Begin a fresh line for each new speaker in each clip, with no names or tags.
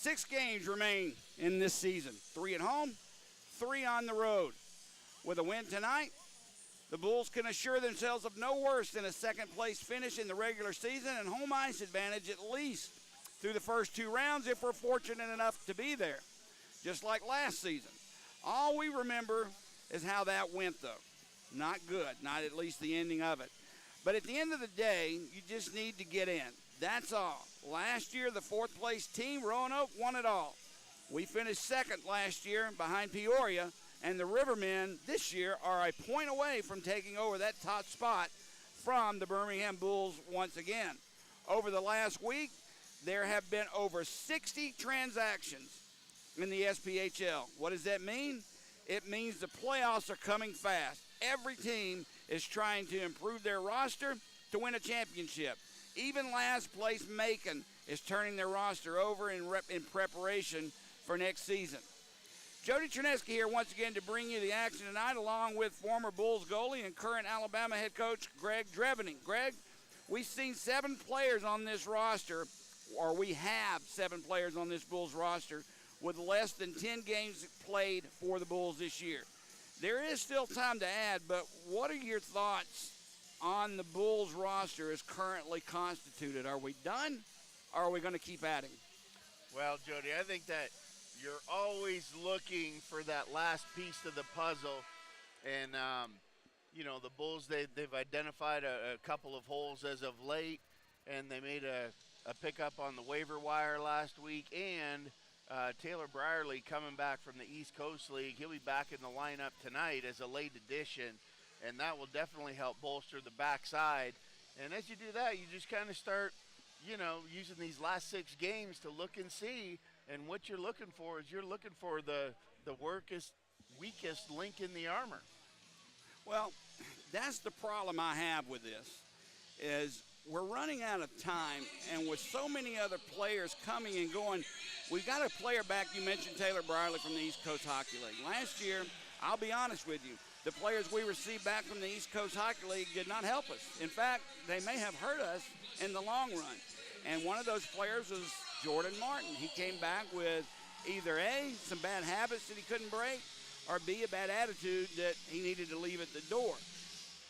6 games remain in this season. 3 at home, 3 on the road. With a win tonight, the Bulls can assure themselves of no worse than a second-place finish in the regular season and home ice advantage at least through the first 2 rounds if we're fortunate enough to be there, just like last season. All we remember is how that went, though. Not good, not at least the ending of it. But at the end of the day, you just need to get in. That's all. Last year, the 4th-place team, Roanoke, won it all. We finished 2nd last year behind Peoria, and the Rivermen this year are a point away from taking over that top spot from the Birmingham Bulls once again. Over the last week, there have been over 60 transactions in the SPHL. What does that mean? It means the playoffs are coming fast. Every team is trying to improve their roster to win a championship. Even last place Macon is turning their roster over in preparation for next season. Jody Cherneski here once again to bring you the action tonight, along with former Bulls goalie and current Alabama head coach Greg Drevening. Greg, we've seen 7 players on this roster, or we have 7 players on this Bulls roster with less than 10 games played for the Bulls this year. There is still time to add, but what are your thoughts on the Bulls roster as currently constituted? Are we done, or are we going to keep adding?
Well, Jody, I think that you're always looking for that last piece of the puzzle. And, the Bulls, they've identified a couple of holes as of late, and they made a pickup on the waiver wire last week. And Taylor Brierly coming back from the East Coast League. He'll be back in the lineup tonight as a late addition, and that will definitely help bolster the backside. And as you do that, you just kind of start using these last 6 games to look and see. And what you're looking for is you're looking for the weakest link in the armor.
Well, that's the problem I have with this, is we're running out of time, and with so many other players coming and going, we've got a player back. You mentioned Taylor Brierly from the East Coast Hockey League. Last year, I'll be honest with you, the players we received back from the East Coast Hockey League did not help us. In fact, they may have hurt us in the long run. And one of those players was Jordan Martin. He came back with either A, some bad habits that he couldn't break, or B, a bad attitude that he needed to leave at the door.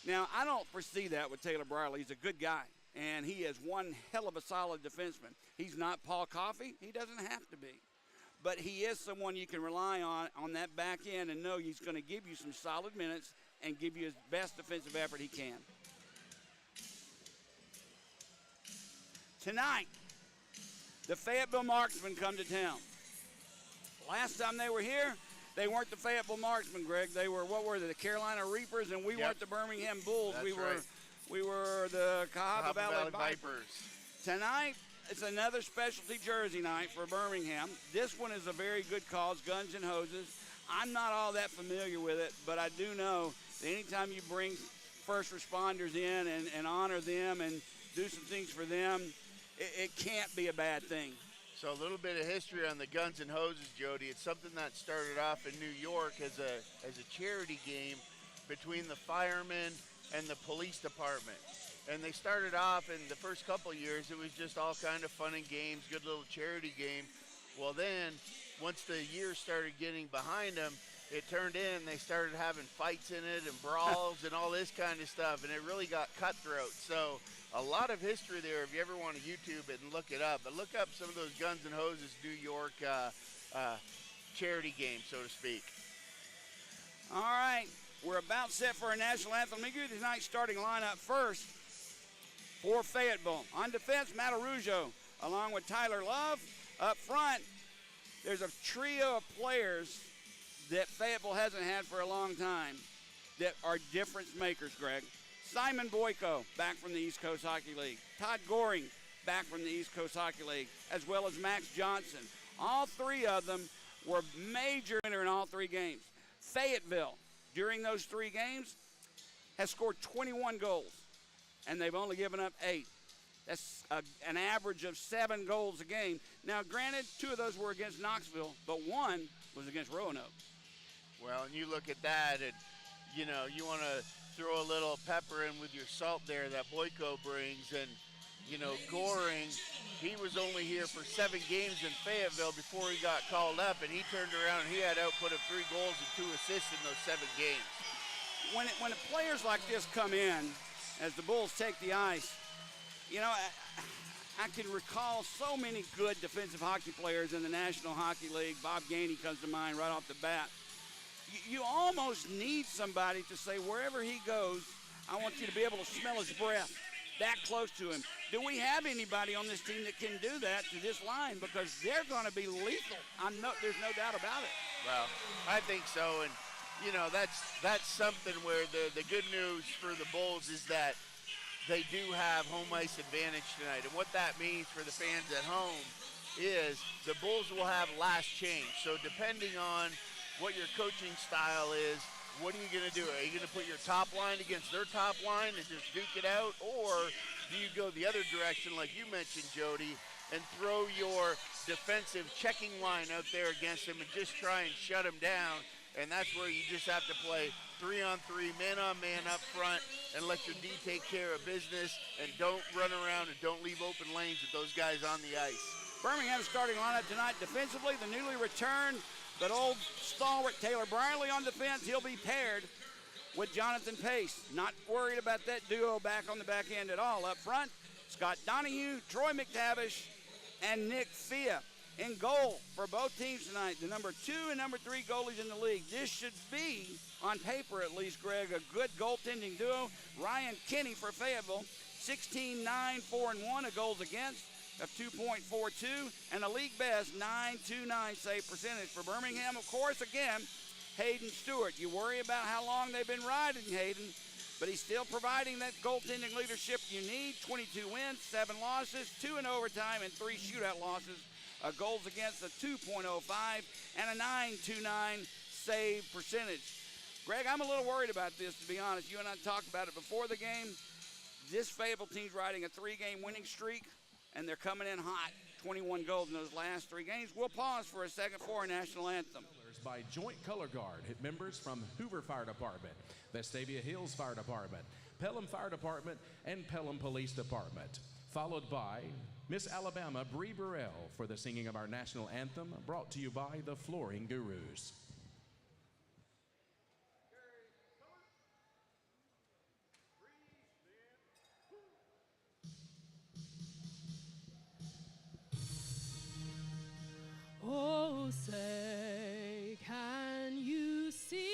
Now, I don't foresee that with Taylor Brierly. He's a good guy, and he is one hell of a solid defenseman. He's not Paul Coffey. He doesn't have to be. But he is someone you can rely on that back end and know he's going to give you some solid minutes and give you his best defensive effort he can. Tonight, the Fayetteville Marksmen come to town. Last time they were here, they weren't the Fayetteville Marksmen, Greg. They were, the Carolina Reapers, and we weren't the Birmingham Bulls.
That's
we were the Cahaba Valley
Vipers.
Tonight, it's another specialty jersey night for Birmingham. This one is a very good cause, Guns and Hoses. I'm not all that familiar with it, but I do know that anytime you bring first responders in and honor them and do some things for them, it can't be a bad thing.
So a little bit of history on the Guns and Hoses, Jody. It's something that started off in New York as a charity game between the firemen and the police department. And they started off, in the first couple of years, it was just all kind of fun and games, good little charity game. Well, then, once the years started getting behind them, it turned in, they started having fights in it and brawls and all this kind of stuff, and it really got cutthroat. So a lot of history there if you ever want to YouTube it and look it up. But look up some of those Guns and Hoses New York charity games, so to speak.
All right, we're about set for a national anthem. Let me give you tonight's starting lineup first for Fayetteville. On defense, Matt Arujo, along with Tyler Love. Up front, there's a trio of players that Fayetteville hasn't had for a long time that are difference makers, Greg. Simon Boyko, back from the East Coast Hockey League. Todd Goring, back from the East Coast Hockey League, as well as Max Johnson. All 3 of them were major in all 3 games. Fayetteville, during those 3 games, has scored 21 goals, and they've only given up 8. That's an average of 7 goals a game. Now, granted, 2 of those were against Knoxville, but 1 was against Roanoke.
Well, and you look at that, and, you want to throw a little pepper in with your salt there that Boyko brings. And, Goring, he was only here for 7 games in Fayetteville before he got called up, and he turned around and he had output of 3 goals and 2 assists in those 7 games.
When players like this come in, as the Bulls take the ice, I can recall so many good defensive hockey players in the National Hockey League. Bob Gainey comes to mind right off the bat. You almost need somebody to say, wherever he goes, I want you to be able to smell his breath that close to him. Do we have anybody on this team that can do that to this line? Because they're going to be lethal. There's no doubt about it.
Well, I think so, and that's something where the good news for the Bulls is that they do have home ice advantage tonight. And what that means for the fans at home is the Bulls will have last change. So depending on what your coaching style is, what are you going to do? Are you going to put your top line against their top line and just duke it out? Or do you go the other direction, like you mentioned, Jody, and throw your defensive checking line out there against them and just try and shut them down? And that's where you just have to play 3-on-3, man-on-man up front, and let your D take care of business, and don't run around and don't leave open lanes with those guys on the ice.
Birmingham's starting lineup tonight defensively, the newly returned but old stalwart Taylor Briley on defense. He'll be paired with Jonathan Pace. Not worried about that duo back on the back end at all. Up front, Scott Donahue, Troy McTavish, and Nick Fia. In goal for both teams tonight, the number 2 and number 3 goalies in the league. This should be, on paper at least, Greg, a good goaltending duo. Ryan Kinney for Fayetteville, 16-9, 4-1, a goals against of 2.42, and a league best 9.29 save percentage for Birmingham. Of course, again, Hayden Stewart. You worry about how long they've been riding Hayden, but he's still providing that goaltending leadership you need. 22 wins, 7 losses, 2 in overtime, and 3 shootout losses. Goals against a 2.05 and a 9.29 save percentage. Greg, I'm a little worried about this, to be honest. You and I talked about it before the game. This Fayetteville team's riding a 3-game winning streak, and they're coming in hot. 21 goals in those last 3 games. We'll pause for a second for our national anthem.
By Joint Color Guard, hit members from Hoover Fire Department, Vestavia Hills Fire Department, Pelham Fire Department, and Pelham Police Department. Followed by Miss Alabama Bree Burrell for the singing of our national anthem, brought to you by the Flooring Gurus.
Oh, say, can you see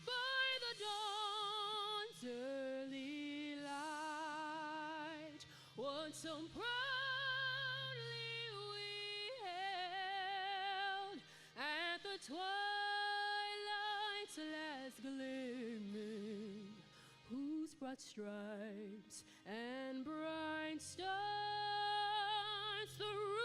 by the dawn's early light what so proudly we held at the twilight's last gleaming, whose broad stripes and bright stars through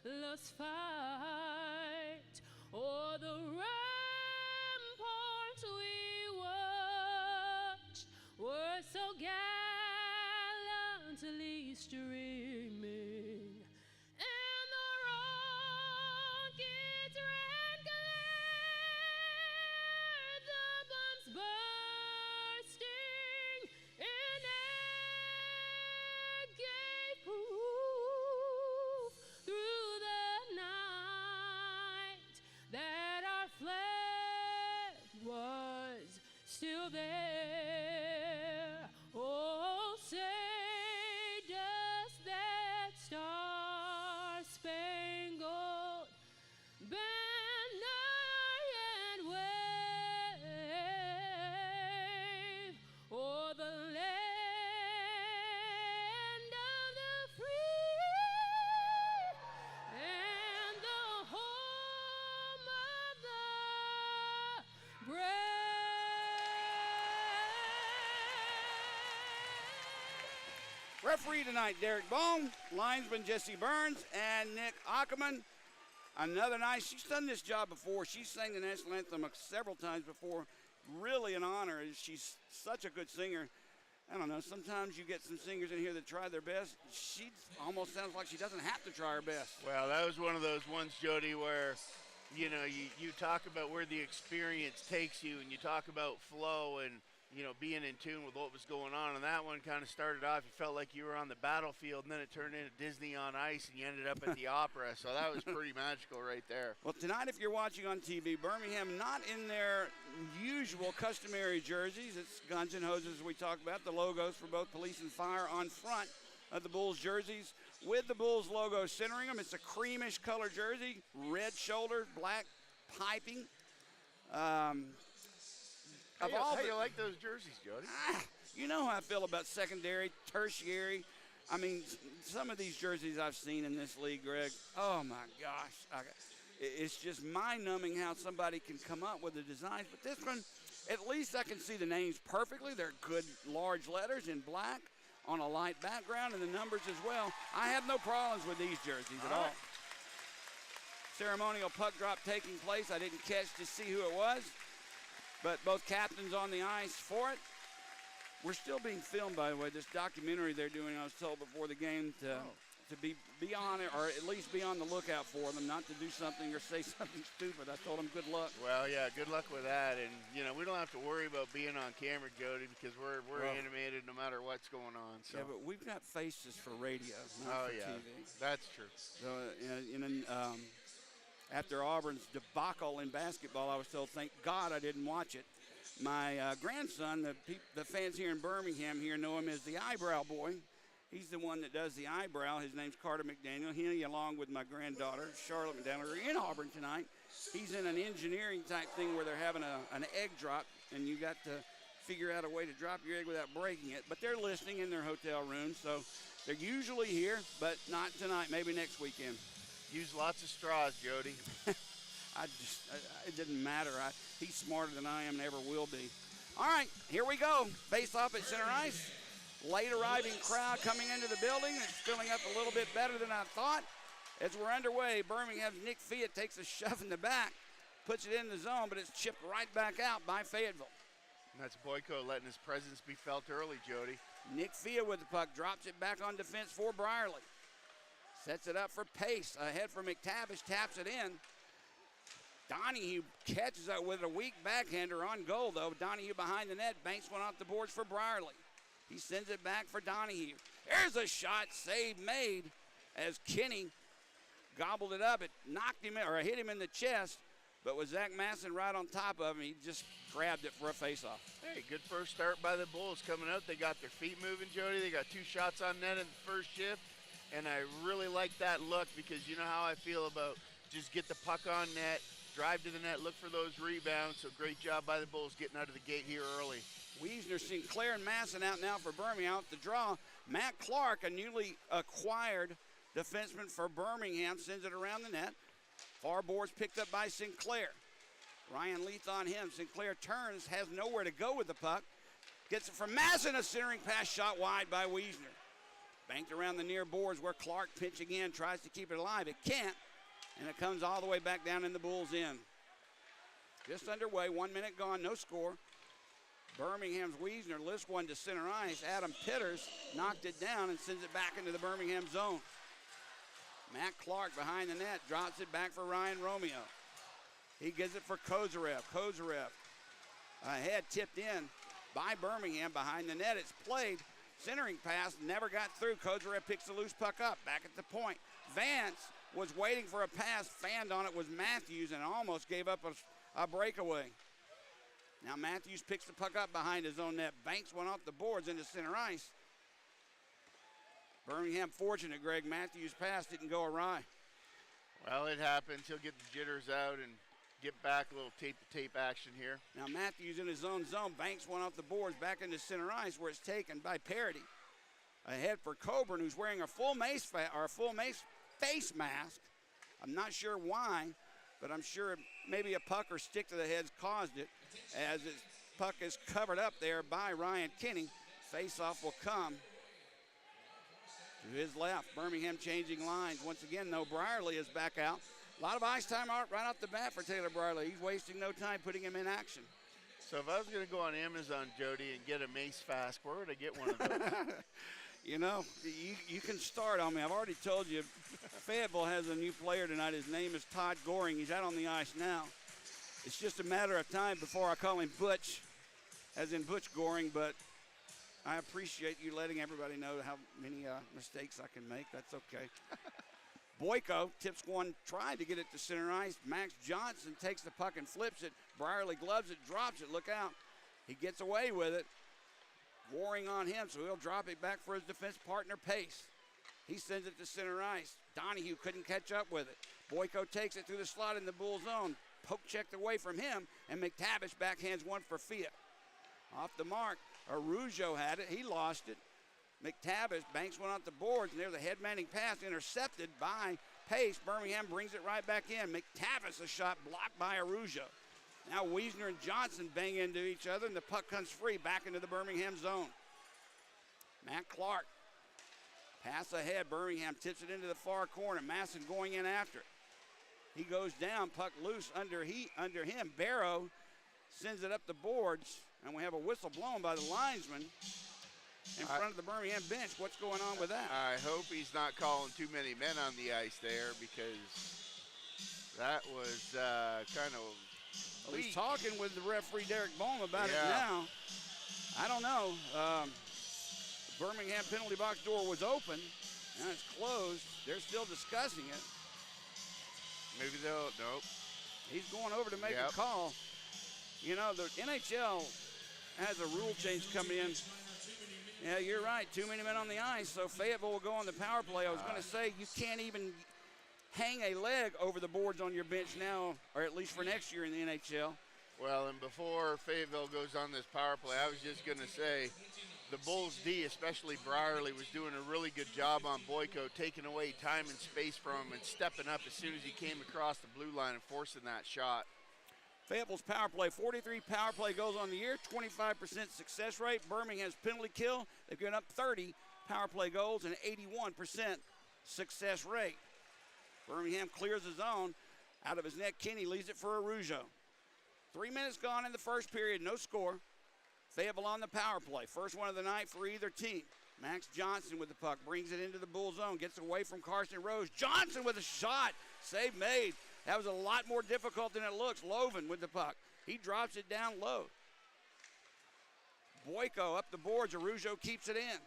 perilous fight o'er the ramparts we watched were so gallantly streaming, and the rockets red glare, the bombs bursting in air gave proof through the night that our flag was still there. Oh, say does that star-spangled banner yet wave o'er the land of the free and the home of the brave?
Referee tonight, Derek Bone. Linesman, Jesse Burns, and Nick Ackerman. Another nice, she's done this job before. She's sang the national anthem several times before. Really an honor. She's such a good singer. I don't know, sometimes you get some singers in here that try their best. She almost sounds like she doesn't have to try her best.
Well, that was one of those ones, Jody, where, you talk about where the experience takes you, and you talk about flow, and being in tune with what was going on. And that one kind of started off, you felt like you were on the battlefield, and then it turned into Disney on Ice, and you ended up at the opera. So that was pretty magical right there.
Well, tonight, if you're watching on TV, Birmingham not in their usual customary jerseys. It's Guns and Hoses we talked about, the logos for both police and fire on front of the Bulls jerseys with the Bulls logo centering them. It's a creamish color jersey, red shoulders, black piping.
How you like those jerseys, Jody?
You know how I feel about secondary, tertiary. I mean, some of these jerseys I've seen in this league, Greg, oh my gosh. It's just mind-numbing how somebody can come up with the designs. But this one, at least I can see the names perfectly. They're good large letters in black on a light background, and the numbers as well. I have no problems with these jerseys at all. Ceremonial puck drop taking place. I didn't catch to see who it was, but both captains on the ice for it. We're still being filmed, by the way. This documentary they're doing, I was told before the game to be on it, or at least be on the lookout for them, not to do something or say something stupid. I told them good luck.
Well, yeah, good luck with that. And, we don't have to worry about being on camera, Jody, because we're animated no matter what's going on. So.
Yeah, but we've got faces for radio, not for TV.
That's true.
So, after Auburn's debacle in basketball, I was told, thank God I didn't watch it. My grandson, the fans here in Birmingham here know him as the Eyebrow Boy. He's the one that does the eyebrow. His name's Carter McDaniel. He, along with my granddaughter, Charlotte McDaniel, are in Auburn tonight. He's in an engineering type thing where they're having an egg drop, and you got to figure out a way to drop your egg without breaking it. But they're listening in their hotel room, so they're usually here, but not tonight, maybe next weekend.
Use lots of straws, Jody.
It didn't matter. He's smarter than I am and ever will be. All right, here we go. Face off at center ice. Late arriving crowd coming into the building. It's filling up a little bit better than I thought. As we're underway, Birmingham's Nick Fiat takes a shove in the back, puts it in the zone, but it's chipped right back out by Fayetteville.
And that's Boyko letting his presence be felt early, Jody.
Nick Fiat with the puck, drops it back on defense for Brierly. Sets it up for Pace, ahead for McTavish, taps it in. Donahue catches it with a weak backhander on goal, though. Donahue behind the net, banks one off the boards for Brierly. He sends it back for Donahue. There's a shot, save made as Kenny gobbled it up. It knocked him, or hit him in the chest, but with Zach Masson right on top of him, he just grabbed it for a faceoff.
Hey, good first start by the Bulls coming out. They got their feet moving, Jody. They got 2 shots on net in the first shift, and I really like that look because you know how I feel about just get the puck on net, drive to the net, look for those rebounds. So great job by the Bulls getting out of the gate here early.
Wiesner, Sinclair, and Masson out now for Birmingham. Out the draw, Matt Clark, a newly acquired defenseman for Birmingham, sends it around the net. Far boards picked up by Sinclair. Ryan Leith on him. Sinclair turns, has nowhere to go with the puck. Gets it from Masson, a centering pass shot wide by Wiesner. Banked around the near boards where Clark pitching in, tries to keep it alive. It can't, and it comes all the way back down in the Bulls' end. Just underway, 1 minute gone, no score. Birmingham's Wiesner lifts one to center ice. Adam Pitters knocked it down and sends it back into the Birmingham zone. Matt Clark behind the net, drops it back for Ryan Romeo. He gives it for Kozarev. Kozarev ahead, tipped in by Birmingham behind the net. It's played. Centering pass, never got through. Kozarev picks the loose puck up, back at the point. Vance was waiting for a pass, fanned on it was Matthews, and almost gave up a breakaway. Now Matthews picks the puck up behind his own net, banks one off the boards into center ice. Birmingham fortunate, Greg. Matthews' pass didn't go awry.
Well, it happens. He'll get the jitters out and get back a little tape-to-tape action here.
Now Matthews in his own zone, banks one off the boards back into center ice where it's taken by Parity. Ahead for Coburn, who's wearing a full face mask. I'm not sure why, but I'm sure maybe a puck or stick to the head caused it, as his puck is covered up there by Ryan Kinney. Face-off will come to his left. Birmingham changing lines. Once again, though, Brierly is back out. A lot of ice time out right off the bat for Taylor Brierly. He's wasting no time putting him in action.
So if I was going to go on Amazon, Jody, and get a Mace Fast, where would I get one of those?
You know, you can start on me. I've already told you, Fayetteville has a new player tonight. His name is Todd Goring. He's out on the ice now. It's just a matter of time before I call him Butch. as in Butch Goring, but I appreciate you letting everybody know how many mistakes I can make. That's okay. Boyko tips one, tried to get it to center ice. Max Johnson takes the puck and flips it. Brierly gloves it, drops it. Look out. He gets away with it. Warring on him, so he'll drop it back for his defense partner, Pace. He sends it to center ice. Donahue couldn't catch up with it. Boyko takes it through the slot in the Bull zone. Poke checked away from him, and McTavish backhands one for Fiat. Off the mark, Arujo had it. He lost it. McTavish banks one off the boards, and there's a head-manning pass intercepted by Pace. Birmingham brings it right back in. McTavish, a shot blocked by Arujo. Now Wiesner and Johnson bang into each other, and the puck comes free back into the Birmingham zone. Matt Clark, pass ahead. Birmingham tips it into the far corner. Masson going in after it. He goes down, puck loose under him. Barrow sends it up the boards, and we have a whistle blown by the linesman in front of the Birmingham bench. What's going on with that?
I hope he's not calling too many men on the ice there, because that was kind of
Well, he's talking with the referee, Derek Bohm, about it
Yeah.
now. I don't know. Birmingham penalty box door was open. Now it's closed. They're still discussing it.
Maybe they'll, nope.
He's going over to make
Yep.
a call. You know, the NHL has a rule change coming in. Yeah, you're right. Too many men on the ice, so Fayetteville will go on the power play. I was going to say you can't even hang a leg over the boards on your bench now, or at least for next year in the NHL.
Well, and before Fayetteville goes on this power play, I was just going to say the Bulls D, especially Brierly, was doing a really good job on Boyko, taking away time and space from him and stepping up as soon as he came across the blue line and forcing that shot.
Fayetteville's power play, 43 power play goals on the year, 25% success rate. Birmingham's penalty kill, they've given up 30 power play goals and 81% success rate. Birmingham clears the zone. Out of his net, Kinney leaves it for Arujo. 3 minutes gone in the first period, no score. Fayetteville on the power play. First one of the night for either team. Max Johnson with the puck, brings it into the Bull zone, gets away from Carson Rose. Johnson with a shot, save made. That was a lot more difficult than it looks. Loven with the puck. He drops it down low. Boyko up the boards, Arujo keeps it in.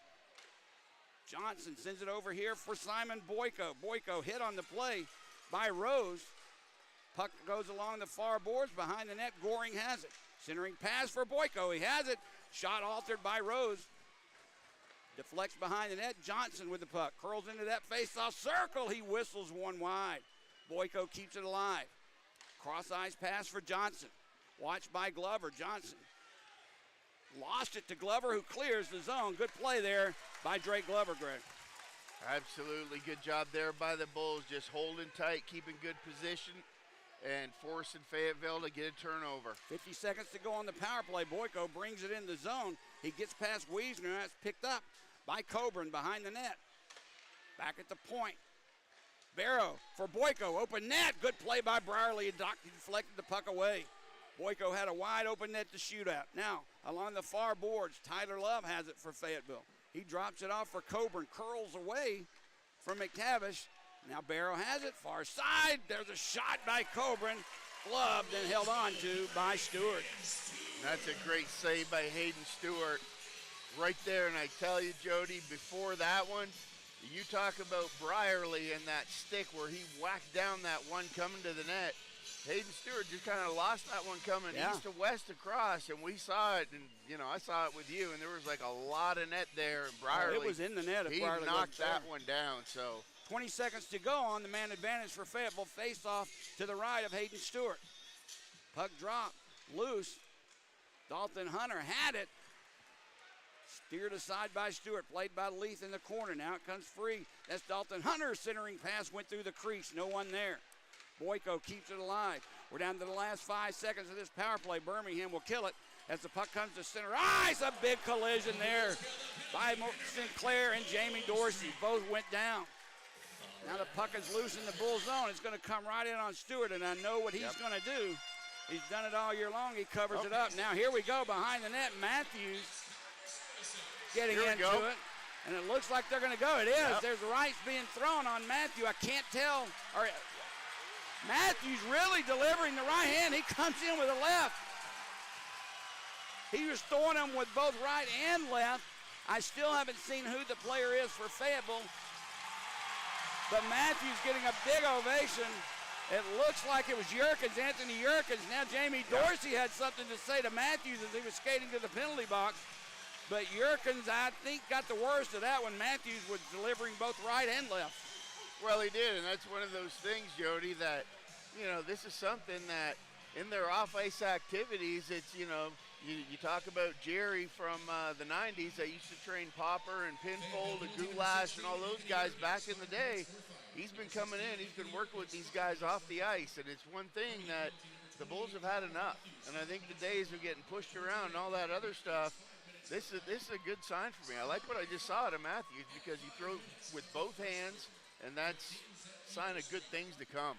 Johnson sends it over here for Simon Boyko. Boyko hit on the play by Rose. Puck goes along the far boards behind the net. Goring has it. Centering pass for Boyko. He has it. Shot altered by Rose. Deflects behind the net. Johnson with the puck. Curls into that face-off circle. He whistles one wide. Boyko keeps it alive. Cross-ice pass for Johnson. Watched by Glover. Johnson lost it to Glover, who clears the zone. Good play there by Drake Glover, Greg.
Absolutely good job there by the Bulls, just holding tight, keeping good position, and forcing Fayetteville to get a turnover.
50 seconds to go on the power play. Boyko brings it in the zone. He gets past Wiesner. That's picked up by Coburn behind the net. Back at the point. Barrow for Boyko. Open net. Good play by Brierly. He deflected the puck away. Boyko had a wide open net to shoot at. Now, along the far boards, Tyler Love has it for Fayetteville. He drops it off for Coburn. Curls away from McTavish. Now Barrow has it, far side. There's a shot by Coburn, gloved and held on to by Stewart.
That's a great save by Hayden Stewart right there. And I tell you, Jody, before that one, you talk about Brierly and that stick where he whacked down that one coming to the net. Hayden Stewart just kind of lost that one coming east to west across, and we saw it, and, you know, I saw it with you, and there was like a lot of net there. And Brierly,
it was in the net if
he
Brierly
knocked
wasn't
that
there.
one down, so.
20 seconds to go on the man advantage for Fayetteville. Face off to the right of Hayden Stewart. Puck drop, loose. Dalton Hunter had it. Steered aside by Stewart, played by Leith in the corner. Now it comes free. That's Dalton Hunter. Centering pass went through the crease. No one there. Boyko keeps it alive. We're down to the last 5 seconds of this power play. Birmingham will kill it as the puck comes to center ice. A big collision there by Sinclair and Jamie Dorsey. Both went down. Now the puck is loose in the Bull zone. It's going to come right in on Stewart, and I know what he's going to do. He's done it all year long. He covers it up. Now here we go behind the net. Matthews getting into it. And it looks like they're going to go. It is. There's rights being thrown on Matthew. I can't tell. Matthews really delivering the right hand. He comes in with a left. He was throwing them with both right and left. I still haven't seen who the player is for Fayetteville. But Matthews getting a big ovation. It looks like it was Yerkins, Anthony Yerkins. Now Jamie Dorsey had something to say to Matthews as he was skating to the penalty box. But Yerkins, I think, got the worst of that when Matthews was delivering both right and left.
Well, he did, and that's one of those things, Jody, that, this is something that in their off-ice activities, it's, you talk about Jerry from the 90s that used to train Popper and Pinfold and Goulash and all those guys back in the day. He's been coming in. He's been working with these guys off the ice, and it's one thing that the Bulls have had enough. And I think the days of getting pushed around and all that other stuff, this is a good sign for me. I like what I just saw out of Matthews because he throws with both hands, and that's a sign of good things to come.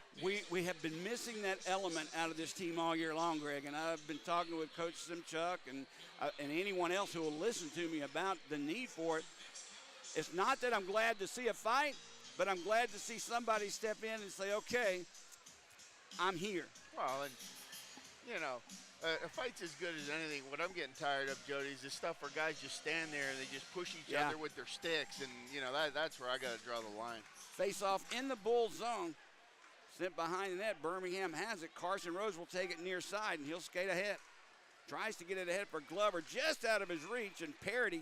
We have been missing that element out of this team all year long, Greg, and I've been talking with Coach Simchuk and anyone else who will listen to me about the need for it. It's not that I'm glad to see a fight, but I'm glad to see somebody step in and say, okay, I'm here.
Well, and, a fight's as good as anything. What I'm getting tired of, Jody, is this stuff where guys just stand there and they just push each other with their sticks, and, that's where I got to draw the line.
Face off in the Bull zone. Sent behind the net. Birmingham has it. Carson Rose will take it near side, and he'll skate ahead. Tries to get it ahead for Glover, just out of his reach, and Parity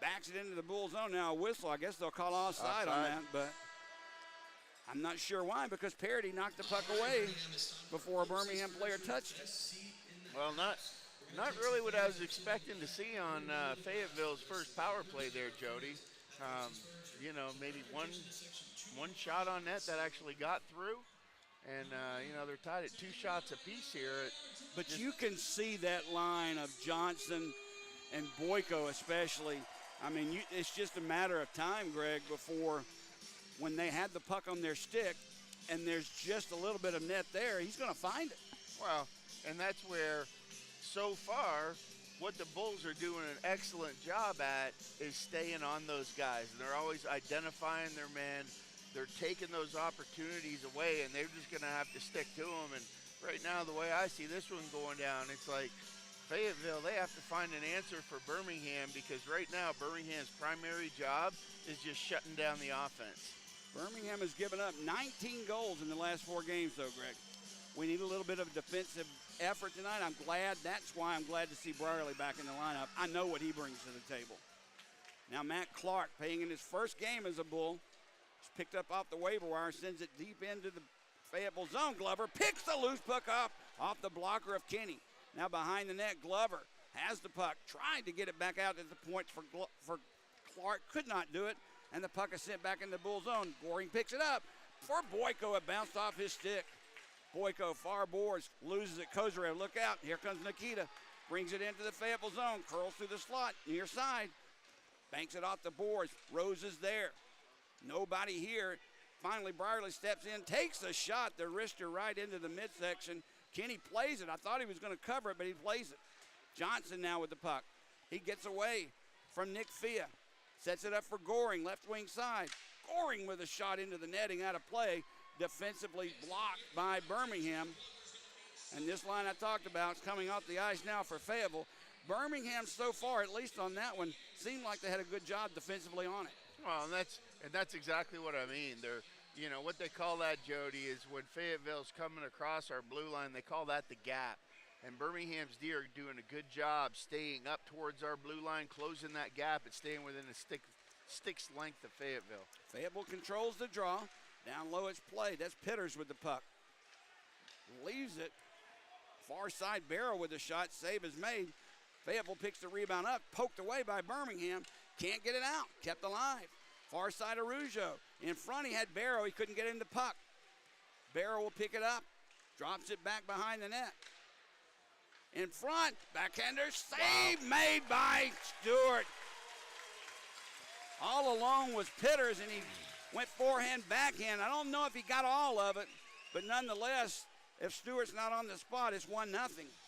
backs it into the Bull zone. Now a whistle. I guess they'll call offside on that, but I'm not sure why, because Parity knocked the puck away before a Birmingham player touched it.
Well, not really what I was expecting to see on Fayetteville's first power play there, Jody. Maybe one shot on net that actually got through. And, they're tied at 2 shots apiece here.
But you can see that line of Johnson and Boyko especially. I mean, it's just a matter of time, Greg, before when they had the puck on their stick and there's just a little bit of net there, he's going to find it.
Well, and that's where, so far, what the Bulls are doing an excellent job at is staying on those guys. And they're always identifying their man. They're taking those opportunities away, and they're just going to have to stick to them. And right now, the way I see this one going down, it's like Fayetteville, they have to find an answer for Birmingham, because right now, Birmingham's primary job is just shutting down the offense.
Birmingham has given up 19 goals in the last 4 games, though, Greg. We need a little bit of defensive effort tonight. That's why I'm glad to see Brierly back in the lineup. I know what he brings to the table. Now Matt Clark, playing in his first game as a Bull, is picked up off the waiver wire, sends it deep into the Fayetteville zone. Glover picks the loose puck up off the blocker of Kenny. Now behind the net, Glover has the puck, tried to get it back out at the points for Clark, could not do it, and the puck is sent back in the Bull zone. Goring picks it up for Boyko. It bounced off his stick. Boyko far boards, loses it. Kozarev, look out. Here comes Nikita. Brings it into the Fayetteville zone. Curls through the slot, near side. Banks it off the boards. Rose is there. Nobody here. Finally, Brierly steps in, takes a shot. The wrister right into the midsection. Kenny plays it. I thought he was going to cover it, but he plays it. Johnson now with the puck. He gets away from Nick Fia. Sets it up for Goring, left wing side. Goring with a shot into the netting, out of play. Defensively blocked by Birmingham. And this line I talked about is coming off the ice now for Fayetteville. Birmingham so far, at least on that one, seemed like they had a good job defensively on it.
Well, and that's exactly what I mean. They're, what they call that, Jody, is when Fayetteville's coming across our blue line, they call that the gap. And Birmingham's D are doing a good job staying up towards our blue line, closing that gap and staying within a stick's length of Fayetteville.
Fayetteville controls the draw. Down low it's played. That's Pitters with the puck. Leaves it. Far side, Barrow with a shot. Save is made. Fayetteville picks the rebound up. Poked away by Birmingham. Can't get it out. Kept alive. Far side of Rougeau. In front he had Barrow. He couldn't get in the puck. Barrow will pick it up. Drops it back behind the net. In front. Backhander. Save made by Stewart. All along was Pitters, and he went forehand, backhand. I don't know if he got all of it, but nonetheless, if Stewart's not on the spot, it's 1-0.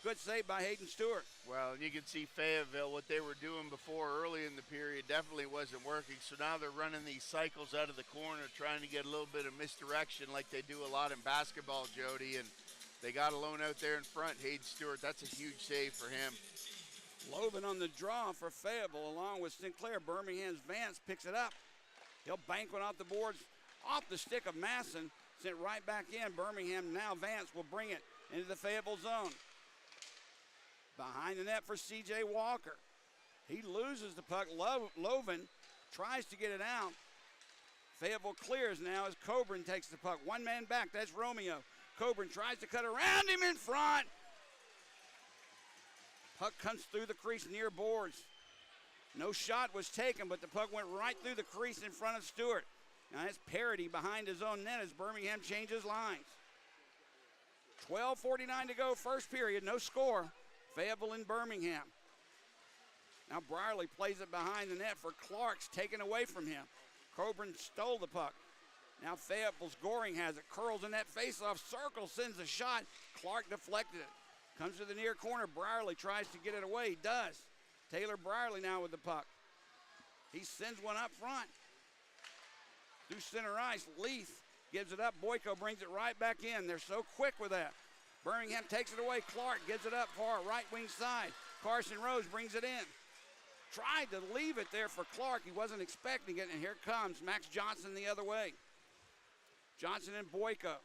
Good save by Hayden Stewart.
Well, you can see Fayetteville, what they were doing before early in the period definitely wasn't working. So now they're running these cycles out of the corner, trying to get a little bit of misdirection like they do a lot in basketball, Jody. And they got alone out there in front. Hayden Stewart, that's a huge save for him.
Loven on the draw for Fayetteville along with Sinclair. Birmingham's Vance picks it up. He'll bank one off the boards, off the stick of Masson, sent right back in. Birmingham, now Vance will bring it into the Fayetteville zone. Behind the net for C.J. Walker. He loses the puck. Loven tries to get it out. Fayetteville clears now as Coburn takes the puck. One man back, that's Romeo. Coburn tries to cut around him in front. Puck comes through the crease near boards. No shot was taken, but the puck went right through the crease in front of Stewart. Now that's Parity behind his own net as Birmingham changes lines. 12:49 to go, first period, no score. Fayetteville in Birmingham. Now Brierly plays it behind the net for Clark's taken away from him. Coburn stole the puck. Now Fayetteville's Goring has it, curls in that faceoff circle, sends a shot. Clark deflected it. Comes to the near corner, Brierly tries to get it away, he does. Taylor Brierly now with the puck. He sends one up front. Through center ice, Leith gives it up, Boyko brings it right back in. They're so quick with that. Birmingham takes it away, Clark gives it up far, right wing side. Carson Rose brings it in. Tried to leave it there for Clark, he wasn't expecting it, and here comes Max Johnson the other way. Johnson and Boyko.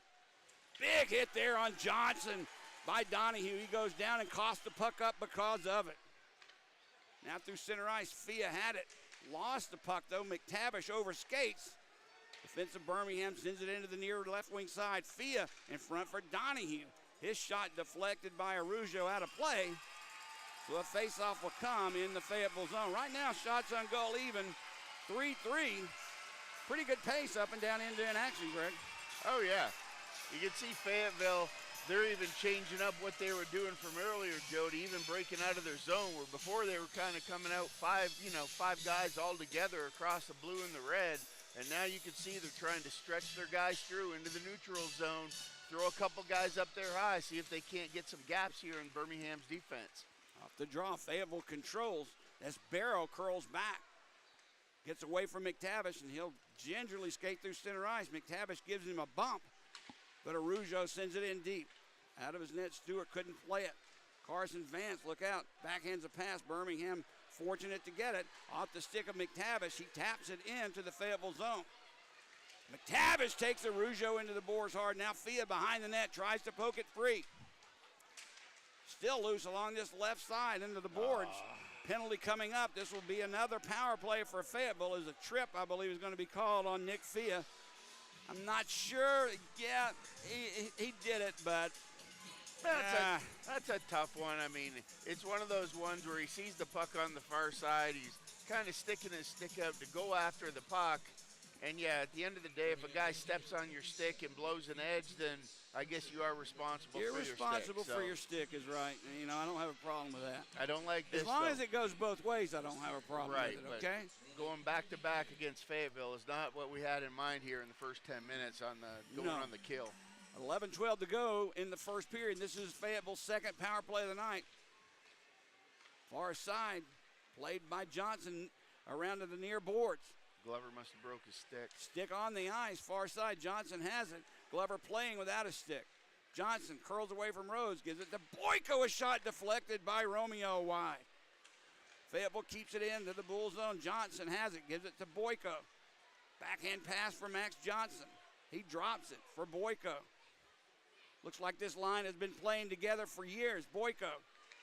Big hit there on Johnson by Donahue. He goes down and costs the puck up because of it. Now through center ice, Fia had it. Lost the puck though, McTavish over skates. Defensive Birmingham sends it into the near left wing side. Fia in front for Donahue. His shot deflected by Arujo out of play. So a faceoff will come in the Fayetteville zone. Right now, shots on goal even, 3-3. Pretty good pace up and down end-to-end action, Greg.
Oh, yeah. You can see Fayetteville, they're even changing up what they were doing from earlier, Jody, even breaking out of their zone, where before they were kind of coming out five guys all together across the blue and the red. And now you can see they're trying to stretch their guys through into the neutral zone, throw a couple guys up there high, see if they can't get some gaps here in Birmingham's defense.
Off the draw, Fayetteville controls as Barrow curls back. Gets away from McTavish, and he'll gingerly skate through center ice. McTavish gives him a bump, but Arujo sends it in deep. Out of his net, Stewart couldn't play it. Carson Vance, look out, backhands a pass. Birmingham fortunate to get it. Off the stick of McTavish, he taps it into the Fayetteville zone. McTavish takes Arujo into the boards hard. Now Fia behind the net, tries to poke it free. Still loose along this left side into the boards. Penalty coming up. This will be another power play for Fayetteville as a trip, I believe, is going to be called on Nick Fia. I'm not sure. Yeah, he did it, but
that's a tough one. I mean, it's one of those ones where he sees the puck on the far side. He's kind of sticking his stick out to go after the puck. And, yeah, at the end of the day, if a guy steps on your stick and blows an edge, then I guess you are responsible for your stick.
You're responsible for your stick is right. You know, I don't have a problem with that.
I don't like this,
as long as it goes both ways, I don't have a problem with it, okay?
Going back-to-back against Fayetteville is not what we had in mind here in the first 10 minutes on the kill.
11-12 to go in the first period. This is Fayetteville's second power play of the night. Far side, played by Johnson around to the near boards.
Glover must have broke his stick.
Stick on the ice, far side, Johnson has it. Glover playing without a stick. Johnson curls away from Rose, gives it to Boyko, a shot deflected by Romeo wide. Fayetteville keeps it into the Bull zone. Johnson has it, gives it to Boyko. Backhand pass for Max Johnson. He drops it for Boyko. Looks like this line has been playing together for years. Boyko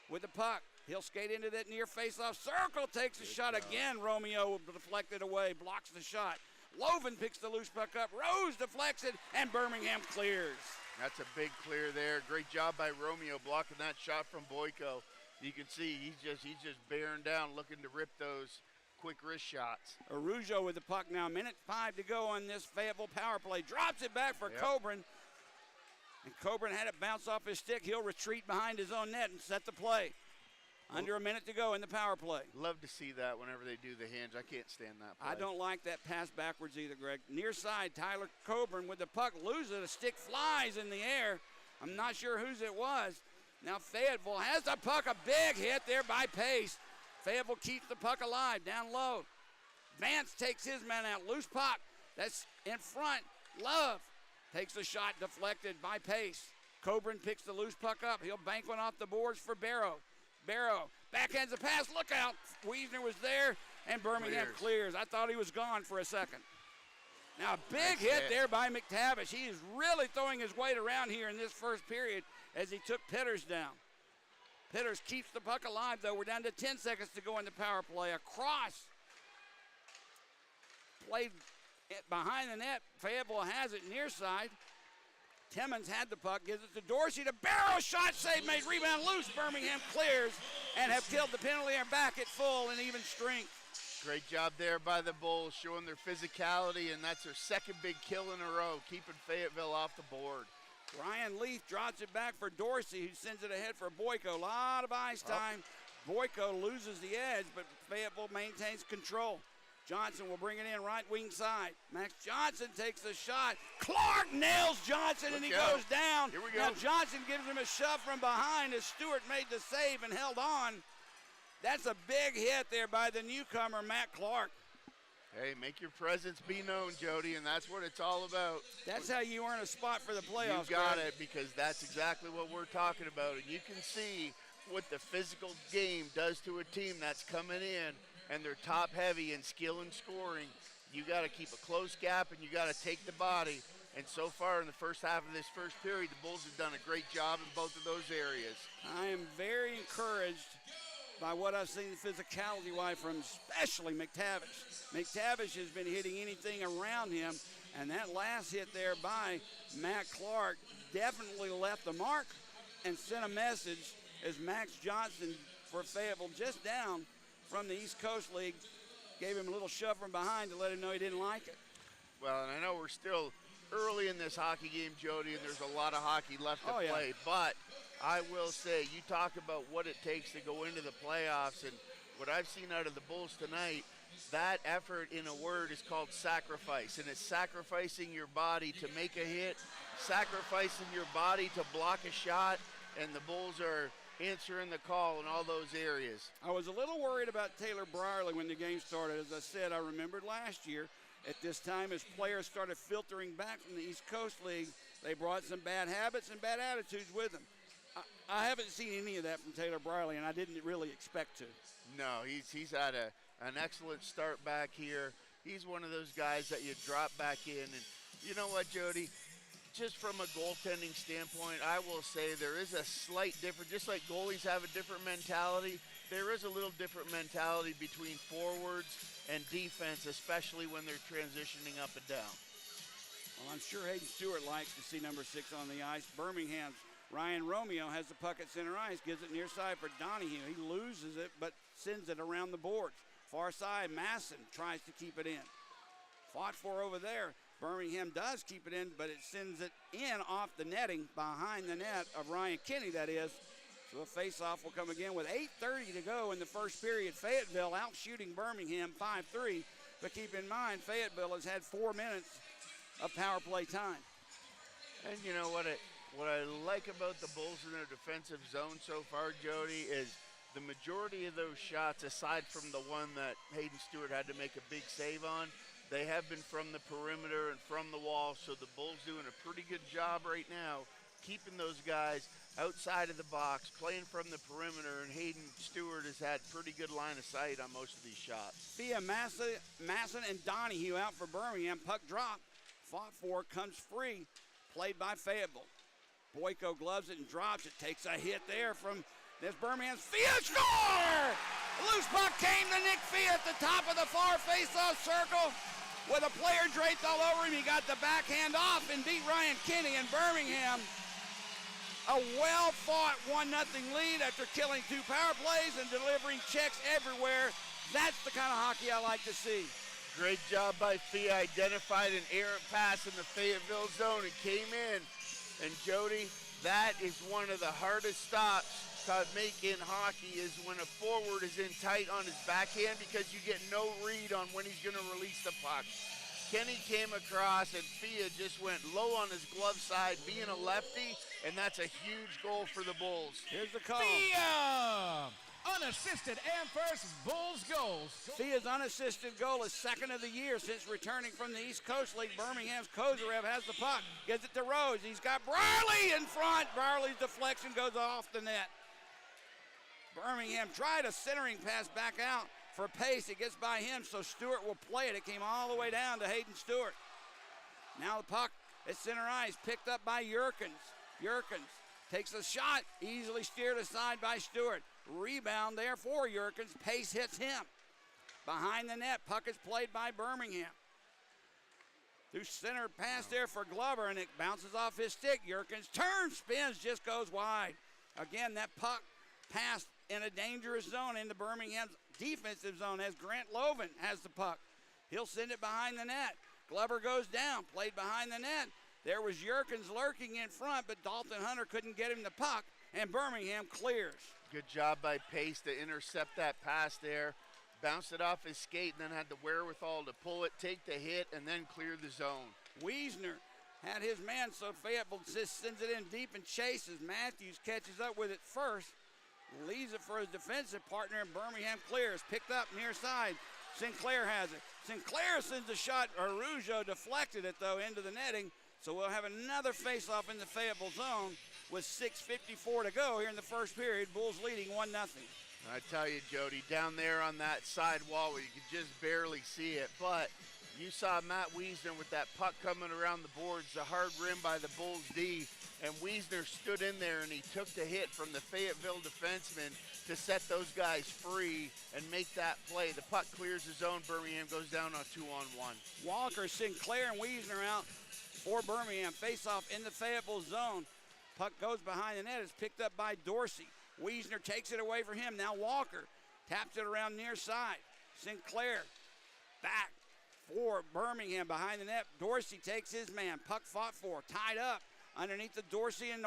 with the puck. He'll skate into that near face-off circle, takes a shot again. Romeo deflected away, blocks the shot. Loven picks the loose puck up. Rose deflects it, and Birmingham clears.
That's a big clear there. Great job by Romeo blocking that shot from Boyko. You can see he's just bearing down, looking to rip those quick wrist shots.
Arujo with the puck now. 1:05 to go on this Fayetteville power play. Drops it back for Coburn. And Coburn had it bounce off his stick. He'll retreat behind his own net and set the play. Under a minute to go in the power play.
Love to see that whenever they do the hinge. I can't stand that play.
I don't like that pass backwards either, Greg. Near side, Tyler Coburn with the puck, loses it. A stick flies in the air. I'm not sure whose it was. Now Fayetteville has the puck. A big hit there by Pace. Fayetteville keeps the puck alive, down low. Vance takes his man out. Loose puck. That's in front. Love takes the shot deflected by Pace. Coburn picks the loose puck up. He'll bank one off the boards for Barrow. Barrow Backhands the pass. Look out. Wiesner was there, and Birmingham clears. I thought he was gone for a second. Now, a big hit there by McTavish. He is really throwing his weight around here in this first period as he took Pitters down. Pitters keeps the puck alive, though. We're down to 10 seconds to go in the power play. A cross played behind the net. Fayetteville has it near side. Timmons had the puck, gives it to Dorsey. The barrel shot save made, rebound loose. Birmingham clears and have killed the penalty and back at full and even strength.
Great job there by the Bulls, showing their physicality, and that's their second big kill in a row, keeping Fayetteville off the board.
Ryan Leaf drops it back for Dorsey, who sends it ahead for Boyko. A lot of ice time. Boyko loses the edge, but Fayetteville maintains control. Johnson will bring it in right wing side. Max Johnson takes the shot. Clark nails Johnson, and he goes down.
Here we go.
Now Johnson gives him a shove from behind as Stewart made the save and held on. That's a big hit there by the newcomer, Matt Clark.
Hey, make your presence be known, Jody, and that's what it's all about.
That's how you earn a spot for the playoffs.
You got it, because that's exactly what we're talking about. And you can see what the physical game does to a team that's coming in, and they're top heavy in skill and scoring. You got to keep a close gap, and you got to take the body. And so far in the first half of this first period, the Bulls have done a great job in both of those areas.
I am very encouraged by what I've seen physicality-wise from especially McTavish. McTavish has been hitting anything around him, and that last hit there by Matt Clark definitely left the mark and sent a message as Max Johnson for Fayetteville, just down from the East Coast League, gave him a little shove from behind to let him know he didn't like it.
Well, and I know we're still early in this hockey game, Jody, and there's a lot of hockey left to play, but I will say, you talk about what it takes to go into the playoffs, and what I've seen out of the Bulls tonight, that effort in a word is called sacrifice, and it's sacrificing your body to make a hit, sacrificing your body to block a shot, and the Bulls are answering the call in all those areas.
I was a little worried about Taylor Brierly when the game started. As I said, I remembered last year at this time as players started filtering back from the East Coast League, they brought some bad habits and bad attitudes with them. I haven't seen any of that from Taylor Brierly, and I didn't really expect to.
No, he's had an excellent start back here. He's one of those guys that you drop back in. And you know what, Jody? Just from a goaltending standpoint, I will say there is a slight difference. Just like goalies have a different mentality, there is a little different mentality between forwards and defense, especially when they're transitioning up and down.
Well, I'm sure Hayden Stewart likes to see number 6 on the ice. Birmingham's Ryan Romeo has the puck at center ice, gives it near side for Donahue. He loses it, but sends it around the boards. Far side, Masson tries to keep it in. Fought for over there. Birmingham does keep it in, but it sends it in off the netting behind the net of Ryan Kinney, that is. So a face-off will come again with 8:30 to go in the first period. Fayetteville out shooting Birmingham 5-3, but keep in mind, Fayetteville has had 4 minutes of power play time.
And you know what I like about the Bulls in their defensive zone so far, Jody, is the majority of those shots, aside from the one that Hayden Stewart had to make a big save on, they have been from the perimeter and from the wall, so the Bulls doing a pretty good job right now keeping those guys outside of the box, playing from the perimeter, and Hayden Stewart has had pretty good line of sight on most of these shots.
Via Masson and Donahue out for Birmingham. Puck drop, fought for, comes free, played by Fayetteville. Boyko gloves it and drops it, takes a hit there from this Birmingham's Fia, score! Loose puck came to Nick Fia at the top of the far face-off circle with a player draped all over him. He got the backhand off and beat Ryan Kinney in Birmingham. A well-fought 1-0 lead after killing 2 power plays and delivering checks everywhere. That's the kind of hockey I like to see.
Great job by Fia, identified an errant pass in the Fayetteville zone and came in. And Jody, that is one of the hardest stops to make in hockey, is when a forward is in tight on his backhand, because you get no read on when he's going to release the puck. Kenny came across and Fia just went low on his glove side, being a lefty, and that's a huge goal for the Bulls.
Here's the call.
Fia! Unassisted and first Bulls goals.
Fia's unassisted goal is second of the year since returning from the East Coast League. Birmingham's Kozarev has the puck, gives it to Rose. He's got Brierly in front. Brierly's deflection goes off the net. Birmingham tried a centering pass back out for pace. It gets by him, so Stewart will play it. It came all the way down to Hayden Stewart. Now the puck at center ice, picked up by Yerkins. Yerkins takes a shot, easily steered aside by Stewart. Rebound there for Yerkins. Pace hits him. Behind the net, puck is played by Birmingham. Through center pass there for Glover, and it bounces off his stick. Yerkins turns, spins, just goes wide. Again, that puck passed in a dangerous zone into Birmingham's defensive zone as Grant Loven has the puck. He'll send it behind the net. Glover goes down, played behind the net. There was Yerkins lurking in front, but Dalton Hunter couldn't get him the puck, and Birmingham clears.
Good job by Pace to intercept that pass there. Bounced it off his skate and then had the wherewithal to pull it, take the hit, and then clear the zone.
Wiesner had his man, so Fayetteville just sends it in deep and chases. Matthews catches up with it first, leaves it for his defensive partner, and Birmingham clears. Picked up near side. Sinclair has it. Sinclair sends a shot. Arujo deflected it, though, into the netting. So we'll have another face-off in the Fayetteville zone with 6:54 to go here in the first period. Bulls leading 1-0.
I tell you, Jody, down there on that side wall where you could just barely see it, but you saw Matt Wiesner with that puck coming around the boards, the hard rim by the Bulls D, and Wiesner stood in there and he took the hit from the Fayetteville defenseman to set those guys free and make that play. The puck clears the zone. Birmingham goes down on 2-on-1.
Walker, Sinclair, and Wiesner out for Birmingham. Face-off in the Fayetteville zone. Puck goes behind the net. It's picked up by Dorsey. Wiesner takes it away from him. Now Walker taps it around near side. Sinclair back for Birmingham behind the net. Dorsey takes his man. Puck fought for. Tied up underneath the Dorsey and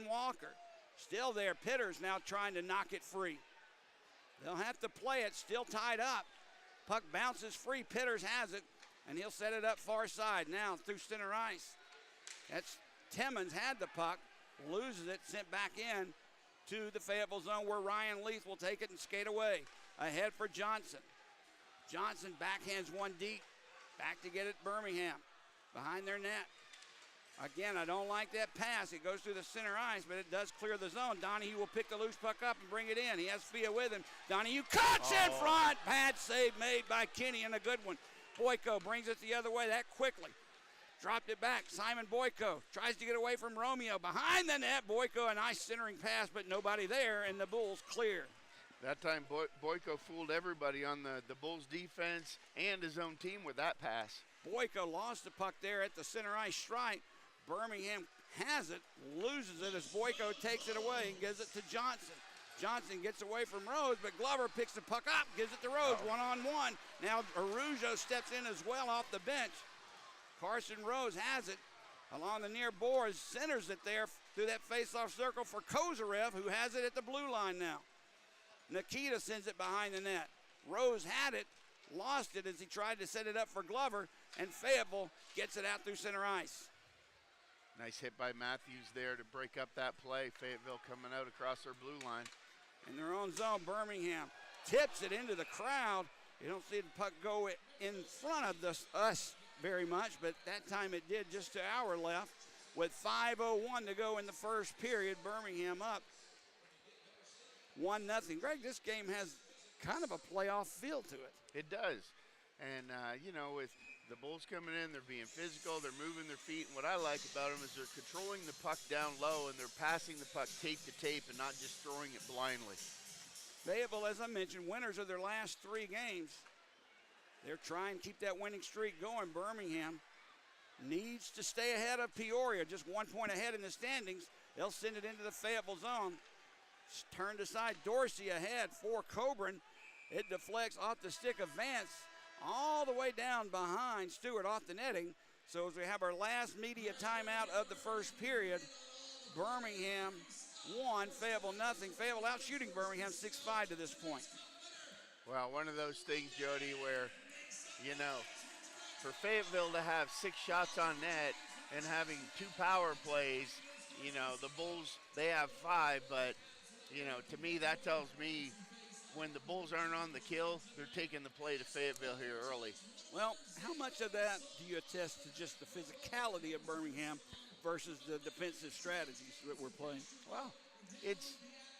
Walker. Still there. Pitters now trying to knock it free. They'll have to play it. Still tied up. Puck bounces free. Pitters has it, and he'll set it up far side. Now through center ice. That's Timmons had the puck. Loses it. Sent back in to the Fayetteville zone where Ryan Leith will take it and skate away. Ahead for Johnson. Johnson backhands one deep. Back to get it Birmingham. Behind their net. Again, I don't like that pass. It goes through the center ice, but it does clear the zone. Donahue will pick the loose puck up and bring it in. He has Fia with him. Donahue cuts in front. Bad save made by Kenny, and a good one. Boyko brings it the other way that quickly. Dropped it back. Simon Boyko tries to get away from Romeo. Behind the net, Boyko, a nice centering pass, but nobody there, and the Bulls clear.
That time, Boyko fooled everybody on the Bulls defense and his own team with that pass.
Boyko lost the puck there at the center ice stripe. Birmingham has it, loses it as Boyko takes it away and gives it to Johnson. Johnson gets away from Rose, but Glover picks the puck up, gives it to Rose, one-on-one. Now Arujo steps in as well off the bench. Carson Rose has it along the near boards, centers it there through that face-off circle for Kozarev, who has it at the blue line now. Nikita sends it behind the net. Rose had it, lost it as he tried to set it up for Glover, and Fayetteville gets it out through center ice.
Nice hit by Matthews there to break up that play. Fayetteville coming out across their blue line.
In their own zone, Birmingham tips it into the crowd. You don't see the puck go in front of us very much, but that time it did just to our left. With 5:01 to go in the first period, Birmingham up 1-0. Greg, this game has kind of a playoff feel to it.
It does. And, with the Bulls coming in, they're being physical, they're moving their feet, and what I like about them is they're controlling the puck down low, and they're passing the puck tape to tape and not just throwing it blindly.
Fayetteville, as I mentioned, winners of their last 3 games. They're trying to keep that winning streak going. Birmingham needs to stay ahead of Peoria, just 1 point ahead in the standings. They'll send it into the Fayetteville zone. Turned aside, Dorsey ahead for Coburn. It deflects off the stick of Vance all the way down behind Stewart off the netting. So as we have our last media timeout of the first period, Birmingham 1, Fayetteville nothing. Fayetteville out shooting Birmingham 6-5 to this point.
Well, one of those things, Jody, where, for Fayetteville to have 6 shots on net and having 2 power plays, the Bulls, they have 5, but, to me that tells me when the Bulls aren't on the kill, they're taking the play to Fayetteville here early.
Well, how much of that do you attest to just the physicality of Birmingham versus the defensive strategies that we're playing?
Well,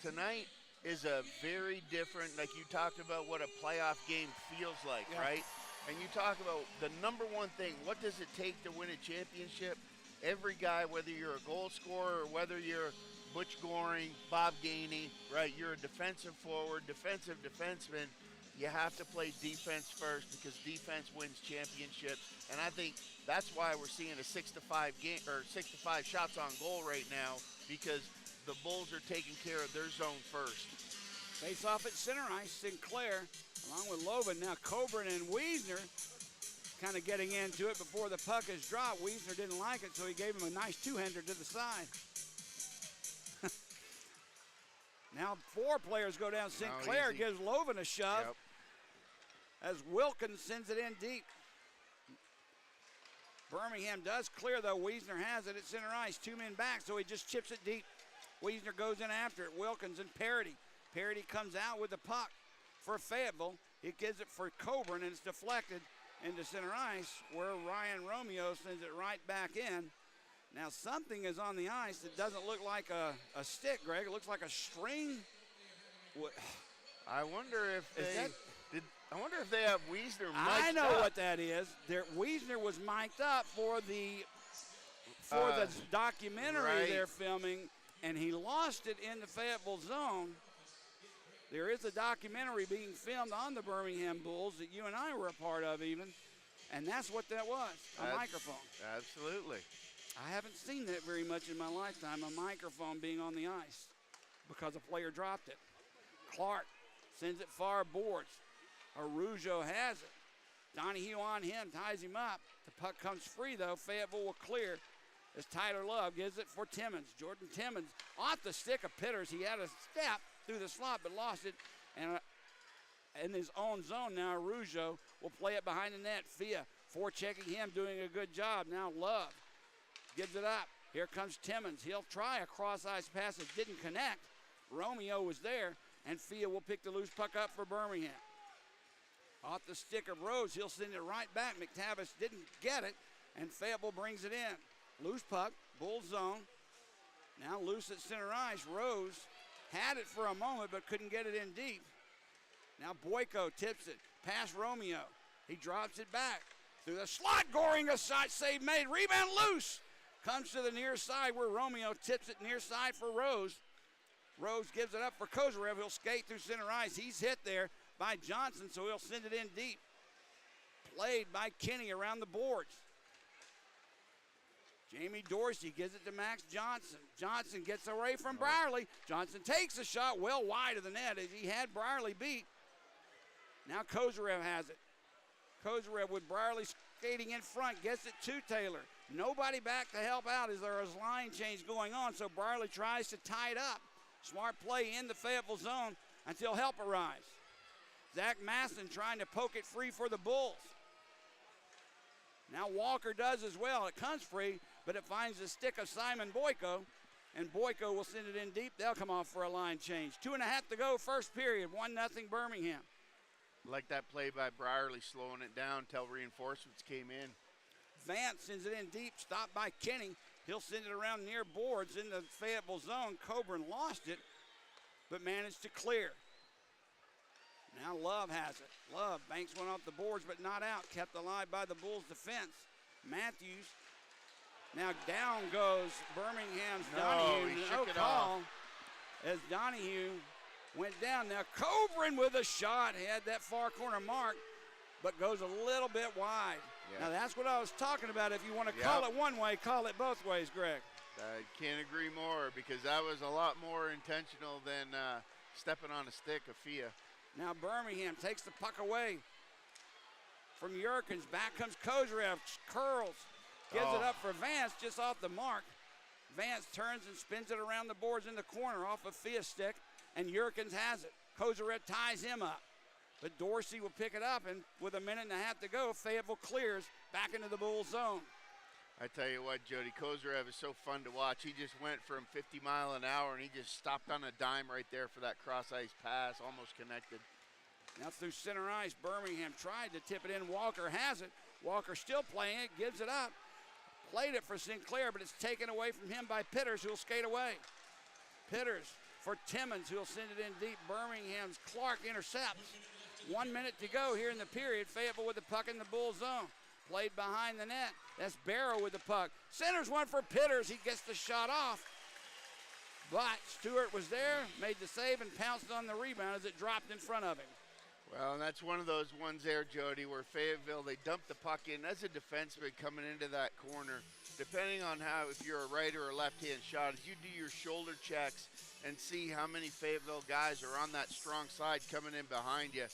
tonight, is a very different, like you talked about what a playoff game feels like,
Yeah.
right? And you talk about the number one thing, what does it take to win a championship? Every guy, whether you're a goal scorer or whether you're Butch Goring, Bob Gainey, right? You're a defensive forward, defensive defenseman. You have to play defense first because defense wins championships. And I think that's why we're seeing a 6-5 game or 6-5 shots on goal right now, because the Bulls are taking care of their zone first.
Face off at center ice, Sinclair, along with Loban. Now Coburn and Wiesner kind of getting into it before the puck is dropped. Wiesner didn't like it, so he gave him a nice two-hander to the side. Now 4 players go down. Sinclair
easy.
gives Loban a shove
Yep.
as Wilkins sends it in deep. Birmingham does clear, though. Wiesner has it at center ice. 2 men back, so he just chips it deep. Wiesner goes in after it. Wilkins and Parity. Parity comes out with the puck for Fayetteville. He gives it for Coburn, and it's deflected into center ice, where Ryan Romeo sends it right back in. Now something is on the ice that doesn't look like a stick, Greg. It looks like a string.
I wonder if
Is
they
that-
I wonder if they have Wiesner mic'd
I know
up.
what that is. Wiesner was mic'd up for the documentary
right.
they're filming, and he lost it in the Fayetteville zone. There is a documentary being filmed on the Birmingham Bulls that you and I were a part of even, and that's what that was, a microphone.
Absolutely.
I haven't seen that very much in my lifetime, a microphone being on the ice, because a player dropped it. Clark sends it far boards. Arujo has it. Donahue on him, ties him up. The puck comes free, though. Fayetteville will clear as Tyler Love gives it for Timmons. Jordan Timmons off the stick of Pitters. He had a step through the slot but lost it. And in his own zone now, Arujo will play it behind the net. Fia forechecking him, doing a good job. Now Love gives it up. Here comes Timmons. He'll try a cross-ice pass that didn't connect. Romeo was there, and Fia will pick the loose puck up for Birmingham. Off the stick of Rose, he'll send it right back. McTavish didn't get it, and Fayetteville brings it in. Loose puck, Bull zone. Now loose at center ice. Rose had it for a moment, but couldn't get it in deep. Now Boyko tips it past Romeo. He drops it back through the slot. Goring, a side save made. Rebound loose. Comes to the near side where Romeo tips it near side for Rose. Rose gives it up for Kozarev. He'll skate through center ice. He's hit there by Johnson, so he'll send it in deep. Played by Kenny around the boards. Jamie Dorsey gives it to Max Johnson. Johnson gets away from Brierly. Johnson takes a shot well wide of the net as he had Brierly beat. Now Kozarev has it. Kozarev with Brierly skating in front, gets it to Taylor. Nobody back to help out as there is line change going on, so Brierly tries to tie it up. Smart play in the Fayetteville zone until help arrives. Zach Masson trying to poke it free for the Bulls. Now Walker does as well. It comes free, but it finds the stick of Simon Boyko, and Boyko will send it in deep. They'll come off for a line change. 2.5 to go, first period, 1-0 Birmingham.
Like that play by Brierly, slowing it down till reinforcements came in.
Vance sends it in deep, stopped by Kenny. He'll send it around near boards in the Fayetteville zone. Coburn lost it, but managed to clear. Now Love has it. Love banks one off the boards, but not out. Kept alive by the Bulls' defense. Matthews. Now down goes Birmingham's Donahue.
he
No
shook it
call as Donahue went down. Now Coburn with a shot. He had that far corner mark, but goes a little bit wide.
Yeah.
Now that's what I was talking about. If you want to call it one way, call it both ways, Greg.
I can't agree more, because that was a lot more intentional than stepping on a stick of Fia.
Now Birmingham takes the puck away from Yerkins. Back comes Kozarev, curls, gives it up for Vance just off the mark. Vance turns and spins it around the boards in the corner off of Fia's stick, and Yerkins has it. Kozarev ties him up, but Dorsey will pick it up, and with 1.5 minutes to go, Fayetteville clears back into the Bulls zone.
I tell you what, Jody, Kozarev is so fun to watch. He just went from 50 miles an hour, and he just stopped on a dime right there for that cross-ice pass, almost connected.
Now through center ice, Birmingham tried to tip it in. Walker has it. Walker still playing it, gives it up. Played it for Sinclair, but it's taken away from him by Pitters, who'll skate away. Pitters for Timmons, who'll send it in deep. Birmingham's Clark intercepts. 1 minute to go here in the period. Fayetteville with the puck in the Bull zone. Played behind the net. That's Barrow with the puck. Centers one for Pitters. He gets the shot off. But Stewart was there, made the save, and pounced on the rebound as it dropped in front of him.
Well, and that's one of those ones there, Jody, where Fayetteville, they dumped the puck in as a defenseman coming into that corner. Depending on how, if you're a right or a left-hand shot, as you do your shoulder checks and see how many Fayetteville guys are on that strong side coming in behind you,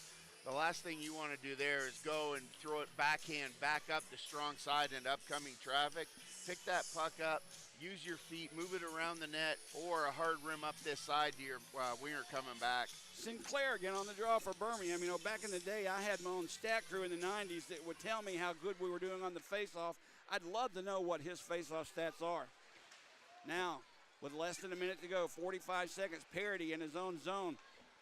the last thing you want to do there is go and throw it backhand back up the strong side into upcoming traffic. Pick that puck up, use your feet, move it around the net, or a hard rim up this side to your winger coming back.
Sinclair again on the draw for Birmingham. You know, back in the day, I had my own stat crew in the 90s that would tell me how good we were doing on the faceoff. I'd love to know what his faceoff stats are. Now, with less than a minute to go, 45 seconds, Parity in his own zone.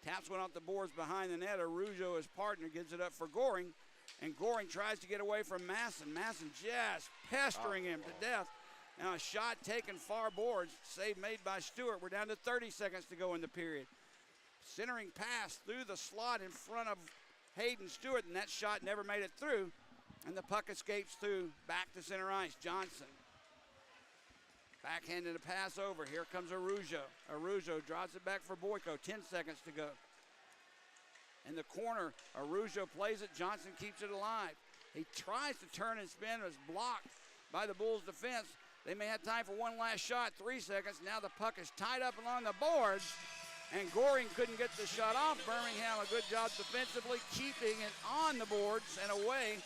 Taps one off the boards behind the net. Arujo, his partner, gives it up for Goring. And Goring tries to get away from Masson. Masson just pestering him to death. Now a shot taken far boards. Save made by Stewart. We're down to 30 seconds to go in the period. Centering pass through the slot in front of Hayden Stewart, and that shot never made it through. And the puck escapes through back to center ice. Johnson backhanded a pass over. Here comes Arujo. Arujo draws it back for Boyko. 10 seconds to go. In the corner, Arujo plays it. Johnson keeps it alive. He tries to turn and spin. Is blocked by the Bulls defense. They may have time for one last shot. 3 seconds. Now the puck is tied up along the boards. And Goring couldn't get the shot off. Birmingham, a good job defensively, keeping it on the boards and away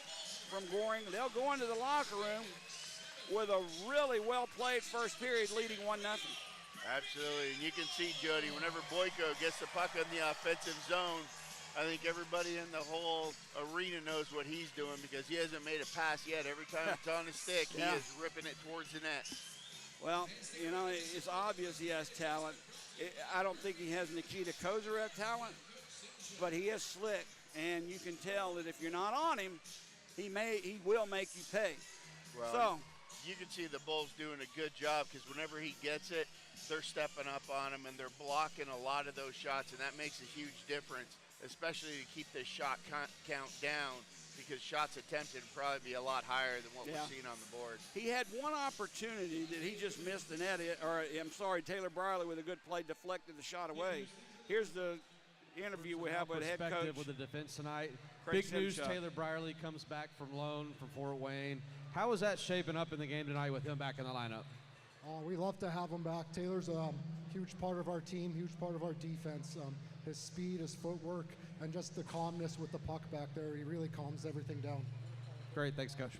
from Goring. They'll go into the locker room with a really well-played first period, leading 1-0.
Absolutely, and you can see, Jody, whenever Boyko gets the puck in the offensive zone, I think everybody in the whole arena knows what he's doing because he hasn't made a pass yet. Every time it's on his stick, he is ripping it towards the net.
Well, you know, it's obvious he has talent. I don't think he has Nikita Kozarev talent, but he is slick, and you can tell that if you're not on him, he will make you pay.
Well,
so
you can see the Bulls doing a good job because whenever he gets it, they're stepping up on him and they're blocking a lot of those shots, and that makes a huge difference, especially to keep the shot count down because shots attempted would probably be a lot higher than what we're seeing on the board.
He had one opportunity that he just missed the net, Taylor Brierly with a good play deflected the shot away. Here's the interview we have with head coach.
With the defense tonight.
Craig
Big news,
Simchuk.
Taylor Brierly comes back from loan from Fort Wayne. How is that shaping up in the game tonight with him back in the lineup?
We love to have him back. Taylor's a huge part of our team, huge part of our defense. His speed, his footwork, and just the calmness with the puck back there. He really calms everything down.
Great, thanks, Coach.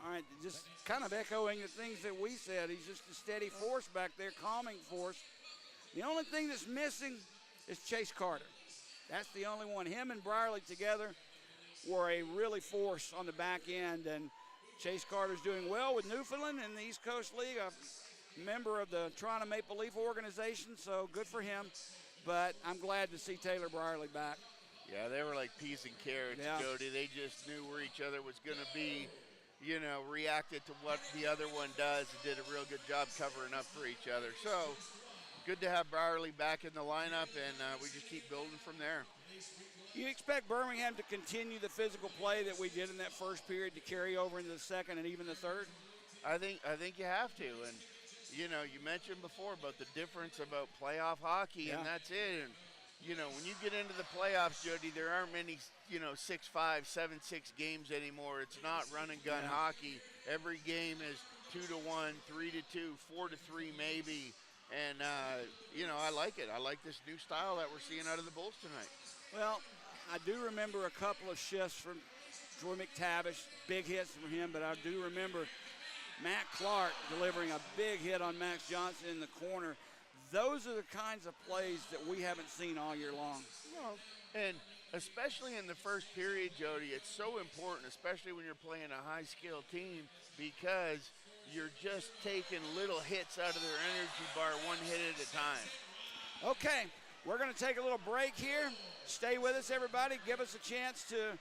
All right, just kind of echoing the things that we said. He's just a steady force back there, calming force. The only thing that's missing is Chase Carter. That's the only one. Him and Brierly together were a really force on the back end, and Chase Carter's doing well with Newfoundland in the East Coast League, a member of the Toronto Maple Leaf organization, so good for him. But I'm glad to see Taylor Brierly back.
Yeah, they were like peas and carrots, Jody. They just knew where each other was going to be, you know, reacted to what the other one does and did a real good job covering up for each other. So good to have Brierly back in the lineup, and we just keep building from there.
You expect Birmingham to continue the physical play that we did in that first period to carry over into the second and even the third?
I think you have to, and you know, you mentioned before about the difference about playoff hockey, and that's it. And you know, when you get into the playoffs, Jody, there aren't many, 6-5, 7-6 games anymore. It's not run and gun hockey. Every game is 2-1, 3-2, 4-3 maybe, and I like it. I like this new style that we're seeing out of the Bulls tonight.
Well, I do remember a couple of shifts from Troy McTavish, big hits from him, but I do remember Matt Clark delivering a big hit on Max Johnson in the corner. Those are the kinds of plays that we haven't seen all year long.
Well, and especially in the first period, Jody, it's so important, especially when you're playing a high-skill team, because you're just taking little hits out of their energy bar one hit at a time.
Okay, we're going to take a little break here. Stay with us, everybody. Give us a chance to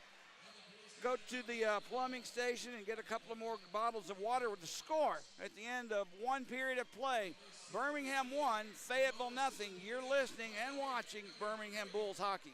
go to the plumbing station and get a couple of more bottles of water with the score at the end of one period of play. Birmingham 1, Fayetteville nothing. You're listening and watching Birmingham Bulls hockey.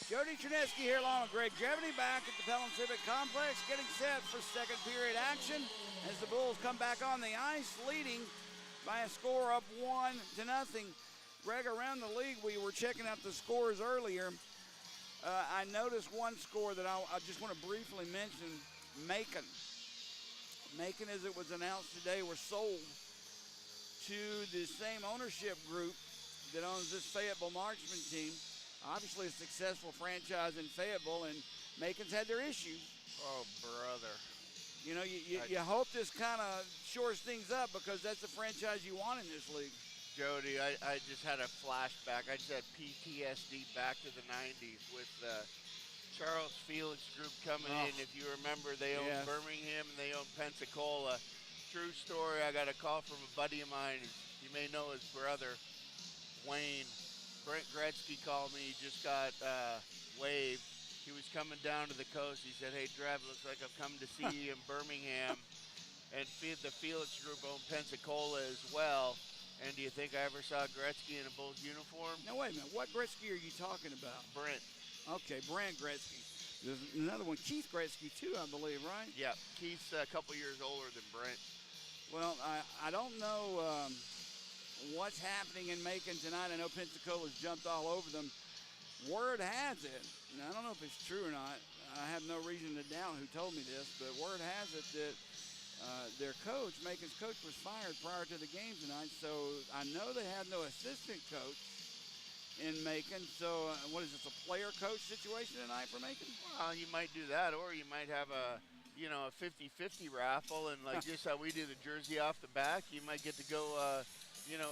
Jody Trineski here along with Greg Jevany back at the Pelham Civic Complex, getting set for second period action as the Bulls come back on the ice, leading by a score of 1-0. Greg, around the league, we were checking out the scores earlier. I noticed one score that I just want to briefly mention. Macon, as it was announced today, were sold to the same ownership group that owns this Fayetteville Marksmen team. Obviously a successful franchise in Fayetteville, and Macon's had their issues.
Oh, brother.
You know, you hope this kind of shores things up because that's the franchise you want in this league.
Jody, I just had a flashback. I just had PTSD back to the 90s with Charles Felix Group coming in. If you remember, they own Birmingham and they own Pensacola. True story, I got a call from a buddy of mine. You may know his brother, Wayne. Brent Gretzky called me. He just got waived. He was coming down to the coast. He said, hey, Trev, looks like I've come to see you in Birmingham. And the Felix Group owned Pensacola as well. And do you think I ever saw Gretzky in a Bulls uniform?
Now, wait a minute. What Gretzky are you talking about?
Brent.
Okay, Brent Gretzky. There's another one, Keith Gretzky, too, I believe, right?
Yeah, Keith's a couple years older than Brent.
Well, I don't know what's happening in Macon tonight. I know Pensacola's jumped all over them. Word has it, and I don't know if it's true or not. I have no reason to doubt who told me this, but word has it that their coach, Macon's coach, was fired prior to the game tonight. So I know they had no assistant coach in Macon. So what is this, a player-coach situation tonight for Macon?
Well, you might do that, or you might have a 50-50 raffle, and like just how we do the jersey off the back, you might get to go,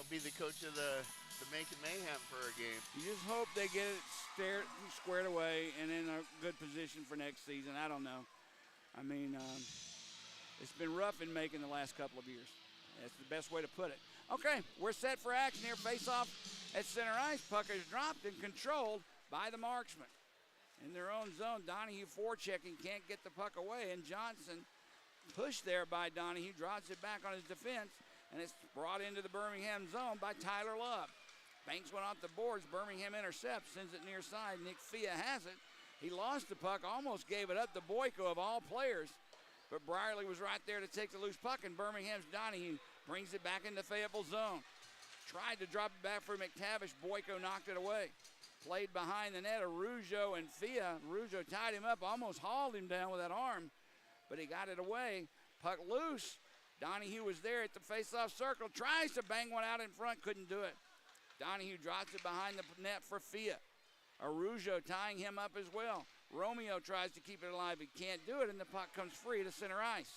be the coach of the Macon Mayhem for a game.
You just hope they get it squared away and in a good position for next season. I don't know. I mean, it's been rough in Macon the last couple of years. That's the best way to put it. Okay, we're set for action here. Face-off at center ice. Puck is dropped and controlled by the Marksmen. In their own zone, Donahue forechecking, can't get the puck away, and Johnson pushed there by Donahue, drops it back on his defense, and it's brought into the Birmingham zone by Tyler Love. Banks went off the boards. Birmingham intercepts, sends it near side. Nick Fia has it. He lost the puck, almost gave it up to Boyko of all players, but Brierly was right there to take the loose puck, and Birmingham's Donahue brings it back into Fayetteville zone. Tried to drop it back for McTavish. Boyko knocked it away. Played behind the net, Arujo and Fia. Arujo tied him up, almost hauled him down with that arm, but he got it away. Puck loose. Donahue was there at the face-off circle, tries to bang one out in front, couldn't do it. Donahue drops it behind the net for Fia. Arujo tying him up as well. Romeo tries to keep it alive, he can't do it, and the puck comes free to center ice.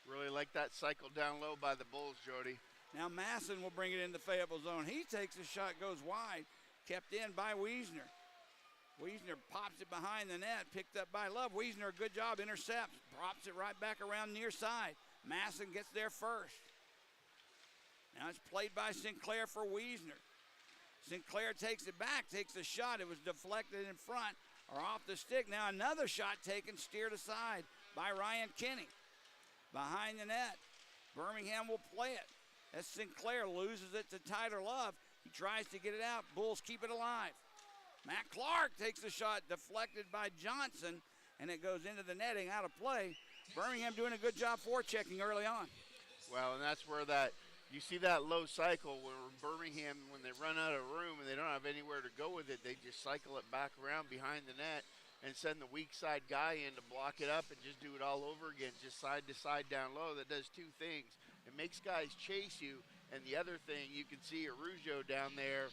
Really like that cycle down low by the Bulls, Jody.
Now Masson will bring it into Fayetteville zone. He takes a shot, goes wide, kept in by Wiesner. Wiesner pops it behind the net, picked up by Love. Wiesner, a good job, intercepts, drops it right back around near side. Masson gets there first. Now it's played by Sinclair for Wiesner. Sinclair takes it back, takes a shot. It was deflected in front or off the stick. Now another shot taken, steered aside by Ryan Kinney. Behind the net, Birmingham will play it. As Sinclair loses it to Tyler Love. He tries to get it out. Bulls keep it alive. Matt Clark takes a shot, deflected by Johnson, and it goes into the netting, out of play. Birmingham doing a good job forechecking early on.
Well, and that's where you see that low cycle where Birmingham, when they run out of room and they don't have anywhere to go with it, they just cycle it back around behind the net and send the weak side guy in to block it up and just do it all over again, just side to side down low. That does two things. It makes guys chase you, and the other thing, you can see Arujo down there,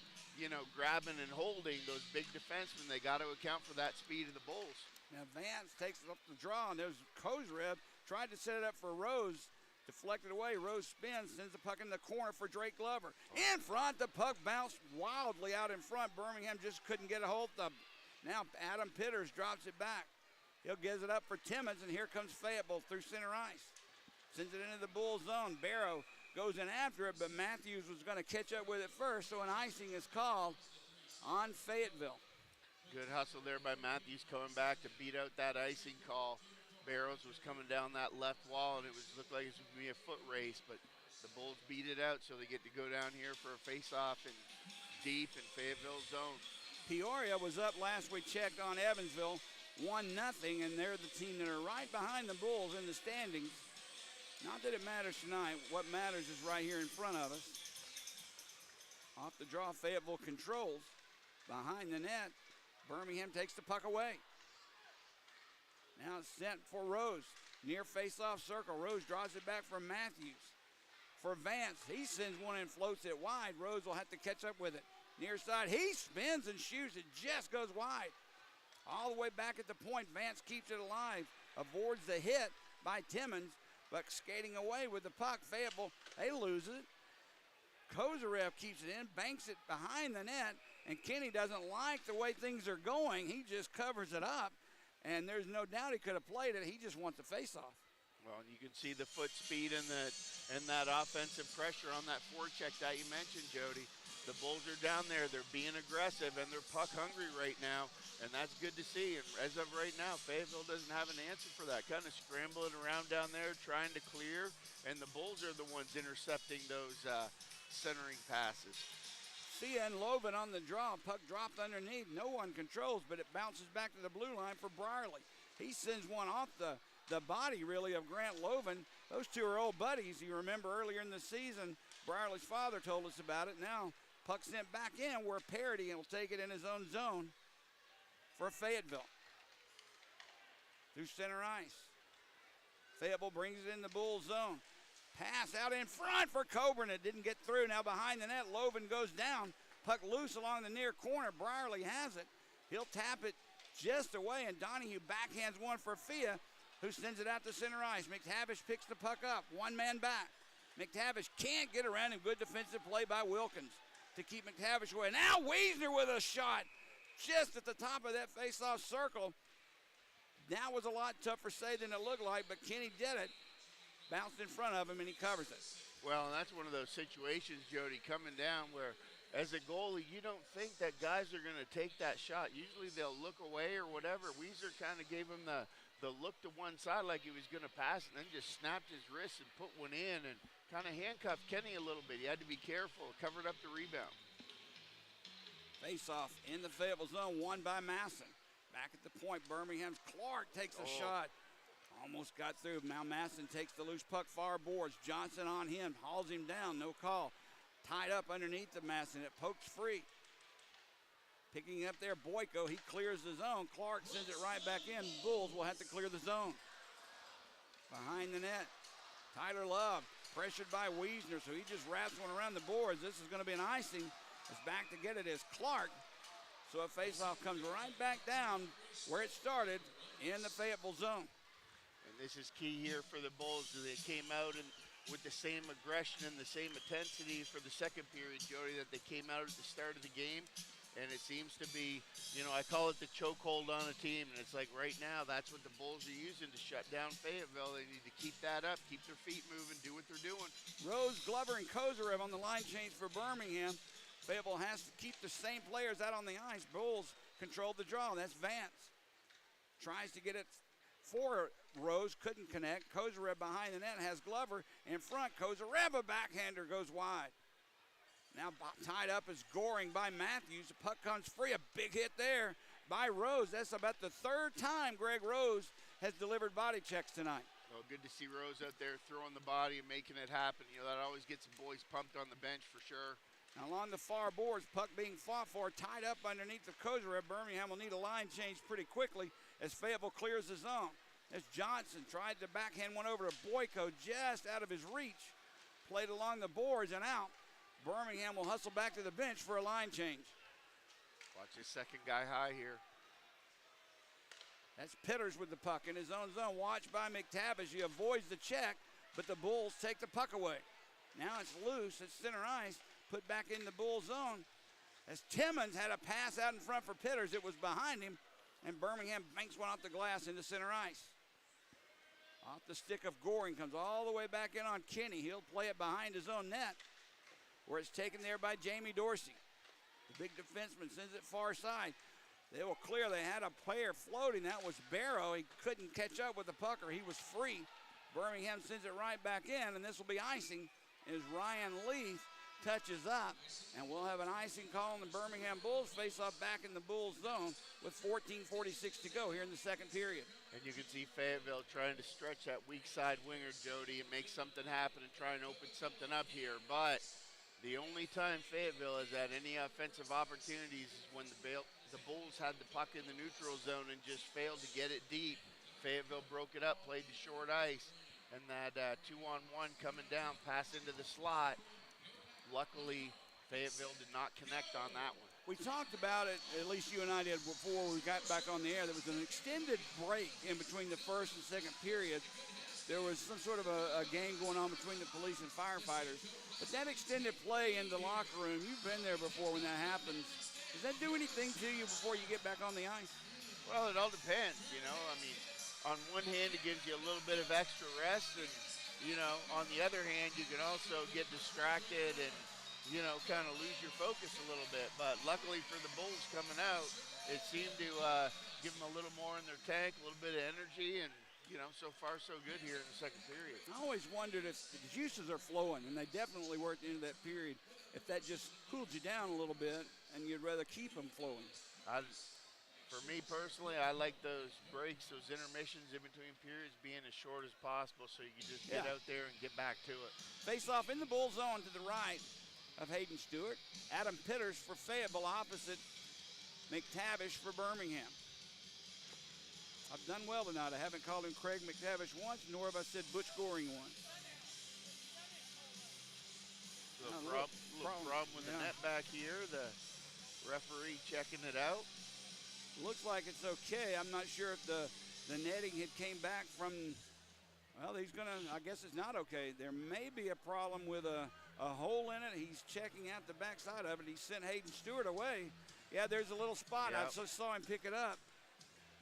grabbing and holding those big defensemen. They got to account for that speed of the Bulls.
Now Vance takes it up the draw, and there's Kozrev, tried to set it up for Rose, deflected away. Rose spins, sends the puck in the corner for Drake Glover. In front, the puck bounced wildly out in front. Birmingham just couldn't get a hold of. Now Adam Pitters drops it back. He'll give it up for Timmons, and here comes Fayetteville through center ice. Sends it into the Bull zone. Barrow goes in after it, but Matthews was going to catch up with it first, so an icing is called on Fayetteville.
Good hustle there by Matthews coming back to beat out that icing call. Barrows was coming down that left wall, and it looked like it was going to be a foot race, but the Bulls beat it out, so they get to go down here for a face-off and deep in Fayetteville zone.
Peoria was up last we checked on Evansville, 1-0, and they're the team that are right behind the Bulls in the standings. Not that it matters tonight. What matters is right here in front of us. Off the draw, Fayetteville controls. Behind the net, Birmingham takes the puck away. Now it's sent for Rose. Near face-off circle. Rose draws it back from Matthews. For Vance, he sends one and floats it wide. Rose will have to catch up with it. Near side, he spins and shoots. It just goes wide. All the way back at the point, Vance keeps it alive. Avoids the hit by Timmons, but skating away with the puck. Fayetteville, they lose it. Kozarev keeps it in, banks it behind the net, and Kenny doesn't like the way things are going. He just covers it up, and there's no doubt he could have played it. He just wants a face-off.
Well, you can see the foot speed and that offensive pressure on that forecheck that you mentioned, Jody. The Bulls are down there. They're being aggressive, and they're puck hungry right now, and that's good to see. And as of right now, Fayetteville doesn't have an answer for that. Kind of scrambling around down there, trying to clear, and the Bulls are the ones intercepting those centering passes.
Thea and Loven on the draw. Puck dropped underneath. No one controls, but it bounces back to the blue line for Brierly. He sends one off the body, really, of Grant Loven. Those two are old buddies. You remember earlier in the season, Brierly's father told us about it. Now, puck sent back in where Parity will take it in his own zone for Fayetteville. Through center ice. Fayetteville brings it in the Bull zone. Pass out in front for Coburn. It didn't get through. Now behind the net, Loven goes down. Puck loose along the near corner. Brierly has it. He'll tap it just away, and Donahue backhands one for Fia, who sends it out to center ice. McTavish picks the puck up. One man back. McTavish can't get around him. Good defensive play by Wilkins to keep McTavish away. Now Wiesner with a shot just at the top of that face-off circle. That was a lot tougher save than it looked like, but Kenny did it. Bounced in front of him, and he covers it.
Well, and that's one of those situations, Jody, coming down where as a goalie, you don't think that guys are going to take that shot. Usually they'll look away or whatever. Weezer kind of gave him the look to one side like he was going to pass, and then just snapped his wrist and put one in and kind of handcuffed Kenny a little bit. He had to be careful, covered up the rebound.
Face-off in the Fayetteville zone, won by Masson. Back at the point, Birmingham's Clark takes a shot. Almost got through. Now Masson takes the loose puck far boards. Johnson on him, hauls him down, no call. Tied up underneath the Masson. It pokes free. Picking up there, Boyko, he clears the zone. Clark sends it right back in. Bulls will have to clear the zone. Behind the net, Tyler Love, pressured by Wiesner, so he just wraps one around the boards. This is going to be an icing. It's back to get it is Clark. So a faceoff comes right back down where it started in the Fayetteville zone.
And this is key here for the Bulls. They came out and with the same aggression and the same intensity for the second period, Jody, that they came out at the start of the game. And it seems to be, I call it the chokehold on a team. And it's like right now, that's what the Bulls are using to shut down Fayetteville. They need to keep that up, keep their feet moving, do what they're doing.
Rose, Glover, and Kozarev on the line change for Birmingham. Fayetteville has to keep the same players out on the ice. Bulls control the draw. That's Vance. Tries to get it for Rose, couldn't connect. Kozarev behind the net has Glover in front. Kozarev, a backhander, goes wide. Now tied up is Goring by Matthews. The puck comes free. A big hit there by Rose. That's about the third time Greg Rose has delivered body checks tonight.
Well, good to see Rose out there throwing the body and making it happen. That always gets the boys pumped on the bench for sure.
Now along the far boards, puck being fought for, tied up underneath the Kozarev. Birmingham will need a line change pretty quickly as Fayetteville clears the zone. As Johnson tried to backhand one over to Boyko just out of his reach. Played along the boards and out. Birmingham will hustle back to the bench for a line change.
Watch this second guy high here.
That's Pitters with the puck in his own zone. Watched by McTavish. He avoids the check, but the Bulls take the puck away. Now it's loose at center ice. Put back in the Bull zone. As Timmons had a pass out in front for Pitters, it was behind him, and Birmingham banks one off the glass into center ice. Off the stick of Goring, comes all the way back in on Kenny. He'll play it behind his own net, where it's taken there by Jamie Dorsey. The big defenseman sends it far side. They will clear. They had a player floating. That was Barrow. He couldn't catch up with the puck, or he was free. Birmingham sends it right back in, and this will be icing as Ryan Leaf touches up, and we'll have an icing call on the Birmingham Bulls. Face off back in the Bulls zone with 14:46 to go here in the second period.
And you can see Fayetteville trying to stretch that weak side winger, Jody, and make something happen and try and open something up here. But the only time Fayetteville has had any offensive opportunities is when the Bulls had the puck in the neutral zone and just failed to get it deep. Fayetteville broke it up, played the short ice, and that 2-on-1 coming down, pass into the slot. Luckily, Fayetteville did not connect on that one.
We talked about it, at least you and I did before we got back on the air. There was an extended break in between the first and second period. There was some sort of a game going on between the police and firefighters. But that extended play in the locker room, you've been there before when that happens. Does that do anything to you before you get back on the ice?
Well, it all depends, you know. I mean, on one hand, it gives you a little bit of extra rest, and, you know, on the other hand, you can also get distracted and, you know, kind of lose your focus a little bit. But luckily for the Bulls coming out, it seemed to give them a little more in their tank, a little bit of energy, and, you know, so far so good here in the second period.
I always wondered if the juices are flowing, and they definitely were at the end of that period, if that just cooled you down a little bit and you'd rather keep them flowing.
For me personally, I like those breaks, those intermissions in between periods being as short as possible so you can just get out there and get back to it.
Face off in the Bull zone to the right of Hayden Stewart. Adam Pitters for Fayetteville opposite McTavish for Birmingham. I've done well tonight. I haven't called him Craig McTavish once, nor have I said Butch Goring once.
Little problem with the net back here. The referee checking it out.
Looks like it's okay. I'm not sure if the netting had came back from, well, I guess it's not okay. There may be a problem with a hole in it. He's checking out the backside of it. He sent Hayden Stewart away. Yeah, there's a little spot.
Yep.
I just saw him pick it up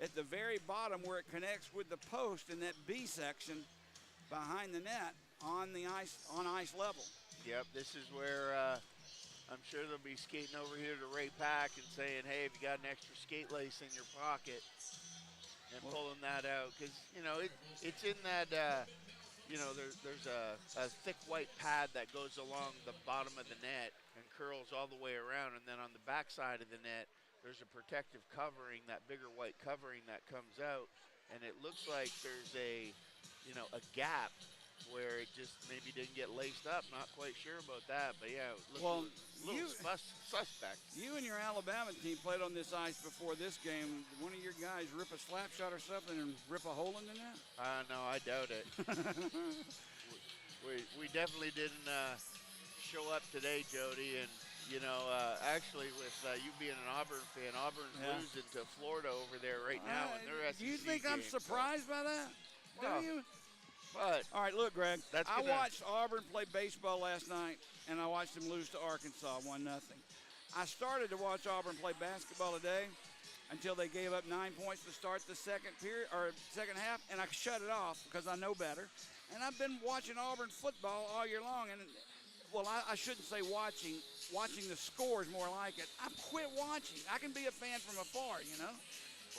at the very bottom where it connects with the post in that B section behind the net on ice level.
Yep, this is where I'm sure they'll be skating over here to Ray Pack and saying, hey, have you got an extra skate lace in your pocket? And pulling that out because, you know, it's in that, you know, there's a thick white pad that goes along the bottom of the net and curls all the way around. And then on the back side of the net, there's a protective covering, that bigger white covering that comes out. And it looks like there's a gap where it just maybe didn't get laced up. Not quite sure about that, but yeah, it looks a little suspect.
You and your Alabama team played on this ice before this game. Did one of your guys rip a slap shot or something and rip a hole in the net?
No, I doubt it. we definitely didn't show up today, Jody, and you know, actually with you being an Auburn fan, Auburn's losing to Florida over there right now in their SEC
Do you think
game,
I'm surprised by that?
Well,
Do you?
But
all right, look, Greg. I
gonna...
watched Auburn play baseball last night, and I watched them lose to Arkansas 1-0. I started to watch Auburn play basketball today until they gave up 9 points to start the second half, and I shut it off because I know better. And I've been watching Auburn football all year long, and I shouldn't say watching. Watching the scores more like it. I've quit watching. I can be a fan from afar, you know.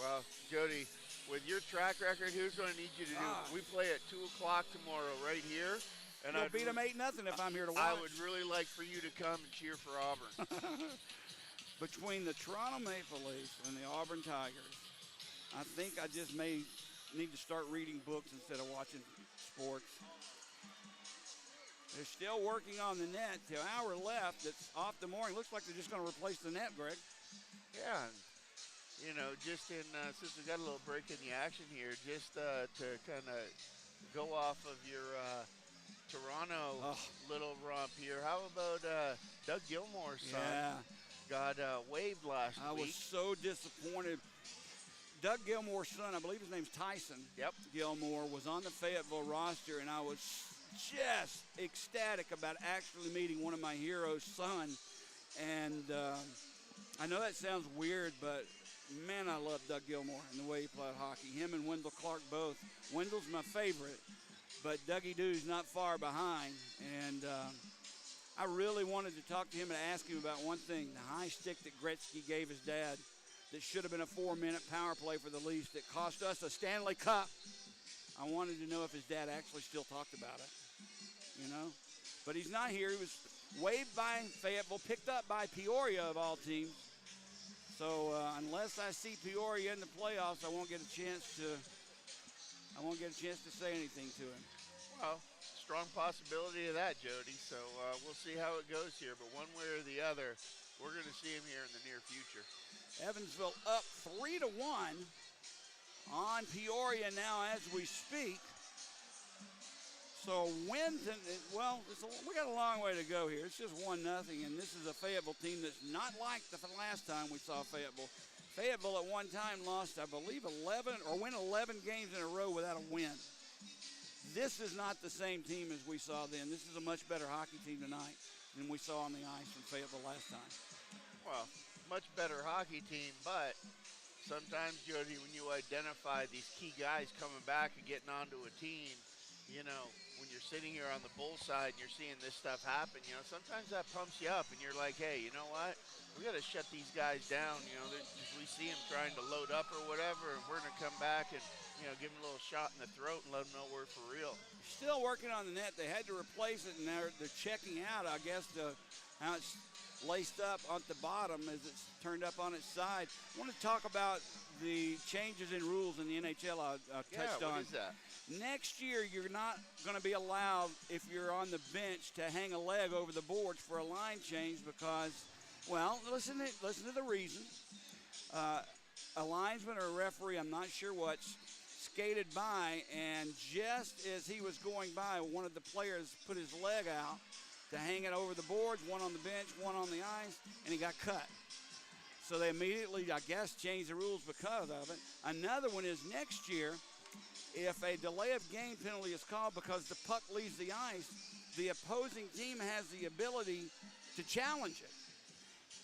Well, Jody, with your track record, here's what I need you to do. We play at 2 o'clock tomorrow right here. And
I'll beat them 8-0 if I'm here to watch.
I would really like for you to come and cheer for Auburn.
Between the Toronto Maple Leafs and the Auburn Tigers, I think I just may need to start reading books instead of watching sports. They're still working on the net. The hour left. It's off the mooring. Looks like they're just going to replace the net, Greg.
Yeah. You know, just since we got a little break in the action here, just to kind of go off of your Toronto little romp here. How about Doug Gilmore's son? Got waived last week.
I was so disappointed. Doug Gilmore's son, I believe his name's Tyson.
Yep.
Gilmore was on the Fayetteville roster, and I was just ecstatic about actually meeting one of my heroes' son. And I know that sounds weird, but man, I love Doug Gilmore and the way he played hockey. Him and Wendell Clark both. Wendell's my favorite, but Dougie Doo's not far behind. And I really wanted to talk to him and ask him about one thing, the high stick that Gretzky gave his dad that should have been a 4-minute power play for the Leafs that cost us a Stanley Cup. I wanted to know if his dad actually still talked about it, you know? but he's not here. He was waived by Fayetteville, picked up by Peoria of all teams. So unless I see Peoria in the playoffs, I won't get a chance to say anything to him.
Well, strong possibility of that, Jody. So we'll see how it goes here. But one way or the other, we're going to see him here in the near future.
Evansville up 3-1 on Peoria now as we speak. So wins, well, we got a long way to go here. It's just 1-0, and this is a Fayetteville team that's not like the last time we saw Fayetteville. Fayetteville at one time lost, I believe, 11 or win 11 games in a row without a win. This is not the same team as we saw then. This is a much better hockey team tonight than we saw on the ice from Fayetteville last time.
Well, much better hockey team, but sometimes, Jody, when you identify these key guys coming back and getting onto a team, you know, when you're sitting here on the Bull side and you're seeing this stuff happen, you know, sometimes that pumps you up and you're like, hey, you know what? We got to shut these guys down. You know, we see them trying to load up or whatever, and we're going to come back and, you know, give them a little shot in the throat and let them know we're for real.
Still working on the net. They had to replace it, and they're checking out, I guess, how it's laced up on the bottom as it's turned up on its side. I want to talk about the changes in rules in the NHL I touched on.
What is that?
Next year, you're not going to be allowed, if you're on the bench, to hang a leg over the boards for a line change because, well, listen to the reason. A linesman or a referee, I'm not sure what, skated by, and just as he was going by, one of the players put his leg out to hang it over the boards, one on the bench, one on the ice, and he got cut. So they immediately, I guess, changed the rules because of it. Another one is next year, if a delay of game penalty is called because the puck leaves the ice, the opposing team has the ability to challenge it,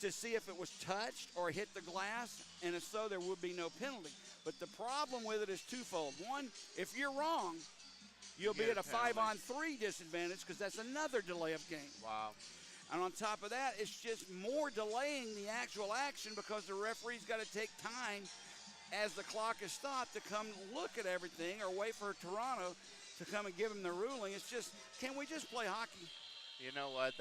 to see if it was touched or hit the glass, and if so, there would be no penalty. But the problem with it is twofold. One, if you're wrong, you'll be at a 5-on-3 disadvantage because that's another delay of game.
Wow.
And on top of that, it's just more delaying the actual action because the referee's got to take time as the clock is stopped to come look at everything or wait for Toronto to come and give him the ruling. It's just, can we just play hockey?
You know what,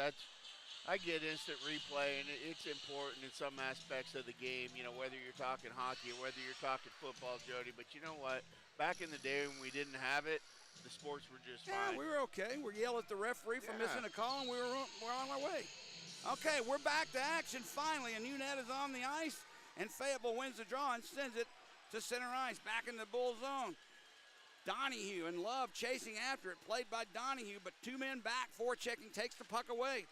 I get instant replay, and it's important in some aspects of the game, you know, whether you're talking hockey or whether you're talking football, Jody. But you know what? Back in the day when we didn't have it, the sports were just fine.
Yeah, we were okay. We yelled at the referee for missing a call, and we're on our way. Okay, we're back to action finally. A new net is on the ice, and Fayetteville wins the draw and sends it to center ice, back in the Bull zone. Donahue and Love chasing after it, played by Donahue, but two men back, forechecking, takes the puck away.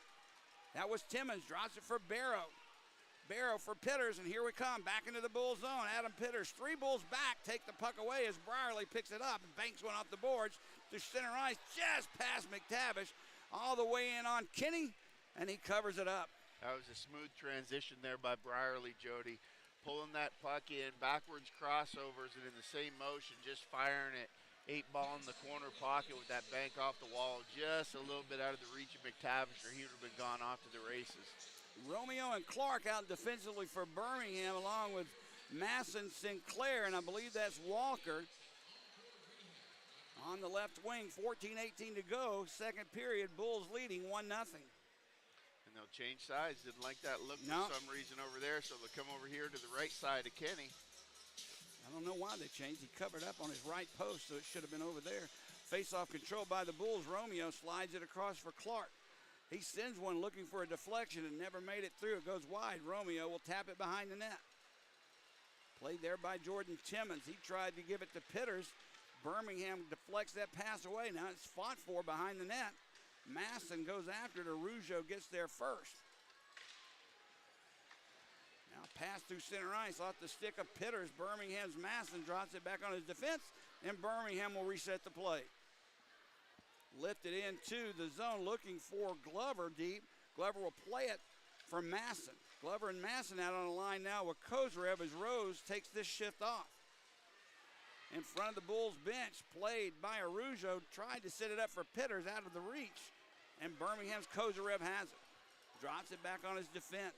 That was Timmons, drops it for Barrow. Barrow for Pitters, and here we come, back into the Bull zone. Adam Pitters, three Bulls back, take the puck away as Brierly picks it up and banks one off the boards to center ice, just past McTavish, all the way in on Kinney, and he covers it up.
That was a smooth transition there by Brierly, Jody. Pulling that puck in, backwards crossovers, and in the same motion, just firing it. 8-ball in the corner pocket with that bank off the wall, just a little bit out of the reach of McTavish, or he would have been gone off to the races.
Romeo and Clark out defensively for Birmingham, along with Masson, Sinclair, and I believe that's Walker. On the left wing, 14-18 to go, second period, Bulls leading 1-0.
And they'll change sides. Didn't like that look for some reason over there, so they'll come over here to the right side of Kenny.
I don't know why they changed. He covered up on his right post, so it should have been over there. Face-off control by the Bulls. Romeo slides it across for Clark. He sends one looking for a deflection and never made it through. It goes wide. Romeo will tap it behind the net. Played there by Jordan Timmons. He tried to give it to Pitters. Birmingham deflects that pass away. Now it's fought for behind the net. Masson goes after it. Rougeau gets there first. Now pass through center ice off the stick of Pitters. Birmingham's Masson drops it back on his defense, and Birmingham will reset the play. Lifted into the zone looking for Glover deep. Glover will play it for Masson. Glover and Masson out on the line now with Kozarev as Rose takes this shift off. In front of the Bulls bench, played by Rougeau, tried to set it up for Pitters out of the reach, and Birmingham's Kozarev has it. Drops it back on his defense.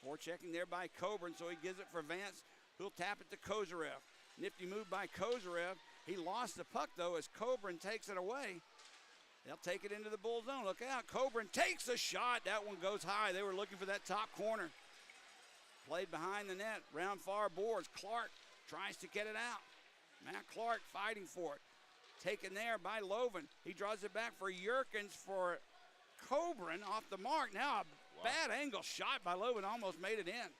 Forechecking there by Coburn, so he gives it for Vance, who'll tap it to Kozarev. Nifty move by Kozarev. He lost the puck, though, as Coburn takes it away. They'll take it into the Bull zone. Look out. Coburn takes a shot. That one goes high. They were looking for that top corner. Played behind the net. Round far boards. Clark tries to get it out. Matt Clark fighting for it. Taken there by Loven. He draws it back for Yerkins for Coburn off the mark. Now a bad angle shot by Loven. Almost made it in.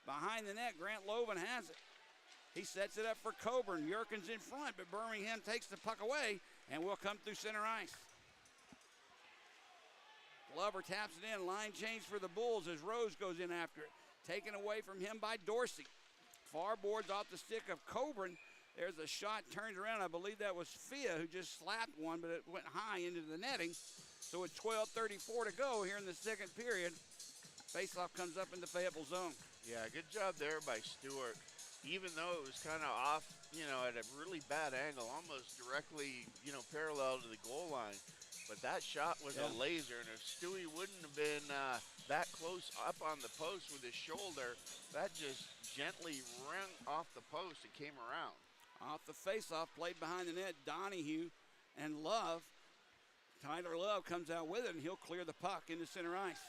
Behind the net, Grant Loven has it. He sets it up for Coburn. Yerkins in front, but Birmingham takes the puck away and will come through center ice. Glover taps it in. Line change for the Bulls as Rose goes in after it. Taken away from him by Dorsey. Far boards off the stick of Coburn. There's a shot turned around. I believe that was Fia who just slapped one, but it went high into the netting. So with 12:34 to go here in the second period, faceoff comes up in the Fayetteville zone.
Yeah, good job there by Stewart. Even though it was kind of off, at a really bad angle, almost directly, parallel to the goal line. But that shot was a laser, and if Stewie wouldn't have been that close up on the post with his shoulder, that just gently rang off the post and came around.
Off the faceoff, played behind the net, Donahue and Love. Tyler Love comes out with it, and he'll clear the puck into center ice.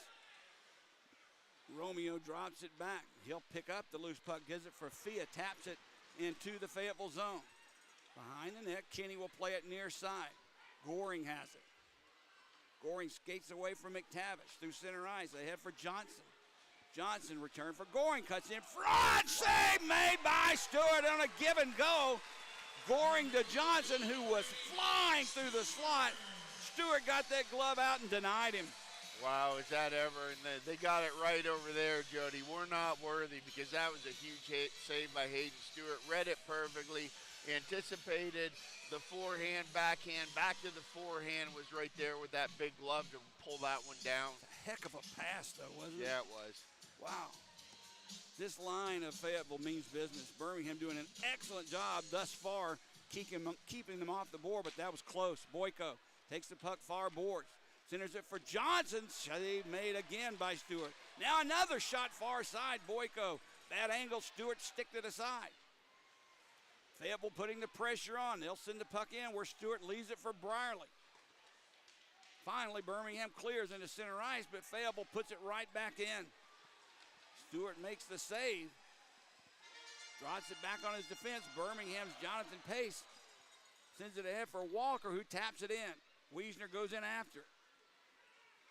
Romeo drops it back. He'll pick up the loose puck, gives it for Fia, taps it into the Fayetteville zone. Behind the net, Kenny will play it near side. Goring has it. Goring skates away from McTavish through center ice. They head for Johnson. Johnson return for Goring, cuts in front. Save made by Stewart on a give and go. Goring to Johnson, who was flying through the slot. Stewart got that glove out and denied him.
Wow, is that ever? And they got it right over there, Jody. We're not worthy because that was a huge save by Hayden Stewart. Read it perfectly, anticipated the forehand, backhand, back to the forehand, was right there with that big glove to pull that one down.
A heck of a pass, though, wasn't it?
Yeah, it was.
Wow. This line of Fayetteville means business. Birmingham doing an excellent job thus far keeping them off the board, but that was close. Boyko takes the puck far boards. Centers it for Johnson. Save made again by Stewart. Now another shot far side. Boyko. Bad angle. Stewart sticked it aside. Fayetteville putting the pressure on. They'll send the puck in where Stewart leaves it for Brierly. Finally, Birmingham clears into center ice, but Fayetteville puts it right back in. Stewart makes the save. Drops it back on his defense. Birmingham's Jonathan Pace sends it ahead for Walker, who taps it in. Wiesner goes in after.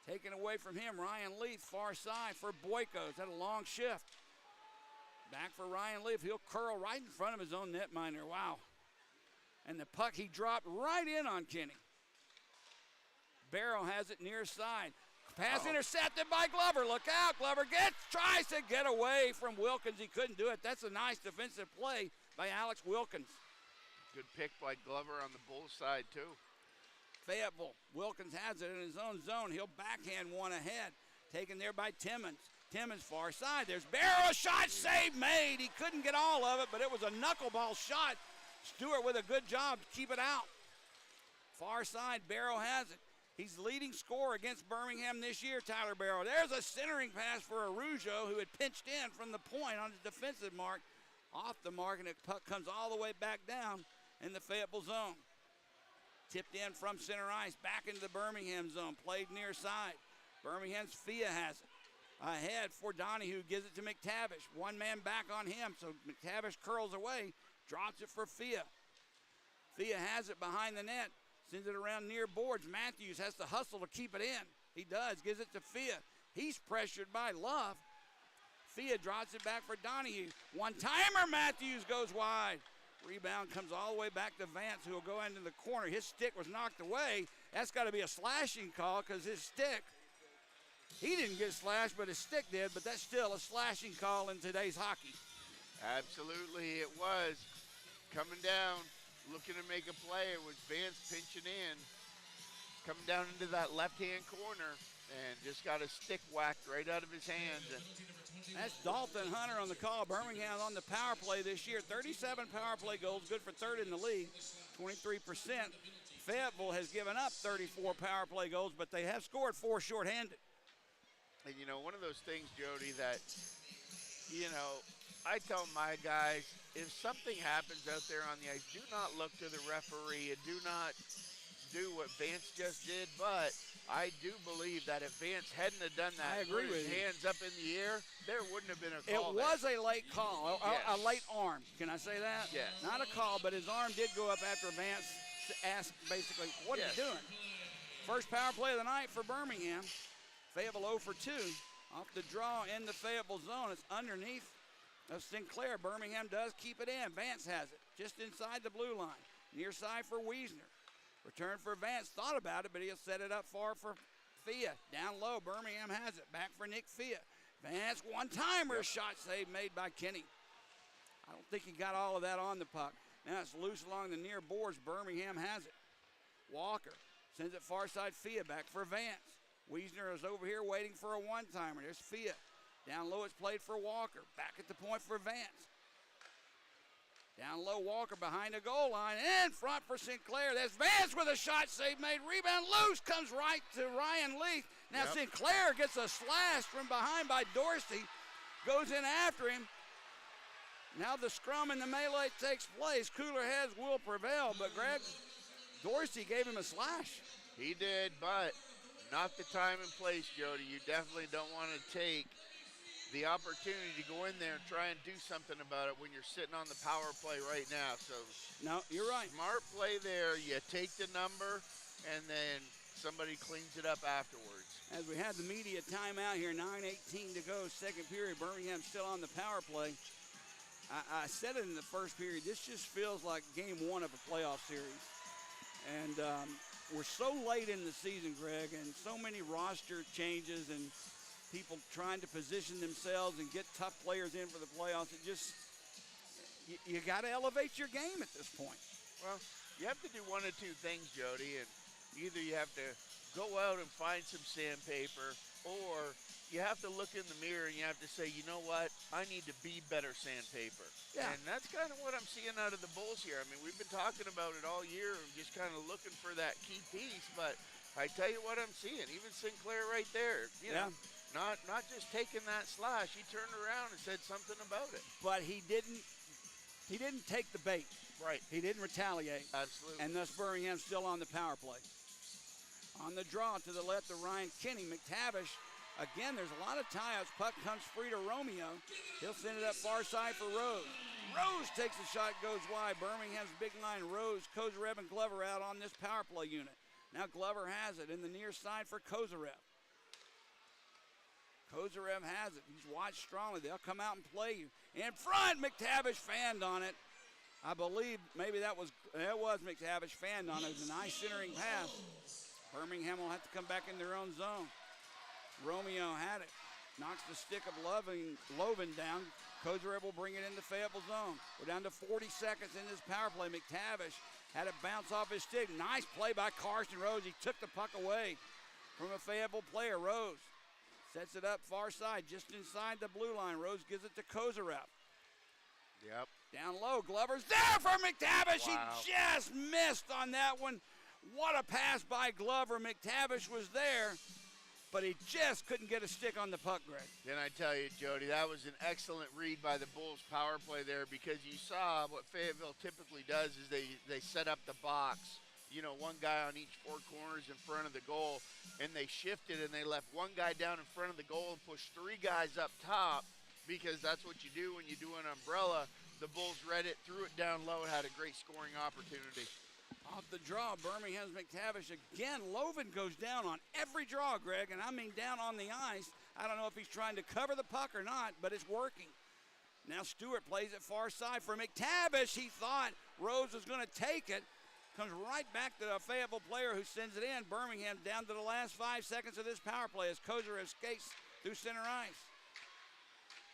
Taken away from him, Ryan Leith, far side for Boyko. He's had a long shift. Back for Ryan Leith. He'll curl right in front of his own netminder. Wow. And the puck he dropped right in on Kenny. Barrow has it near side. Pass intercepted by Glover. Look out. Glover tries to get away from Wilkins. He couldn't do it. That's a nice defensive play by Alex Wilkins.
Good pick by Glover on the Bulls side, too.
Fayetteville. Wilkins has it in his own zone. He'll backhand one ahead. Taken there by Timmons. Timmons far side. There's Barrow. Shot save made. He couldn't get all of it, but it was a knuckleball shot. Stewart with a good job to keep it out. Far side. Barrow has it. He's leading scorer against Birmingham this year, Tyler Barrow. There's a centering pass for Arujo, who had pinched in from the point on his defensive mark. Off the mark, and the puck comes all the way back down in the Fayetteville zone. Tipped in from center ice, back into the Birmingham zone, played near side. Birmingham's Fia has it. Ahead for Donahue, gives it to McTavish. One man back on him, so McTavish curls away, drops it for Fia. Fia has it behind the net, sends it around near boards. Matthews has to hustle to keep it in. He does, gives it to Fia. He's pressured by Love. Fia drops it back for Donahue. One-timer, Matthews goes wide. Rebound comes all the way back to Vance, who will go into the corner. His stick was knocked away. That's got to be a slashing call because his stick, he didn't get slashed, but his stick did, but that's still a slashing call in today's hockey.
Absolutely, it was. Coming down, looking to make a play. It was Vance pinching in. Coming down into that left-hand corner and just got a stick whacked right out of his hands.
That's Dalton Hunter on the call. Birmingham on the power play this year. 37 power play goals, good for third in the league, 23%. Fayetteville has given up 34 power play goals, but they have scored 4 shorthanded.
And, one of those things, Jody, that, I tell my guys, if something happens out there on the ice, do not look to the referee and do not do what Vance just did, but I do believe that if Vance hadn't have done that,
I agree
with his
with you.
hands up in the air, there wouldn't have been a
It
call.
was a late call, a
Yes.
late arm. Can I say that?
Yes.
Not a call, but his arm did go up after Vance asked basically, what are
Yes.
you doing? First power play of the night for Birmingham. Fayetteville 0 for 2. Off the draw in the Fayetteville zone. It's underneath of Sinclair. Birmingham does keep it in. Vance has it just inside the blue line. Near side for Wiesner. Return for Vance. Thought about it, but he'll set it up far for Fia. Down low, Birmingham has it. Back for Nick Fia. Vance, one-timer shot save made by Kenny. I don't think he got all of that on the puck. Now it's loose along the near boards. Birmingham has it. Walker sends it far side. Fia back for Vance. Wiesner is over here waiting for a one-timer. There's Fia. Down low, it's played for Walker. Back at the point for Vance. Down low, Walker behind the goal line. In front for Sinclair. There's Vance with a shot save made. Rebound loose. Comes right to Ryan Leith. Now Sinclair gets a slash from behind by Dorsey. Goes in after him. Now the scrum and the melee takes place. Cooler heads will prevail. But Greg, Dorsey gave him a slash.
He did, but not the time and place, Jody. You definitely don't want to take the opportunity to go in there and try and do something about it when you're sitting on the power play right now. So
No, you're right.
smart play there. You take the number, and then somebody cleans it up afterwards.
As we had the media timeout here, 9:18 to go, second period. Birmingham still on the power play. I said it in the first period. This just feels like game one of a playoff series. And we're so late in the season, Greg, and so many roster changes and people trying to position themselves and get tough players in for the playoffs. It just, you got to elevate your game at this point.
Well, you have to do one of two things, Jody, and either you have to go out and find some sandpaper, or you have to look in the mirror and you have to say, you know what, I need to be better sandpaper.
Yeah.
And that's kind of what I'm seeing out of the Bulls here. I mean, we've been talking about it all year and just kind of looking for that key piece, but I tell you what I'm seeing, even Sinclair right there, you know, not just taking that slash, he turned around and said something about it.
But he didn't take the bait.
Right.
He didn't retaliate.
Absolutely.
And thus Birmingham still on the power play. On the draw to the left of Ryan Kinney. McTavish, again, there's a lot of tie-ups. Puck comes free to Romeo. He'll send it up far side for Rose. Rose takes a shot, goes wide. Birmingham's big line. Rose, Kozarev, and Glover out on this power play unit. Now Glover has it in the near side for Kozarev. Kozarev has it. He's watched strongly. They'll come out and play you. In front, McTavish fanned on it. I believe maybe it was McTavish fanned on it. It was a nice centering pass. Birmingham will have to come back in their own zone. Romeo had it. Knocks the stick of Loven down. Kozarev will bring it into Fayetteville zone. We're down to 40 seconds in this power play. McTavish had it bounce off his stick. Nice play by Carson Rose. He took the puck away from a Fayetteville player. Rose sets it up far side, just inside the blue line. Rose gives it to Kozarev.
Yep.
Down low, Glover's there for McTavish.
Wow.
He just missed on that one. What a pass by Glover. McTavish was there, but he just couldn't get a stick on the puck, Greg.
Then I tell you, Jody, that was an excellent read by the Bulls power play there, because you saw what Fayetteville typically does is they set up the box. You know, one guy on each four corners in front of the goal, and they shifted and they left one guy down in front of the goal and pushed three guys up top, because that's what you do when you do an umbrella. The Bulls read it, threw it down low, and had a great scoring opportunity.
Off the draw, Birmingham's McTavish again. Loven goes down on every draw, Greg, and I mean down on the ice. I don't know if he's trying to cover the puck or not, but it's working. Now Stewart plays it far side for McTavish. He thought Rose was going to take it. Comes right back to the Fayetteville player who sends it in. Birmingham down to the last 5 seconds of this power play as Kozarev skates through center ice.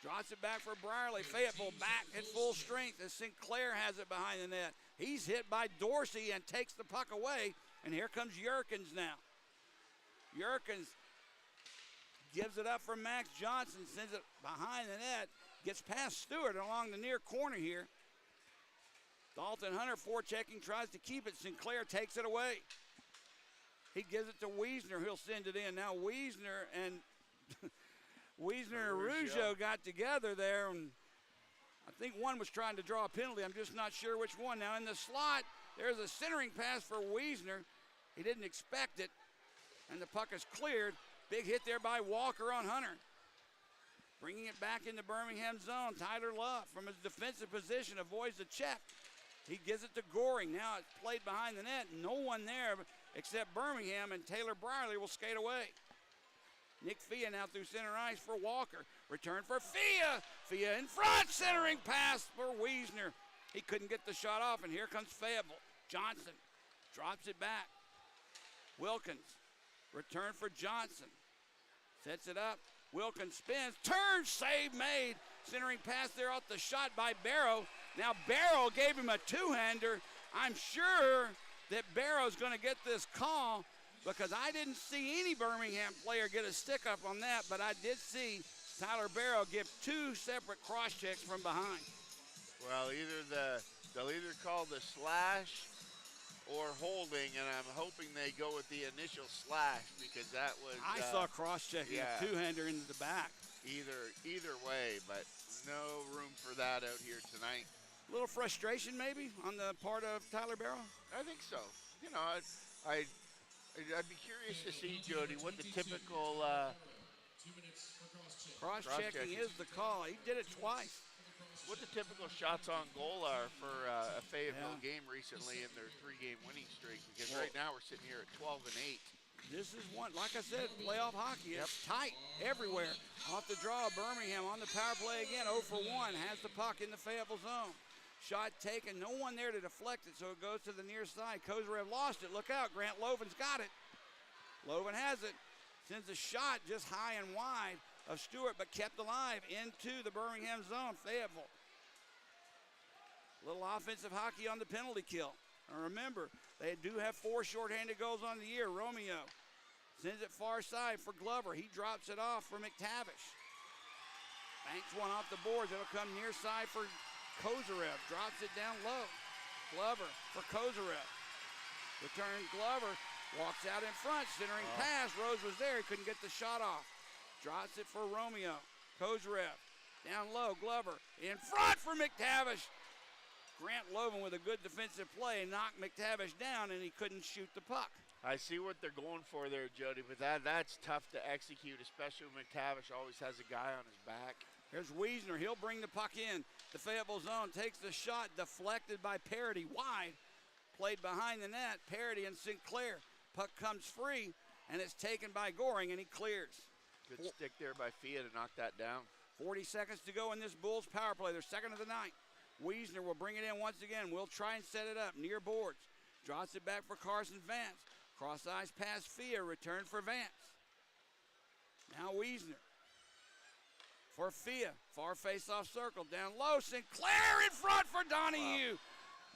Drops it back for Brierly. Fayetteville back at full strength as Sinclair has it behind the net. He's hit by Dorsey and takes the puck away. And here comes Yerkins now. Yerkins gives it up for Max Johnson, sends it behind the net, gets past Stewart along the near corner here. Dalton Hunter forechecking, tries to keep it. Sinclair takes it away. He gives it to Wiesner, who'll send it in. Now Wiesner and Rougeau got together there, and I think one was trying to draw a penalty. I'm just not sure which one. Now in the slot, there's a centering pass for Wiesner. He didn't expect it, and the puck is cleared. Big hit there by Walker on Hunter. Bringing it back into Birmingham zone. Tyler Love from his defensive position avoids the check. He gives it to Goring. Now it's played behind the net. No one there except Birmingham, and Taylor Brierly will skate away. Nick Fia now through center ice for Walker. Return for Fia. Fia in front, centering pass for Wiesner. He couldn't get the shot off, and here comes Fayetteville. Johnson drops it back. Wilkins, return for Johnson. Sets it up. Wilkins spins, turns, save made. Centering pass there off the shot by Barrow. Now Barrow gave him a two-hander. I'm sure that Barrow's going to get this call because I didn't see any Birmingham player get a stick up on that, but I did see Tyler Barrow give two separate cross checks from behind.
Well, they'll either call the slash or holding, and I'm hoping they go with the initial slash because that was.
I saw cross-checking,
yeah.
a two-hander into the back.
Either way, but no room for that out here tonight.
A little frustration maybe on the part of Tyler Barrow?
I think so. You know, I'd be curious to see, Jody, what the typical
Cross-checking is the call. He did it twice.
what the typical shots on goal are for a Fayetteville game recently in their 3-game winning streak. Because right now we're sitting here at 12-8.
This is one, like I said, playoff hockey. It's tight everywhere. Off the draw, Birmingham on the power play again. 0 for 1, has the puck in the Fayetteville zone. Shot taken, no one there to deflect it, so it goes to the near side. Kozarev lost it. Look out, Grant Loven's got it. Loven has it. Sends a shot just high and wide of Stewart, but kept alive into the Birmingham zone. Fayetteville. Little offensive hockey on the penalty kill. And remember, they do have 4 shorthanded goals on the year. Romeo sends it far side for Glover. He drops it off for McTavish. Banks one off the boards. It'll come near side for Kozarev. Drops it down low. Glover for Kozarev. Return Glover. Walks out in front. Centering pass. Rose was there. He couldn't get the shot off. Drops it for Romeo. Kozarev. Down low. Glover. In front for McTavish. Grant Loven with a good defensive play knocked McTavish down, and he couldn't shoot the puck.
I see what they're going for there, Jody, but that's tough to execute, especially when McTavish always has a guy on his back.
Here's Wiesner. He'll bring the puck in. The Fayetteville zone takes the shot, deflected by Parity wide. Played behind the net. Parity and Sinclair. Puck comes free, and it's taken by Goring, and he clears.
Good stick there by Fia to knock that down.
40 seconds to go in this Bulls power play. Their second of the night. Wiesner will bring it in once again. We'll try and set it up near boards. Drops it back for Carson Vance. Cross ice pass Fia. Return for Vance. Now Wiesner. For Fia. Far face-off circle. Down low. Sinclair in front for Donahue. Wow.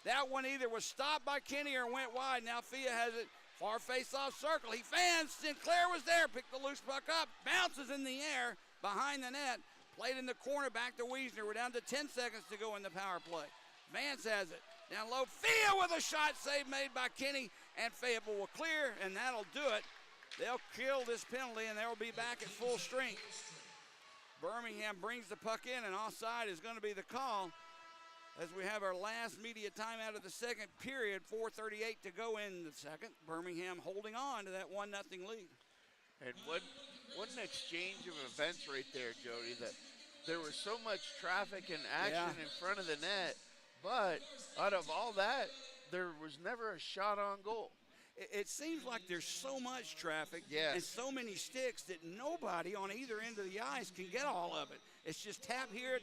That one either was stopped by Kenny or went wide. Now Fia has it. Far face-off circle. He fans. Sinclair was there. Picked the loose puck up. Bounces in the air behind the net. Played in the corner, back to Wiesner. We're down to 10 seconds to go in the power play. Vance has it. Down low, Fia with a shot save made by Kenny, and Fayetteville will clear, and that'll do it. They'll kill this penalty, and they'll be back at full strength. Birmingham brings the puck in, and offside is going to be the call as we have our last media timeout of the second period. 4:38 to go in the second. Birmingham holding on to that 1-0 lead.
And what an exchange of events right there, Jody, that there was so much traffic and action in front of the net, but out of all that, there was never a shot on goal.
It seems like there's so much traffic and so many sticks that nobody on either end of the ice can get all of it. It's just tap here,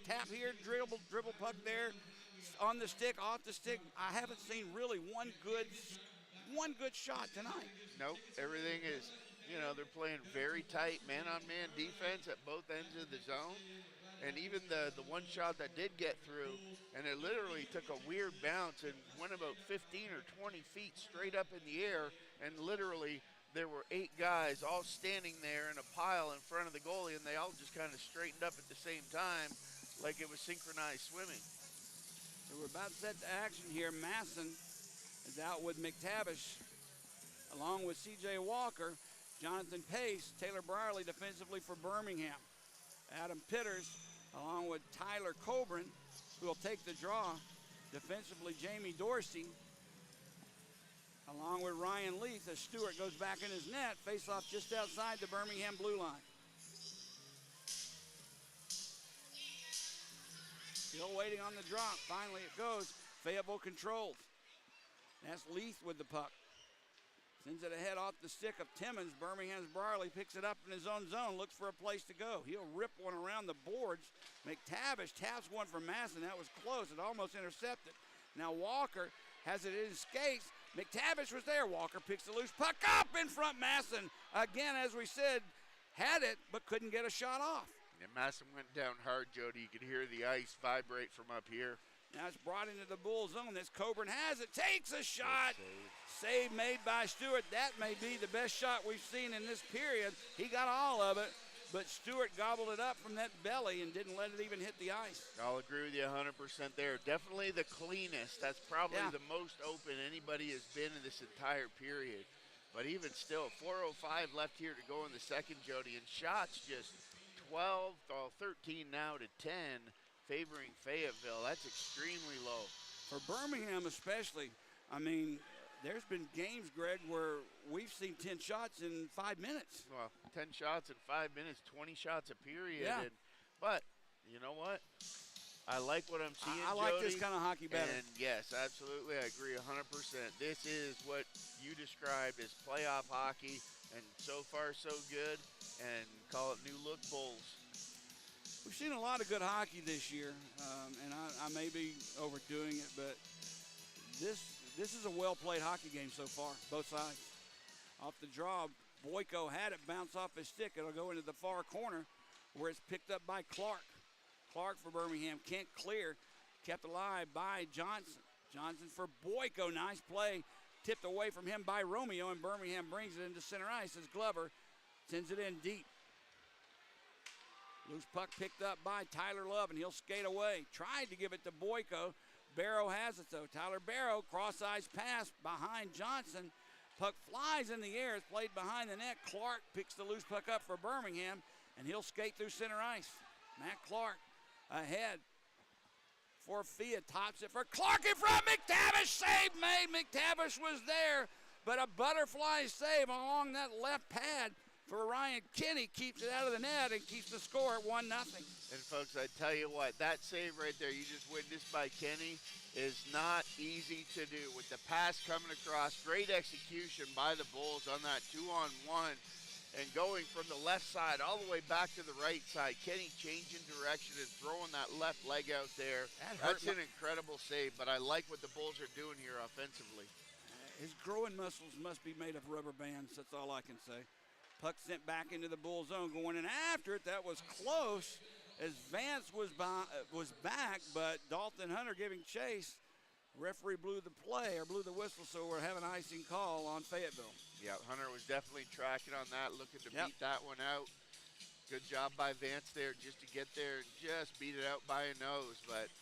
dribble puck there, on the stick, off the stick. I haven't seen really one good shot tonight.
Nope, everything is... You know, they're playing very tight man-on-man defense at both ends of the zone. And even the one shot that did get through, and it literally took a weird bounce and went about 15 or 20 feet straight up in the air. And literally there were 8 guys all standing there in a pile in front of the goalie, and they all just kind of straightened up at the same time like it was synchronized swimming.
So we're about set to action here. Masson is out with McTavish along with C.J. Walker. Jonathan Pace, Taylor Brierly defensively for Birmingham. Adam Pitters along with Tyler Coburn, who will take the draw. Defensively, Jamie Dorsey. along with Ryan Leith as Stewart goes back in his net. Face off just outside the Birmingham blue line. Still waiting on the drop. Finally it goes. Fayetteville controls. That's Leith with the puck. Sends it ahead off the stick of Timmons. Birmingham's Brierly picks it up in his own zone, looks for a place to go. He'll rip one around the boards. McTavish taps one from Masson. That was close. It almost intercepted. Now Walker has it in his skates. McTavish was there. Walker picks the loose puck up in front. Masson, again, as we said, had it but couldn't get a shot off.
And Masson went down hard, Jody. You could hear the ice vibrate from up here.
Now it's brought into the Bull zone. This Coburn has it, takes a shot. Save made by Stewart. That may be the best shot we've seen in this period. He got all of it, but Stewart gobbled it up from that belly and didn't let it even hit the ice.
I'll agree with you 100% there. Definitely the cleanest. That's probably
Yeah.
the most open anybody has been in this entire period. But even still, 4:05 left here to go in the second, Jody, and shots just 13 now to 10, favoring Fayetteville. That's extremely low.
For Birmingham especially, I mean, there's been games, Greg, where we've seen 10 shots in 5 minutes.
Well, 10 shots in 5 minutes, 20 shots a period.
Yeah.
But you know what? I like what I'm seeing,
I like
Jody.
this kind of hockey better.
And yes, absolutely, I agree 100%. This is what you described as playoff hockey, and so far so good, and call it new look Bulls.
We've seen a lot of good hockey this year, and I may be overdoing it, but this is a well-played hockey game so far, both sides. Off the draw, Boyko had it bounce off his stick. It'll go into the far corner where it's picked up by Clark. Clark for Birmingham can't clear, kept alive by Johnson. Johnson for Boyko, nice play. Tipped away from him by Romeo, and Birmingham brings it into center ice as Glover sends it in deep. Loose puck picked up by Tyler Love, and he'll skate away. Tried to give it to Boyko. Barrow has it, though. Tyler Barrow, cross-ice pass behind Johnson. Puck flies in the air. It's played behind the net. Clark picks the loose puck up for Birmingham, and he'll skate through center ice. Matt Clark ahead for Fia. Tops it for Clark in front. McTavish, save made. McTavish was there, but a butterfly save along that left pad for Ryan Kinney keeps it out of the net and keeps the score at 1-0.
And folks, I tell you what, that save right there you just witnessed by Kenny is not easy to do. With the pass coming across, great execution by the Bulls on that 2-on-1, and going from the left side all the way back to the right side. Kenny changing direction and throwing that left leg out there. That's an incredible save, but I like what the Bulls are doing here offensively.
His growing muscles must be made of rubber bands. That's all I can say. Puck sent back into the Bull zone, going in after it. That was close as Vance was back, but Dalton Hunter giving chase. Referee blew the whistle, so we're having an icing call on Fayetteville.
Yeah, Hunter was definitely tracking on that, looking to beat that one out. Good job by Vance there just to get there and just beat it out by a nose. But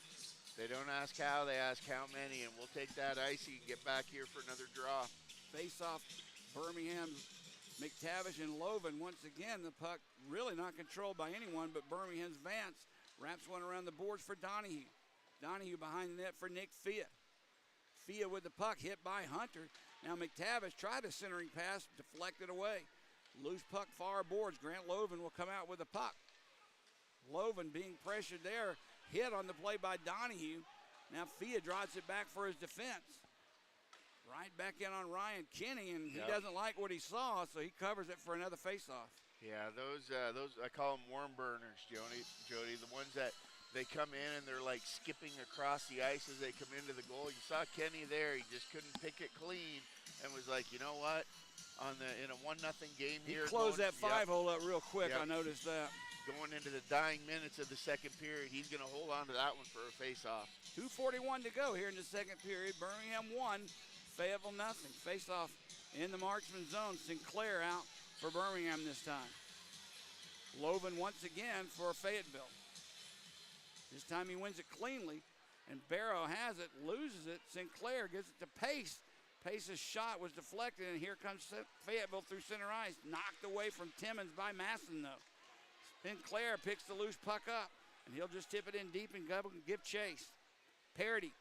they don't ask how, they ask how many, and we'll take that icing and get back here for another draw.
Face off Birmingham. McTavish and Loven once again. The puck really not controlled by anyone but Birmingham's Vance. Wraps one around the boards for Donahue. Donahue behind the net for Nick Fia. Fia with the puck hit by Hunter. Now McTavish tried a centering pass, deflected away. Loose puck far boards. Grant Loven will come out with the puck. Loven being pressured there. Hit on the play by Donahue. Now Fia drops it back for his defense. Right back in on Ryan Kinney, and he doesn't like what he saw, so he covers it for another faceoff.
Yeah, those I call them worm burners, Jody. The ones that they come in and they're like skipping across the ice as they come into the goal. You saw Kenny there; he just couldn't pick it clean, and was like, you know what? In a 1-0 game here,
he closed that 5-hole up real quick. I noticed that.
Going into the dying minutes of the second period, he's going to hold on to that one for a faceoff.
2:41 to go here in the second period. Birmingham 1. Fayetteville nothing. Face off in the Marksmen zone. Sinclair out for Birmingham this time. Loven once again for Fayetteville. This time he wins it cleanly, and Barrow has it, loses it. Sinclair gives it to Pace. Pace's shot was deflected, and here comes Fayetteville through center ice. Knocked away from Timmons by Masson, though. Sinclair picks the loose puck up, and he'll just tip it in deep and give chase. Parody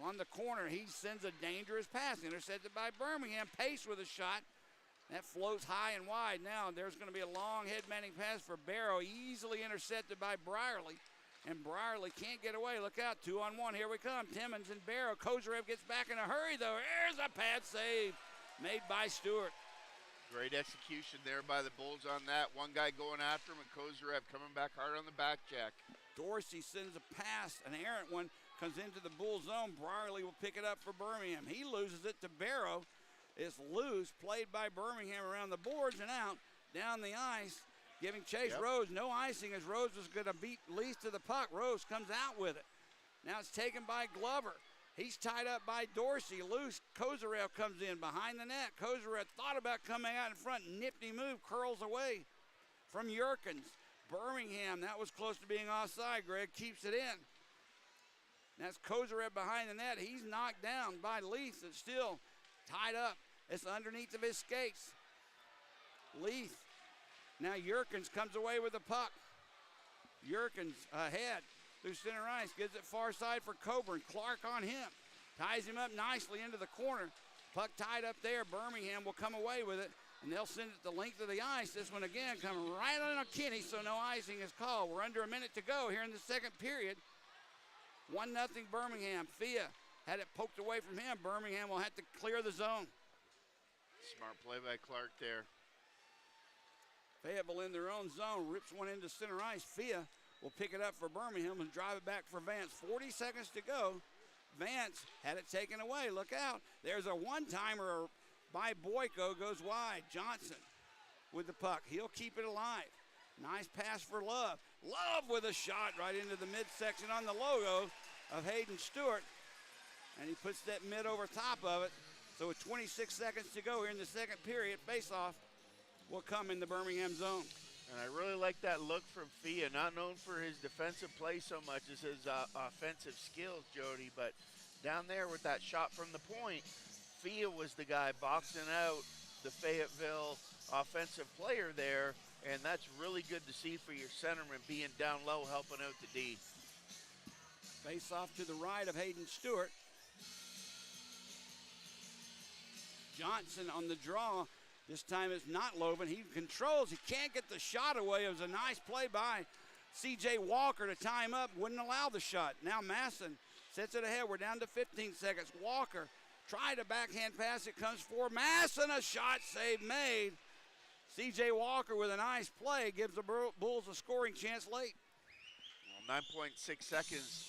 on the corner. He sends a dangerous pass, intercepted by Birmingham. Pace with a shot. That floats high and wide. Now there's going to be a long head manning pass for Barrow, easily intercepted by Brierly. And Brierly can't get away. Look out, 2-on-1. Here we come. Timmons and Barrow. Kozarev gets back in a hurry, though. There's a pad save made by Stewart.
Great execution there by the Bulls on that. One guy going after him, and Kozarev coming back hard on the back check.
Dorsey sends a pass, an errant one, comes into the Bull zone. Brierly will pick it up for Birmingham. He loses it to Barrow. It's loose, played by Birmingham around the boards and out, down the ice, giving chase.
Yep.
Rose, no icing as Rose was going to beat Lease to the puck. Rose comes out with it. Now it's taken by Glover. He's tied up by Dorsey. Loose. Kozarev comes in behind the net. Kozarev thought about coming out in front. Nifty move. Curls away from Yerkins. Birmingham, that was close to being offside, Greg. Keeps it in. That's Kozarev behind the net. He's knocked down by Leith. It's still tied up. It's underneath of his skates. Leith. Now Yerkins comes away with the puck. Yerkins ahead. Through center ice, gives it far side for Coburn. Clark on him. Ties him up nicely into the corner. Puck tied up there. Birmingham will come away with it, and they'll send it the length of the ice. This one again coming right on a Kinney, so no icing is called. We're under a minute to go here in the second period. 1-0 Birmingham. Fia had it poked away from him. Birmingham will have to clear the zone.
Smart play by Clark there.
Fayetteville in their own zone. Rips one into center ice. Fia will pick it up for Birmingham and drive it back for Vance. 40 seconds to go. Vance had it taken away. Look out. There's a one-timer by Boyko. Goes wide. Johnson with the puck. He'll keep it alive. Nice pass for Love. Love with a shot right into the midsection on the logo of Hayden Stewart. And he puts that mid over top of it. So with 26 seconds to go here in the second period, face-off will come in the Birmingham zone.
And I really like that look from Fia, not known for his defensive play so much as his offensive skills, Jody, but down there with that shot from the point, Fia was the guy boxing out the Fayetteville offensive player there, and that's really good to see for your centerman being down low, helping out the D.
Face off to the right of Hayden Stewart. Johnson on the draw. This time it's not Loven. He controls. He can't get the shot away. It was a nice play by C.J. Walker to tie him up. Wouldn't allow the shot. Now Masson sets it ahead. We're down to 15 seconds. Walker tried a backhand pass. It comes for Masson. A shot save made. C.J. Walker with a nice play gives the Bulls a scoring chance late.
Well, 9.6 seconds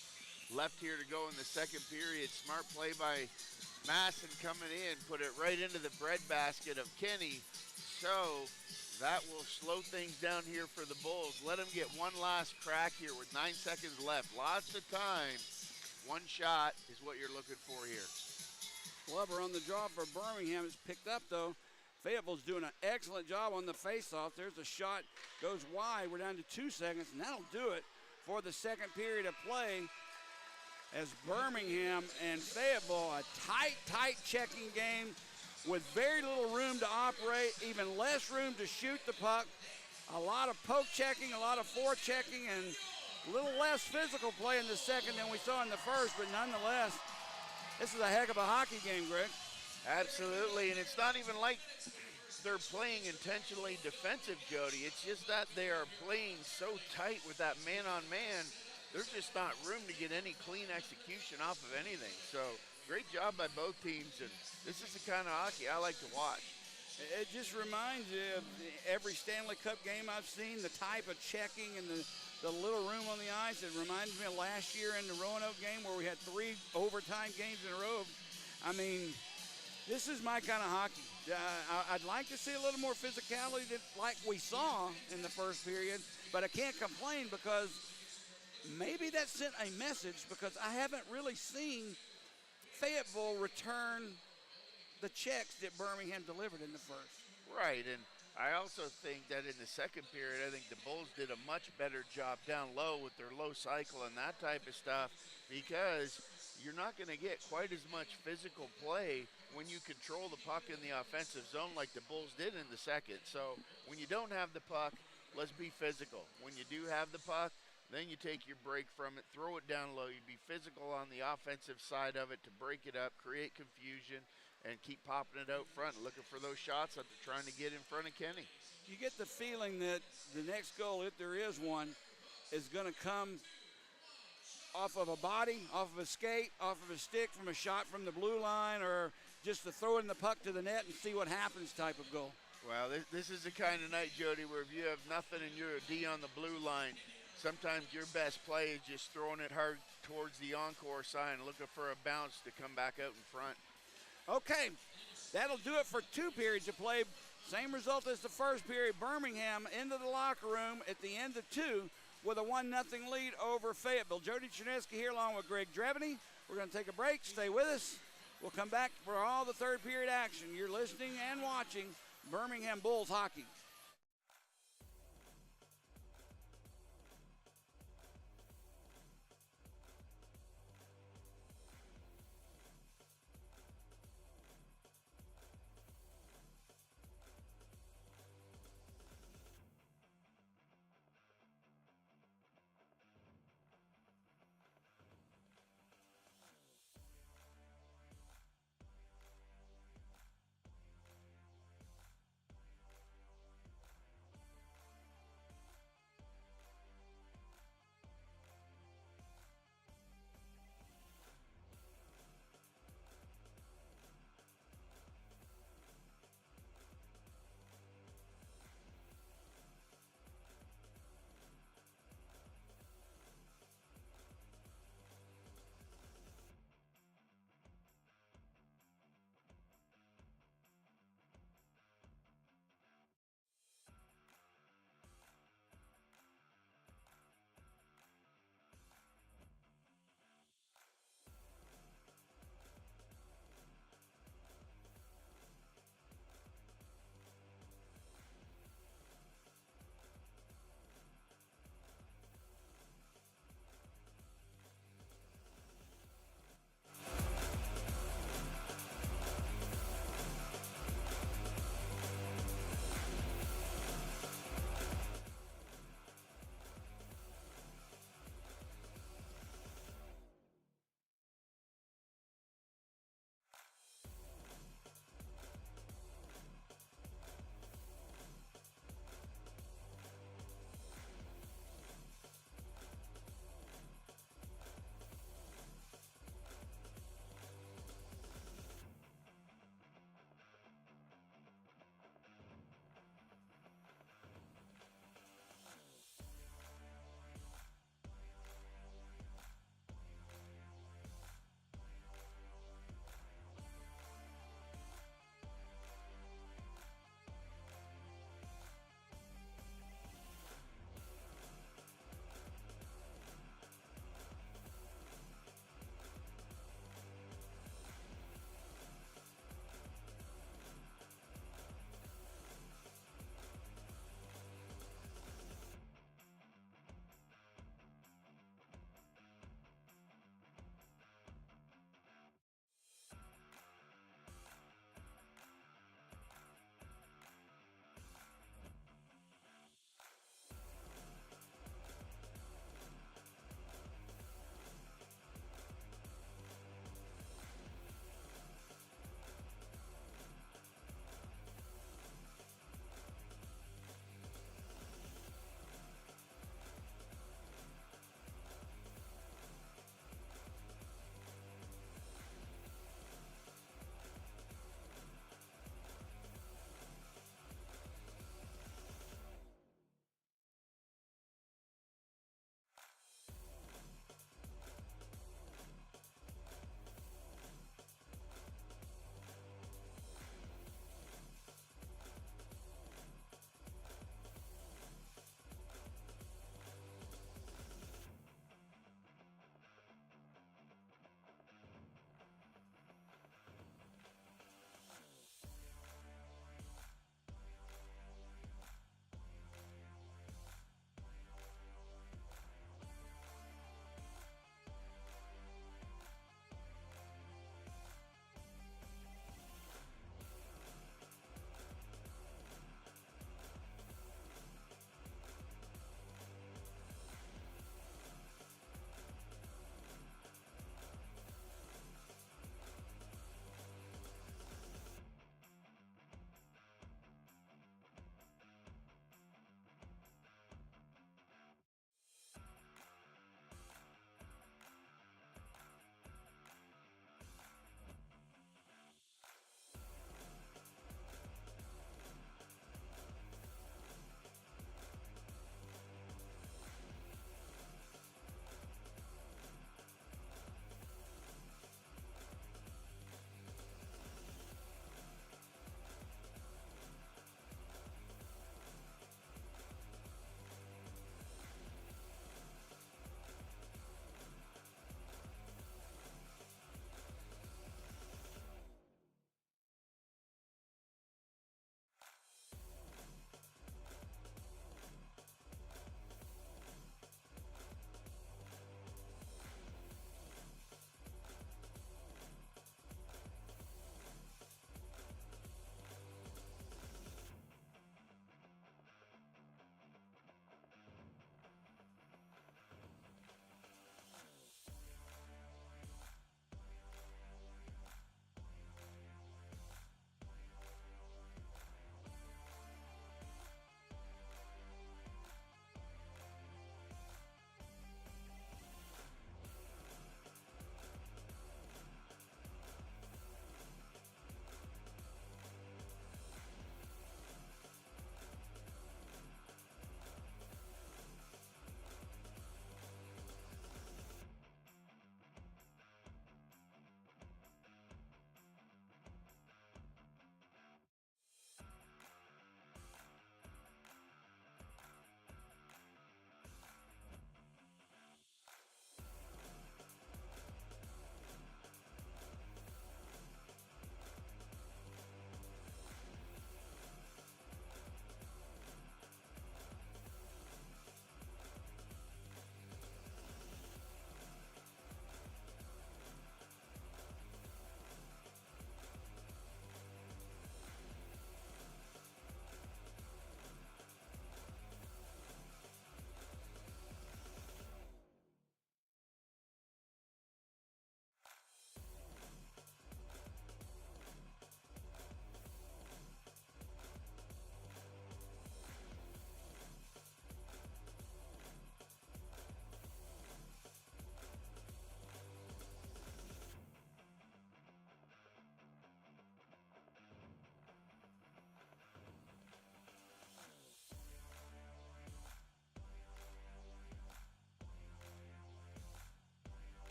left here to go in the second period. Smart play by Masson coming in, put it right into the breadbasket of Kenny. So that will slow things down here for the Bulls. Let them get one last crack here with 9 seconds left. Lots of time. One shot is what you're looking for here.
Glover on the draw for Birmingham is picked up though. Fayetteville's doing an excellent job on the faceoff. There's a shot, goes wide. We're down to 2 seconds, and that'll do it for the second period of play. As Birmingham and Fayetteville, a tight checking game with very little room to operate, even less room to shoot the puck. A lot of poke checking, a lot of forechecking, and a little less physical play in the second than we saw in the first, but nonetheless, this is a heck of a hockey game, Greg.
Absolutely, and it's not even like they're playing intentionally defensive, Jody. It's just that they are playing so tight with that man-on-man. There's just not room to get any clean execution off of anything. So great job by both teams, and this is the kind of hockey I like to watch.
It just reminds you of every Stanley Cup game I've seen, the type of checking and the little room on the ice. It reminds me of last year in the Roanoke game where we had 3 overtime games in a row. I mean, this is my kind of hockey. I'd like to see a little more physicality like we saw in the first period, but I can't complain because maybe that sent a message because I haven't really seen Fayetteville return the checks that Birmingham delivered in the first.
Right, and I also think that in the second period, I think the Bulls did a much better job down low with their low cycle and that type of stuff because you're not going to get quite as much physical play when you control the puck in the offensive zone like the Bulls did in the second. So when you don't have the puck, let's be physical. When you do have the puck, Then you take your break from it, throw it down low. You be physical on the offensive side of it to break it up, create confusion, and keep popping it out front, looking for those shots that they're trying to get in front of Kenny.
You get the feeling that the next goal, if there is one, is going to come off of a body, off of a skate, off of a stick, from a shot from the blue line, or just to throw in the puck to the net and see what happens type of goal.
Well, this is the kind of night, Jody, where if you have nothing and you're a D on the blue line, sometimes your best play is just throwing it hard towards the encore sign, looking for a bounce to come back out in front.
Okay, that'll do it for 2 periods of play. Same result as the first period. Birmingham into the locker room at the end of 2 with a 1-0 lead over Fayetteville. Jody Cherneski here along with Greg Drevany. We're going to take a break. Stay with us. We'll come back for all the third period action. You're listening and watching Birmingham Bulls hockey.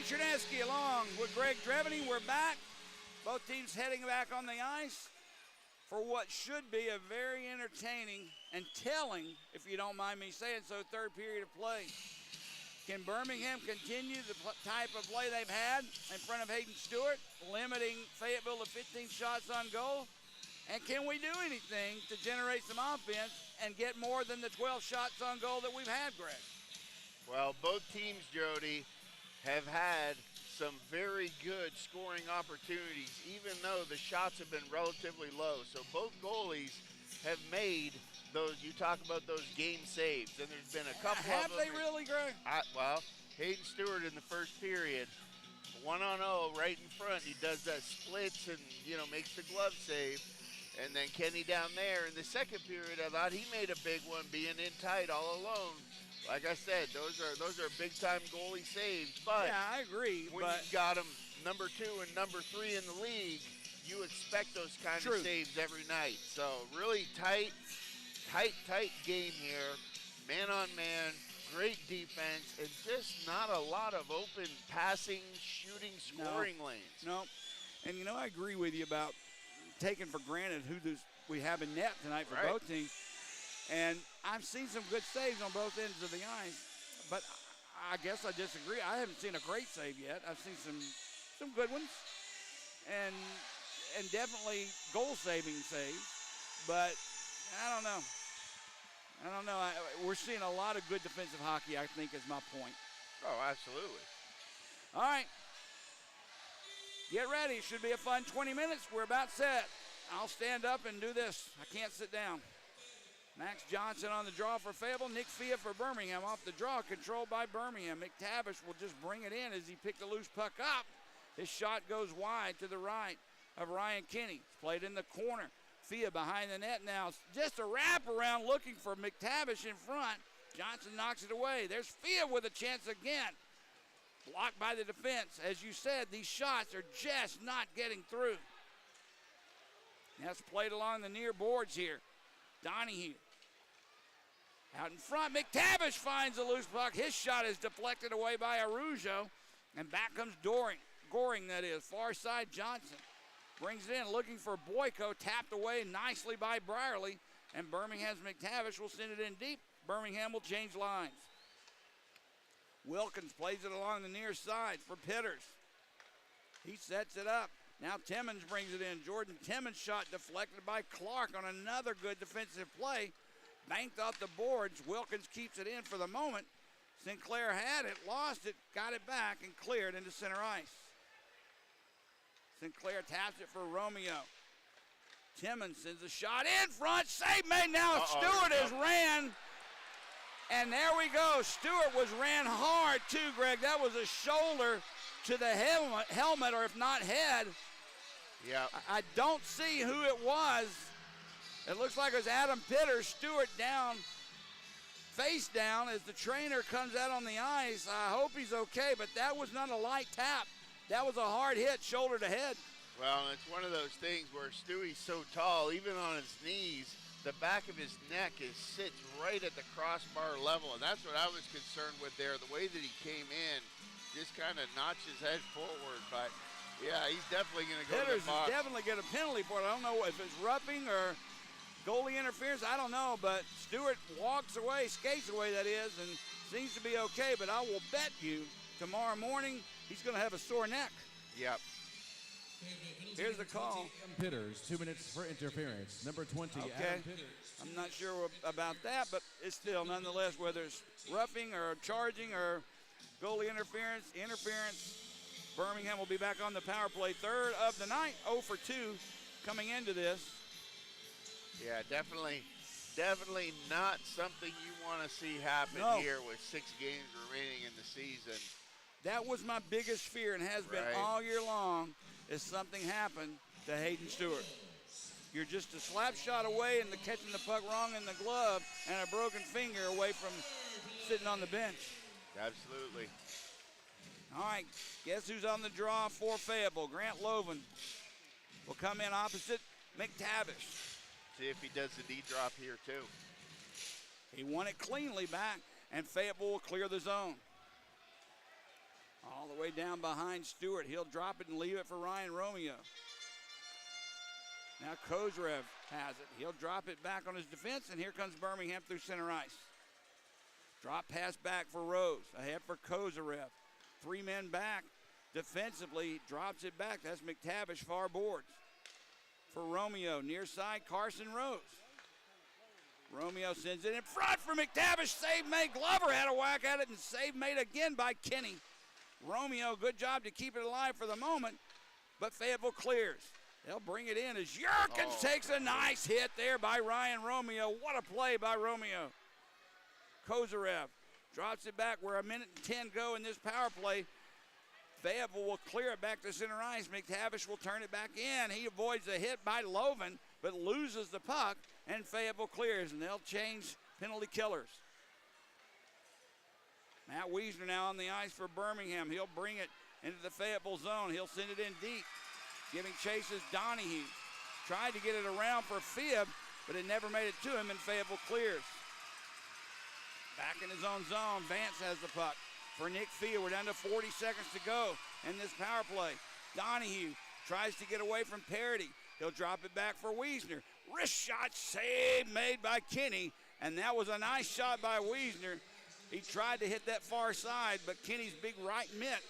Chernesky along with Greg Dreveny. We're back. Both teams heading back on the ice for what should be a very entertaining and telling, if you don't mind me saying so, third period of play. Can Birmingham continue the type of play they've had in front of Hayden Stewart, limiting Fayetteville to 15 shots on goal? And can we do anything to generate some offense and get more than the 12 shots on goal that we've had, Greg?
Well, both teams, Jody, have had some very good scoring opportunities, even though the shots have been relatively low. So both goalies have made those, you talk about those game saves, and there's been a couple
have
of them.
Have they really, Greg?
Well, Hayden Stewart in the first period, 1-on-0 right in front. He does that splits and, makes the glove save. And then Kenny down there in the second period, I thought he made a big one being in tight all alone. Like I said, those are big-time goalie saves. But
yeah, I agree.
When you got them number 2 and number 3 in the league, you expect those kind of saves every night. So really tight game here, man on man, great defense, and just not a lot of open passing, shooting, scoring lanes.
No, and I agree with you about taking for granted who we have in net tonight for both teams. And I've seen some good saves on both ends of the ice, but I guess I disagree. I haven't seen a great save yet. I've seen some good ones, and definitely goal-saving saves. But I don't know. We're seeing a lot of good defensive hockey, I think, is my point.
Oh, absolutely.
All right. Get ready. Should be a fun 20 minutes. We're about set. I'll stand up and do this. I can't sit down. Max Johnson on the draw for Fayetteville. Nick Fia for Birmingham off the draw, controlled by Birmingham. McTavish will just bring it in as he picked the loose puck up. His shot goes wide to the right of Ryan Kinney. It's played in the corner. Fia behind the net now. Just a wraparound looking for McTavish in front. Johnson knocks it away. There's Fia with a chance again. Blocked by the defense. As you said, these shots are just not getting through. That's played along the near boards here. Donahue out in front. McTavish finds the loose puck. His shot is deflected away by Arujo. And back comes Goring, that is. Far side Johnson. Brings it in, looking for Boyko. Tapped away nicely by Brierly. And Birmingham's McTavish will send it in deep. Birmingham will change lines. Wilkins plays it along the near side for Pitters. He sets it up. Now Timmons brings it in. Jordan Timmons' shot deflected by Clark on another good defensive play. Banked off the boards. Wilkins keeps it in for the moment. Sinclair had it, lost it, got it back, and cleared into center ice. Sinclair taps it for Romeo. Timmons sends a shot in front. Save made now. Stewart has ran. And there we go. Stewart ran hard too, Greg. That was a shoulder to the helmet, or if not head.
Yeah.
I don't see who it was. It looks like it was Adam Pitters. Stewart down, face down as the trainer comes out on the ice. I hope he's okay, but that was not a light tap. That was a hard hit, shoulder to head.
Well, it's one of those things where Stewie's so tall, even on his knees, the back of his neck sits right at the crossbar level, and that's what I was concerned with there. The way that he came in, just kind of notched his head forward, but yeah, he's definitely going to go to the box.
Is definitely get a penalty for it. I don't know if it's roughing or goalie interference. I don't know, but Stewart walks away, skates away, that is, and seems to be okay. But I will bet you tomorrow morning he's going to have a sore neck.
Yep.
Here's the call.
Pitters, 2 minutes for interference. Number 20,
okay.
Adam Pitters.
I'm not sure about that, but it's still nonetheless, whether it's roughing or charging or goalie interference, Birmingham will be back on the power play. Third of the night, 0 for 2 coming into this.
Yeah, definitely not something you want to see happen here with 6 games remaining in the season.
That was my biggest fear and has been all year long, is something happened to Hayden Stewart. You're just a slap shot away and catching the puck wrong in the glove and a broken finger away from sitting on the bench.
Absolutely.
All right, guess who's on the draw for Fayetteville? Grant Loven will come in opposite McTavish.
See if he does the D-drop here, too.
He won it cleanly back, and Fayetteville will clear the zone. All the way down behind Stewart. He'll drop it and leave it for Ryan Romeo. Now Kozarev has it. He'll drop it back on his defense, and here comes Birmingham through center ice. Drop pass back for Rose. Ahead for Kozarev. 3 men back. Defensively, drops it back. That's McTavish, far boards. For Romeo, near side, Carson Rose. Romeo sends it in front for McTavish. Save made. Glover had a whack at it, and save made again by Kinney. Romeo, good job to keep it alive for the moment, but Fayetteville clears. They'll bring it in as Yerkins takes a nice hit there by Ryan Romeo. What a play by Romeo. Kozarev drops it back where 1:10 go in this power play. Fayetteville will clear it back to center ice. McTavish will turn it back in. He avoids a hit by Loven, but loses the puck, and Fayetteville clears, and they'll change penalty killers. Matt Wiesner now on the ice for Birmingham. He'll bring it into the Fayetteville zone. He'll send it in deep. Giving chases Donahue. Tried to get it around for Fieb, but it never made it to him, and Fayetteville clears. Back in his own zone, Vance has the puck. For Nick Fieb, we're down to 40 seconds to go in this power play. Donahue tries to get away from Parity. He'll drop it back for Wiesner. Wrist shot save made by Kinney, and that was a nice shot by Wiesner. He tried to hit that far side, but Kinney's big right mitt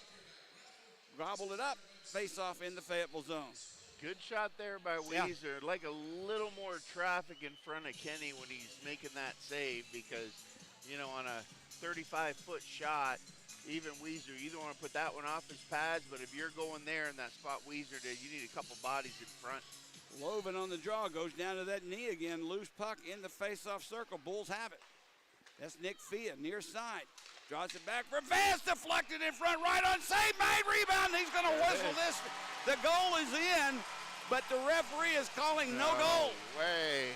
gobbled it up. Face off in the Fayetteville zone.
Good shot there by Wiesner. Like a little more traffic in front of Kenny when he's making that save, because, you know, on a 35-foot shot, even Wiesner, you don't want to put that one off his pads, but if you're going there in that spot Wiesner did, you need a couple bodies in front.
Loven on the draw, goes down to that knee again. Loose puck in the face-off circle. Bulls have it. That's Nick Fieb, near side. Draws it back for Vance, deflected in front, right on, save made, rebound. He's going to whistle this. The goal is in, but the referee is calling no goal.
Way.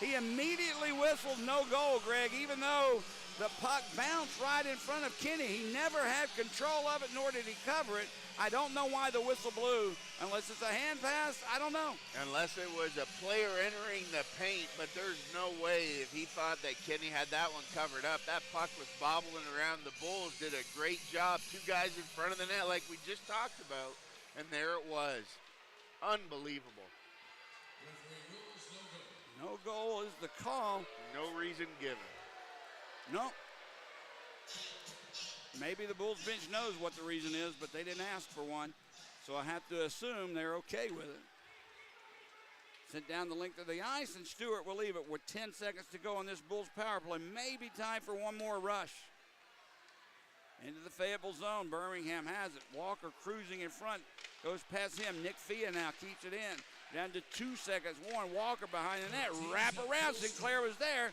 He immediately whistled no goal, Greg, even though the puck bounced right in front of Kinney. He never had control of it, nor did he cover it. I don't know why the whistle blew. Unless it's a hand pass, I don't know.
Unless it was a player entering the paint, but there's no way if he thought that Kinney had that one covered up. That puck was bobbling around. The Bulls did a great job. 2 guys in front of the net like we just talked about, and there it was. Unbelievable.
No goal is the call.
No reason given.
No. Maybe the Bulls bench knows what the reason is, but they didn't ask for one. So I have to assume they're okay with it. Sent down the length of the ice, and Stewart will leave it with 10 seconds to go on this Bulls power play. Maybe time for one more rush. Into the Fayetteville zone. Birmingham has it. Walker cruising in front. Goes past him. Nick Fieb now keeps it in. Down to 2 seconds. Warren Walker behind the net. Wrap around. Sinclair was there.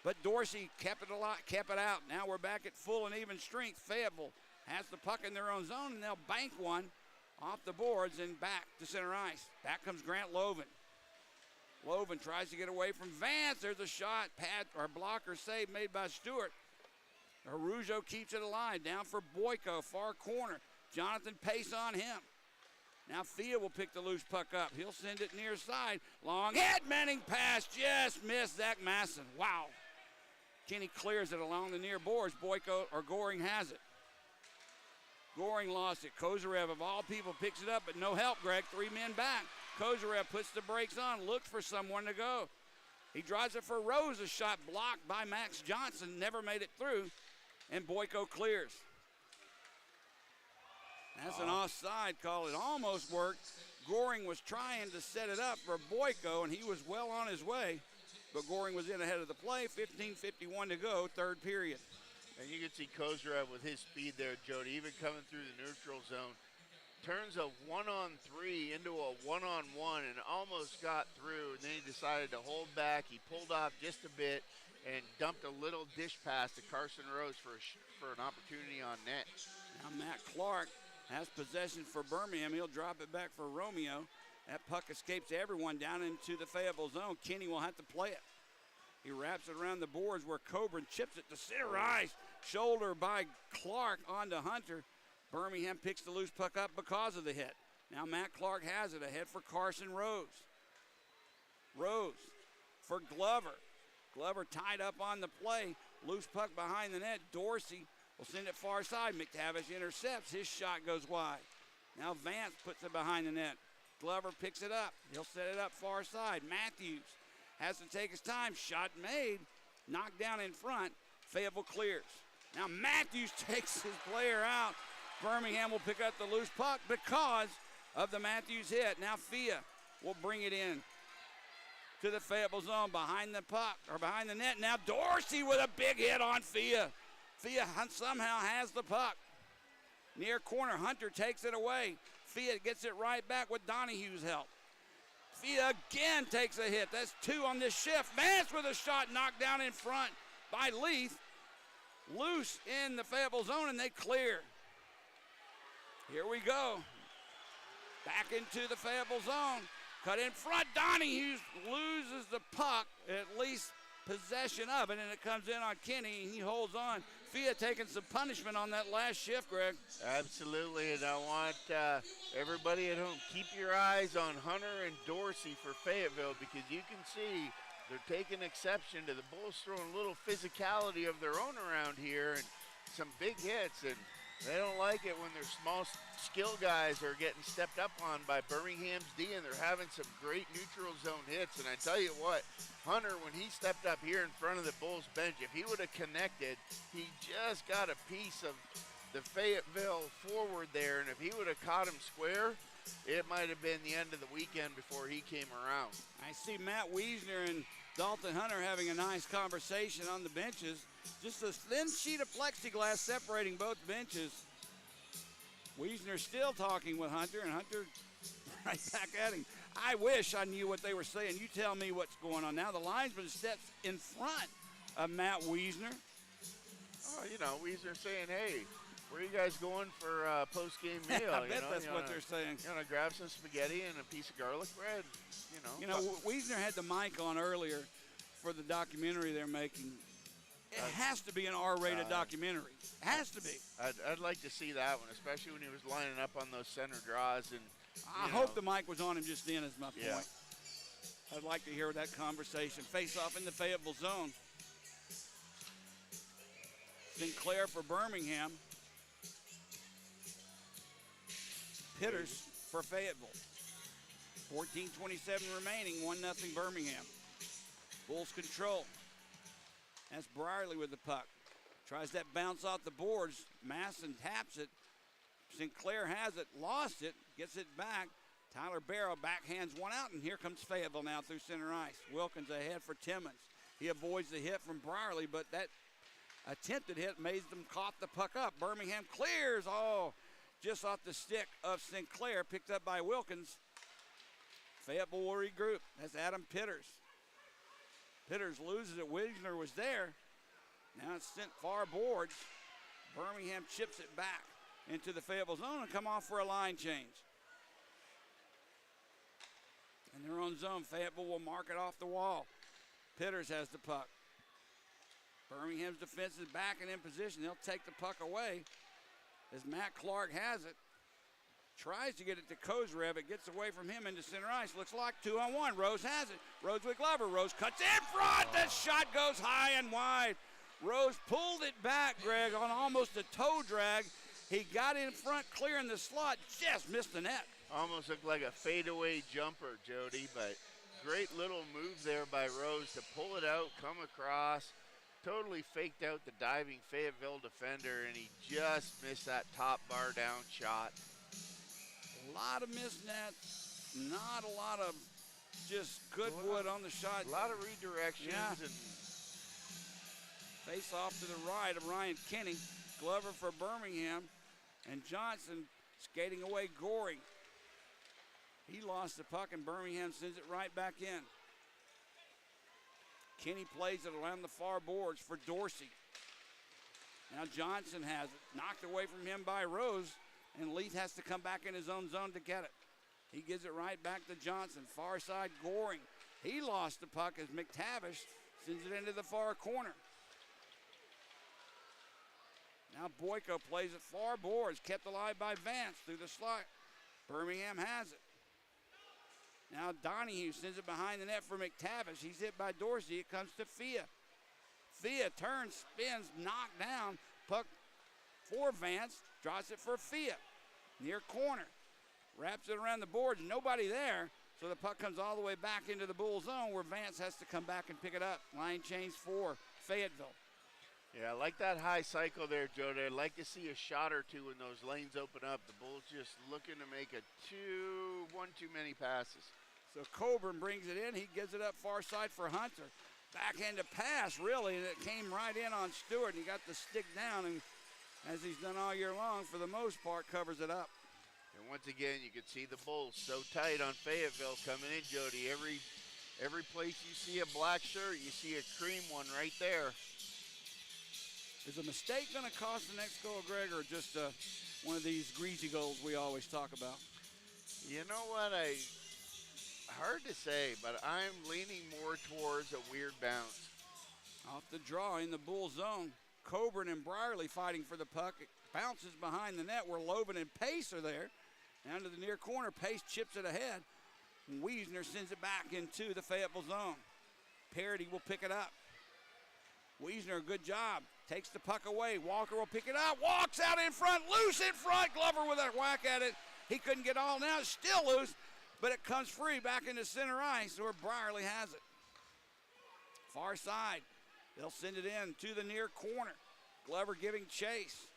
But Dorsey kept it out. Now we're back at full and even strength. Fayetteville has the puck in their own zone, and they'll bank one off the boards and back to center ice. Back comes Grant Loven. Loven tries to get away from Vance. There's a shot, pad or blocker save made by Stewart. Arujo keeps it alive. Down for Boyko, far corner. Jonathan Pace on him. Now Field will pick the loose puck up. He'll send it near side. Long head Manning pass. Just missed Zach Masson. Wow. Kenny clears it along the near boards. Boyko or Goring has it. Goring lost it. Kozarev, of all people, picks it up, but no help, Greg. 3 men back. Kozarev puts the brakes on, looks for someone to go. He drives it for Rose. A shot blocked by Max Johnson. Never made it through. And Boyko clears. That's an offside call. It almost worked. Goring was trying to set it up for Boyko, and he was well on his way. But Goring was in ahead of the play. 15:51 to go, third period.
And you can see Kozarev with his speed there, Jody, even coming through the neutral zone. Turns a 1-on-3 into a 1-on-1 and almost got through. And then he decided to hold back. He pulled off just a bit and dumped a little dish pass to Carson Rose for an opportunity on net.
Now Matt Clark has possession for Birmingham. He'll drop it back for Romeo. That puck escapes everyone down into the Fayetteville zone. Kenny will have to play it. He wraps it around the boards where Coburn chips it to center ice. Shoulder by Clark onto Hunter. Birmingham picks the loose puck up because of the hit. Now Matt Clark has it ahead for Carson Rose. Rose for Glover. Glover tied up on the play. Loose puck behind the net. Dorsey will send it far side. McTavish intercepts. His shot goes wide. Now Vance puts it behind the net. Glover picks it up. He'll set it up far side. Matthews has to take his time. Shot made. Knocked down in front. Fayetteville clears. Now Matthews takes his player out. Birmingham will pick up the loose puck because of the Matthews hit. Now Fia will bring it in to the Fayetteville zone behind the puck, or behind the net. Now Dorsey with a big hit on Fia. Fia somehow has the puck. Near corner, Hunter takes it away. Fia gets it right back with Donahue's help. Fia again takes a hit. That's 2 on this shift. Vance with a shot knocked down in front by Leith. Loose in the Fayetteville zone, and they clear. Here we go. Back into the Fayetteville zone. Cut in front. Donahue loses the puck, at least possession of it, and it comes in on Kenny. He holds on. Fia taking some punishment on that last shift, Greg.
Absolutely, and I want everybody at home, keep your eyes on Hunter and Dorsey for Fayetteville, because you can see they're taking exception to the Bulls throwing a little physicality of their own around here and some big hits, and they don't like it when their small skill guys are getting stepped up on by Birmingham's D, and they're having some great neutral zone hits. And I tell you what, Hunter, when he stepped up here in front of the Bulls bench, if he would have connected, he just got a piece of the Fayetteville forward there, and if he would have caught him square, it might have been the end of the weekend before he came around.
I see Matt Wiesner and Dalton Hunter having a nice conversation on the benches. Just a thin sheet of plexiglass separating both benches. Wiesner still talking with Hunter, and Hunter right back at him. I wish I knew what they were saying. You tell me what's going on now. The linesman steps in front of Matt Wiesner.
Oh, you know, Wiesner saying, hey, where are you guys going for a post-game meal?
I bet that's what they're saying.
You want to grab some spaghetti and a piece of garlic bread?
You know, Wiesner had the mic on earlier for the documentary they're making. It has to be an R-rated documentary. It has to be.
I'd like to see that one, especially when he was lining up on those center draws. And
I hope the mic was on him just then, is my point.
Yeah.
I'd like to hear that conversation. Face off in the Fayetteville zone. Sinclair for Birmingham. Pitters for Fayetteville. 14:27 remaining, 1-0 Birmingham. Bulls control. That's Brierly with the puck. Tries that bounce off the boards. Masson taps it. Sinclair has it, lost it, gets it back. Tyler Barrow backhands one out, and here comes Fayetteville now through center ice. Wilkins ahead for Timmons. He avoids the hit from Brierly, but that attempted hit made them cough the puck up. Birmingham clears, just off the stick of Sinclair, picked up by Wilkins. Fayetteville will regroup. That's Adam Pitters. Pitters loses it. Wisner was there. Now it's sent far boards. Birmingham chips it back into the Fayetteville zone and come off for a line change. In their own zone, Fayetteville will mark it off the wall. Pitters has the puck. Birmingham's defense is back and in position. They'll take the puck away as Matt Clark has it. Tries to get it to Kozrev. It gets away from him into center ice. Looks like 2-on-1. Rose has it. Rose with Glover. Rose cuts in front. That shot goes high and wide. Rose pulled it back, Greg, on almost a toe drag. He got in front, clearing the slot, just missed the net.
Almost looked like a fadeaway jumper, Jody, but great little move there by Rose to pull it out, come across. Totally faked out the diving Fayetteville defender, and he just missed that top bar down shot.
A lot of missed nets, not a lot of just good wood on the shot.
A lot of redirections.
Yeah.
And
face off to the right of Ryan Kenny. Glover for Birmingham, and Johnson skating away Goring. He lost the puck, and Birmingham sends it right back in. Kenny plays it around the far boards for Dorsey. Now Johnson has it, knocked away from him by Rose, and Leith has to come back in his own zone to get it. He gives it right back to Johnson. Far side Goring. He lost the puck as McTavish sends it into the far corner. Now Boyko plays it far boards, kept alive by Vance through the slot. Birmingham has it. Now Donahue sends it behind the net for McTavish. He's hit by Dorsey. It comes to Fia. Fia turns, spins, knocked down. Puck for Vance, draws it for Fia. Near corner, wraps it around the boards, nobody there, so the puck comes all the way back into the Bull zone where Vance has to come back and pick it up. Line change for Fayetteville.
Yeah, I like that high cycle there, Jody. I'd like to see a shot or two when those lanes open up. The Bulls just looking to make one too many passes.
So Coburn brings it in. He gives it up far side for Hunter. Backhanded pass, really, and it came right in on Stewart, and he got the stick down, and as he's done all year long, for the most part, covers it up.
And once again, you can see the Bulls so tight on Fayetteville coming in, Jody. Every place you see a black shirt, you see a cream one right there.
Is a mistake going to cost the next goal, Greg, or just one of these greasy goals we always talk about?
You know what? Hard to say, but I'm leaning more towards a weird bounce.
Off the draw in the Bull zone. Coburn and Brierly fighting for the puck. It bounces behind the net where Loven and Pace are there. Down to the near corner. Pace chips it ahead. And Wiesner sends it back into the Fayetteville zone. Parity will pick it up. Wiesner, good job. Takes the puck away. Walker will pick it up. Walks out in front. Loose in front. Glover with a whack at it. He couldn't get all now. It's still loose, but it comes free back into center ice where Brierly has it. Far side. They'll send it in to the near corner. Glover giving chase.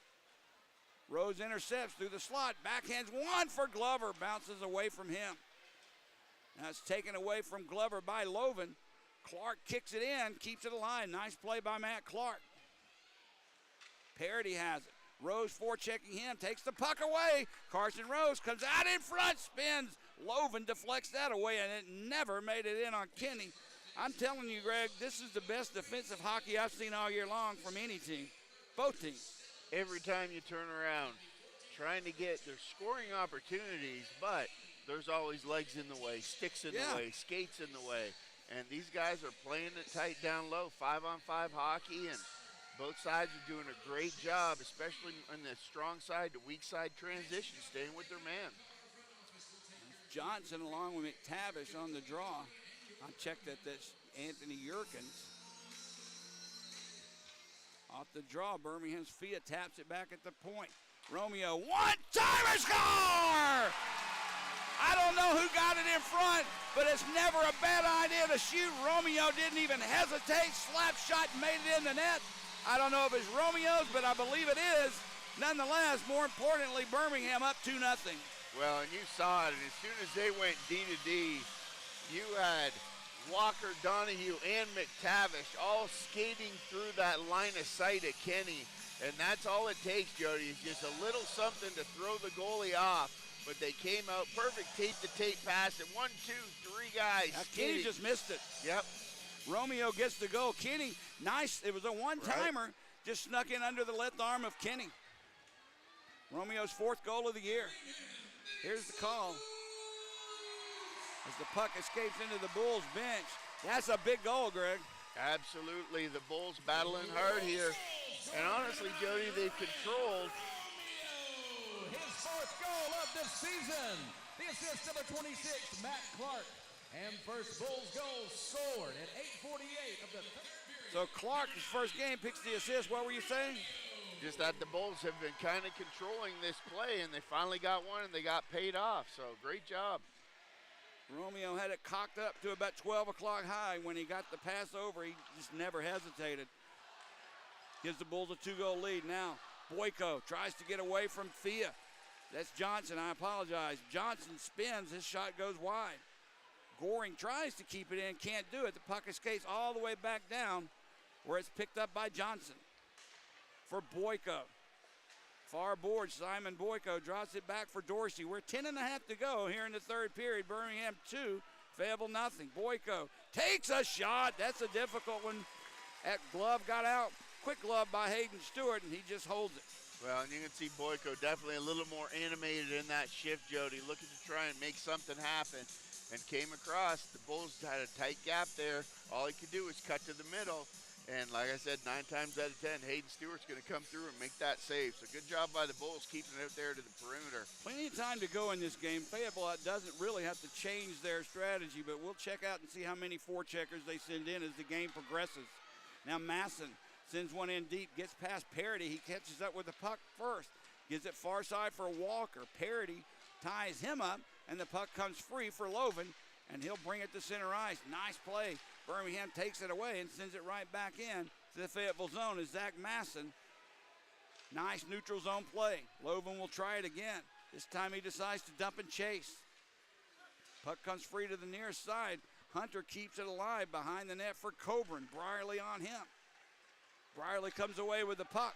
Rose intercepts through the slot. Backhands one for Glover. Bounces away from him. Now it's taken away from Glover by Loven. Clark kicks it in, keeps it alive. Nice play by Matt Clark. Parity has it. Rose forechecking him, takes the puck away. Carson Rose comes out in front, spins. Loven deflects that away, and it never made it in on Kenny. I'm telling you, Greg, this is the best defensive hockey I've seen all year long from any team, both teams.
Every time you turn around, trying to get their scoring opportunities, but there's always legs in the way, sticks in the way, skates in the way. And these guys are playing it tight down low, 5-on-5 hockey, and both sides are doing a great job, especially on the strong side to weak side transition, staying with their man.
Johnson along with McTavish on the draw. I checked that that's Anthony Yerkins. Off the draw, Birmingham's Fia taps it back at the point. Romeo, one-timer score! I don't know who got it in front, but it's never a bad idea to shoot. Romeo didn't even hesitate, slap shot, made it in the net. I don't know if it's Romeo's, but I believe it is. Nonetheless, more importantly, Birmingham up 2-0.
Well, and you saw it, and as soon as they went D to D, you had Walker, Donahue, and McTavish all skating through that line of sight at Kenny. And that's all it takes, Jody, is just a little something to throw the goalie off. But they came out perfect tape-to-tape pass, and 1, 2, 3 guys.
Kenny just missed it.
Yep.
Romeo gets the goal. Kenny, nice. It was a one-timer. Just snuck in under the left arm of Kenny. Romeo's 4th goal of the year. Here's the call. As the puck escapes into the Bulls bench. That's a big goal, Greg.
Absolutely. The Bulls battling hard here. And honestly, Jody, they've controlled.
His 4th goal of the season. The assist number 26, Matt Clark. And first Bulls goal scored at 8:48 of the third.
So Clark, his first game, picks the assist. What were you saying?
Just that the Bulls have been kind of controlling this play, and they finally got one, and they got paid off. So great job.
Romeo had it cocked up to about 12 o'clock high. When he got the pass over, he just never hesitated. Gives the Bulls a 2-goal lead. Now Boyko tries to get away from Fia. That's Johnson, I apologize. Johnson spins, his shot goes wide. Goring tries to keep it in, can't do it. The puck escapes all the way back down where it's picked up by Johnson. For Boyko. Far board, Simon Boyko drops it back for Dorsey. We're 10:30 to go here in the third period. Birmingham 2, Fayetteville nothing. Boyko takes a shot. That's a difficult one. That glove got out. Quick glove by Hayden Stewart, and he just holds it.
Well, and you can see Boyko definitely a little more animated in that shift, Jody, looking to try and make something happen. And came across. The Bulls had a tight gap there. All he could do was cut to the middle. And like I said, 9 times out of 10, Hayden Stewart's going to come through and make that save. So good job by the Bulls keeping it out there to the perimeter.
Plenty of time to go in this game. Fayetteville doesn't really have to change their strategy, but we'll check out and see how many forecheckers they send in as the game progresses. Now Masson Sends one in deep, gets past Parity. He catches up with the puck first. Gives it far side for Walker. Parity ties him up, and the puck comes free for Loven, and he'll bring it to center ice. Nice play. Birmingham takes it away and sends it right back in to the Fayetteville zone as Zach Masson. Nice neutral zone play. Loven will try it again. This time he decides to dump and chase. Puck comes free to the near side. Hunter keeps it alive behind the net for Coburn. Brierly on him. Brierly comes away with the puck.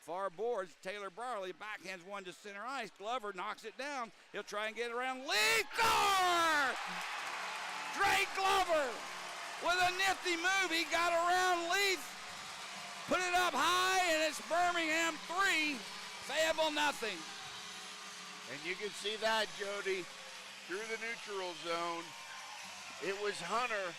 Far boards, Taylor Brierly backhands one to center ice. Glover knocks it down. He'll try and get it around Leaf. Score! Drake Glover with a nifty move. He got around Leaf. Put it up high, and it's Birmingham 3, Fayetteville nothing.
And you can see that, Jody, through the neutral zone. It was Hunter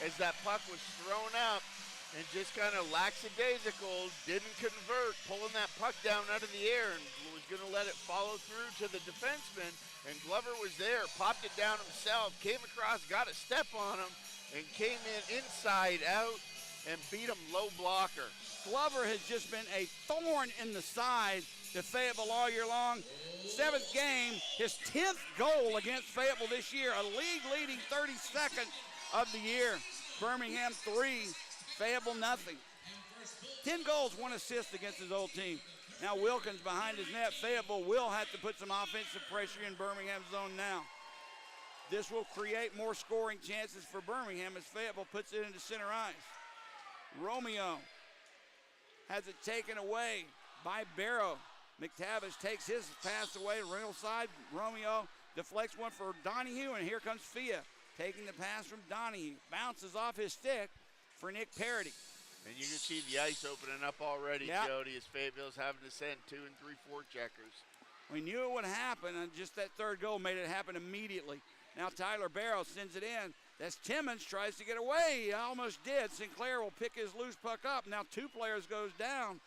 as that puck was thrown up and just kind of lackadaisical, didn't convert, pulling that puck down out of the air and was going to let it follow through to the defenseman. And Glover was there, popped it down himself, came across, got a step on him, and came in inside out and beat him low blocker.
Glover has just been a thorn in the side to Fayetteville all year long. 7th game, his 10th goal against Fayetteville this year, a league-leading 32nd of the year. Birmingham 3, Fayetteville nothing. 10 goals, 1 assist against his old team. Now Wilkins behind his net. Fayetteville will have to put some offensive pressure in Birmingham's zone now. This will create more scoring chances for Birmingham as Fayetteville puts it into center ice. Romeo has it taken away by Barrow. McTavish takes his pass away, real side. Romeo deflects one for Donahue, and here comes Fia taking the pass from Donahue. Bounces off his stick for Nick Parity.
And you can see the ice opening up already,
Yep.
Jody, as Fayetteville's having to send 2 and 3 forecheckers.
We knew it would happen, and just that third goal made it happen immediately. Now Tyler Barrow sends it in. That's Timmons, tries to get away. He almost did. Sinclair will pick his loose puck up. Now 2 players goes down.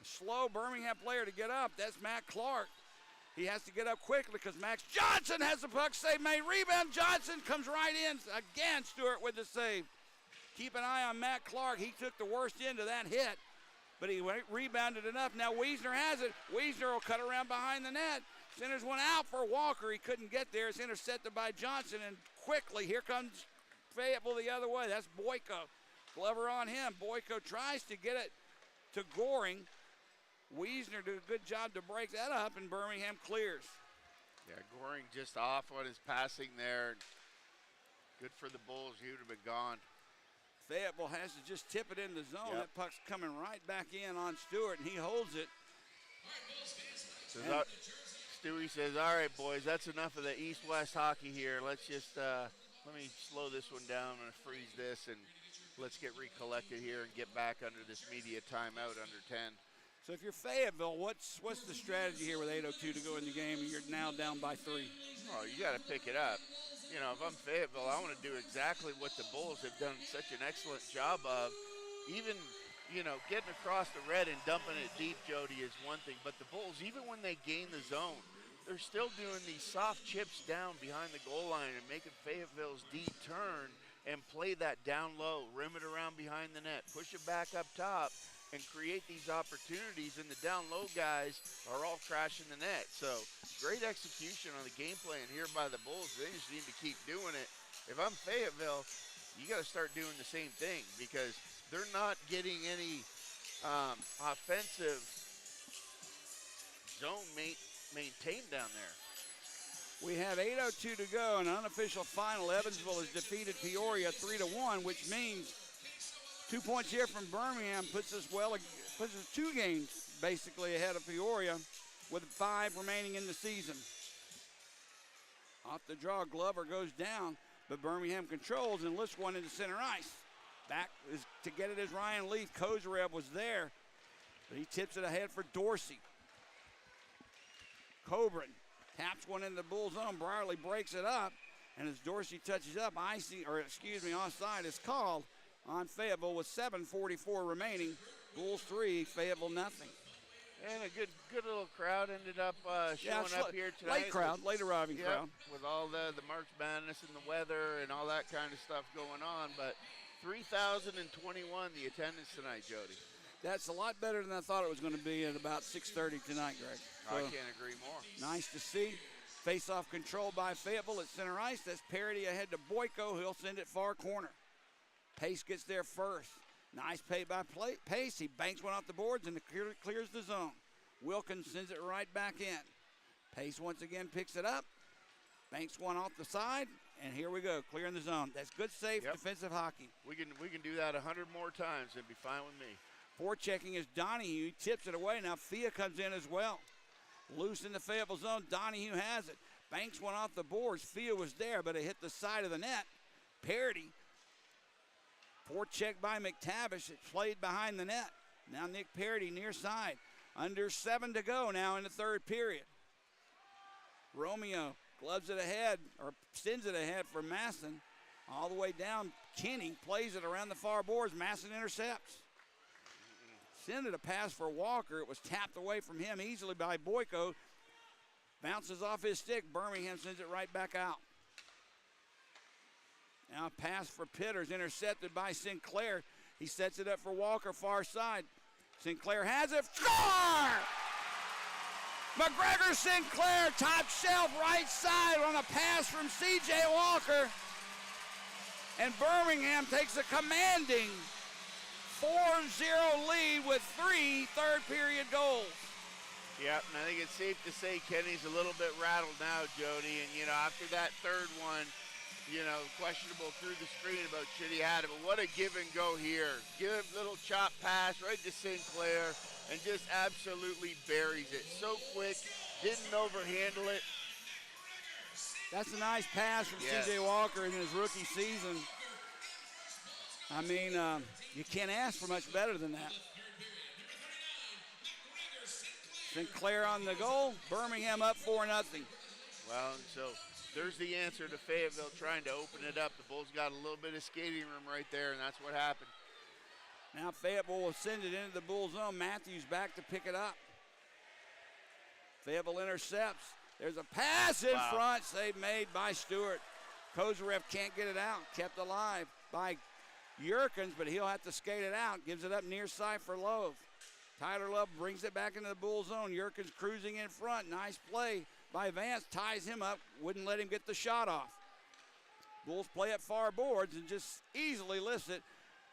A slow Birmingham player to get up. That's Matt Clark. He has to get up quickly because Max Johnson has the puck saved. Made rebound. Johnson comes right in. Again, Stewart with the save. Keep an eye on Matt Clark. He took the worst end of that hit, but he rebounded enough. Now Wiesner has it. Wiesner will cut around behind the net. Centers one out for Walker. He couldn't get there. It's intercepted by Johnson, and quickly here comes Fayetteville the other way. That's Boyko. Glover on him. Boyko tries to get it to Goring. Wiesner did a good job to break that up, and Birmingham clears.
Yeah, Goring just off on his passing there. Good for the Bulls. He would have been gone.
Fayetteville has to just tip it in the zone.
Yep.
That puck's coming right back in on Stewart, and he holds it.
Stewie says, all right, boys, that's enough of the East-West hockey here. Let's just, let me slow this one down. I'm going to freeze this, and let's get recollected here and get back under this media timeout under 10.
So if you're Fayetteville, what's the strategy here with 8:02 to go in the game, and you're now down by 3?
Oh, you got to pick it up. You know, if I'm Fayetteville, I want to do exactly what the Bulls have done such an excellent job of. Even, you know, getting across the red and dumping it deep, Jody, is one thing. But the Bulls, even when they gain the zone, they're still doing these soft chips down behind the goal line and making Fayetteville's D turn and play that down low, rim it around behind the net, push it back up top, and create these opportunities, and the down low guys are all crashing the net. So great execution on the game plan here by the Bulls. They just need to keep doing it. If I'm Fayetteville, you got to start doing the same thing because they're not getting any offensive zone maintained down there.
We have 8:02 to go, an unofficial final. Evansville has defeated Peoria 3-1, which means 2 points here from Birmingham puts us 2 games basically ahead of Peoria with 5 remaining in the season. Off the draw, Glover goes down, but Birmingham controls and lifts one into center ice. Back is to get it as Ryan Leaf. Kozarev was there, but he tips it ahead for Dorsey. Coburn taps one in the bull zone. Brierly breaks it up, and as Dorsey touches up, offside is called on Fayetteville with 7:44 remaining. Bulls 3, Fayetteville nothing.
And a good little crowd ended up showing up here tonight.
Late crowd, late arriving crowd.
With all the March Madness and the weather and all that kind of stuff going on. But 3,021 the attendance tonight, Jody.
That's a lot better than I thought it was going to be at about 6:30 tonight, Greg.
I
So,
can't agree more.
nice to see. Face-off control by Fayetteville at center ice. That's Parity ahead to Boyko. He'll send it far corner. Pace gets there first. Nice pay by Pace. He banks one off the boards and clears the zone. Wilkins sends it right back in. Pace once again picks it up. Banks one off the side. And here we go, clearing the zone. That's good, safe defensive hockey.
We can do that 100 more times and be fine with me.
Forechecking is Donahue. He tips it away. Now Fia comes in as well. Loose in the Fayetteville zone. Donahue has it. Banks one off the boards. Fia was there, but it hit the side of the net. Parity. Forecheck by McTavish. It played behind the net. Now Nick Parity near side. Under 7 to go now in the third period. Romeo gloves it ahead, or sends it ahead for Masson. All the way down. Kenny plays it around the far boards. Masson intercepts. Send it a pass for Walker. It was tapped away from him easily by Boyko. Bounces off his stick. Birmingham sends it right back out. Now a pass for Pitters, intercepted by Sinclair. He sets it up for Walker, far side. Sinclair has it. Score! McGregor Sinclair, top shelf, right side on a pass from C.J. Walker. And Birmingham takes a commanding 4-0 lead with 3 third-period goals.
Yep, and I think it's safe to say Kenny's a little bit rattled now, Jody. And, after that third one, questionable through the screen about should he had it. But what a give and go here. Give a little chop pass right to Sinclair and just absolutely buries it. So quick, didn't overhandle it.
That's a nice pass from C.J. Walker in his rookie season. I mean, you can't ask for much better than that. Sinclair on the goal. Birmingham up 4-0.
Well, so there's the answer to Fayetteville trying to open it up. The Bulls got a little bit of skating room right there, and that's what happened.
Now Fayetteville will send it into the Bull zone. Matthews back to pick it up. Fayetteville intercepts. There's a pass in front. Save made by Stewart. Kozarev can't get it out. Kept alive by Yerkins, but he'll have to skate it out. Gives it up near side for Love. Tyler Love brings it back into the Bull zone. Yerkins cruising in front. Nice play by Vance. Ties him up. Wouldn't let him get the shot off. Bulls play at far boards and just easily lifts it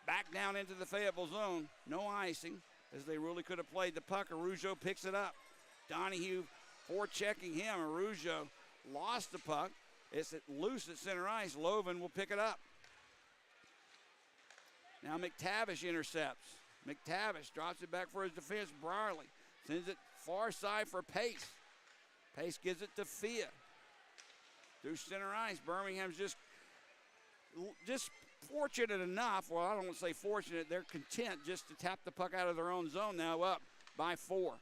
back down into the Fayetteville zone. No icing, as they really could have played the puck. Arujo picks it up. Donahue forechecking him. Arujo lost the puck. It's loose at center ice. Loven will pick it up. Now McTavish intercepts. McTavish drops it back for his defense. Brierly sends it far side for Pace. Pace gives it to Fia. Through center ice. Birmingham's just fortunate enough. Well, I don't want to say fortunate. They're content just to tap the puck out of their own zone. Now up by 4.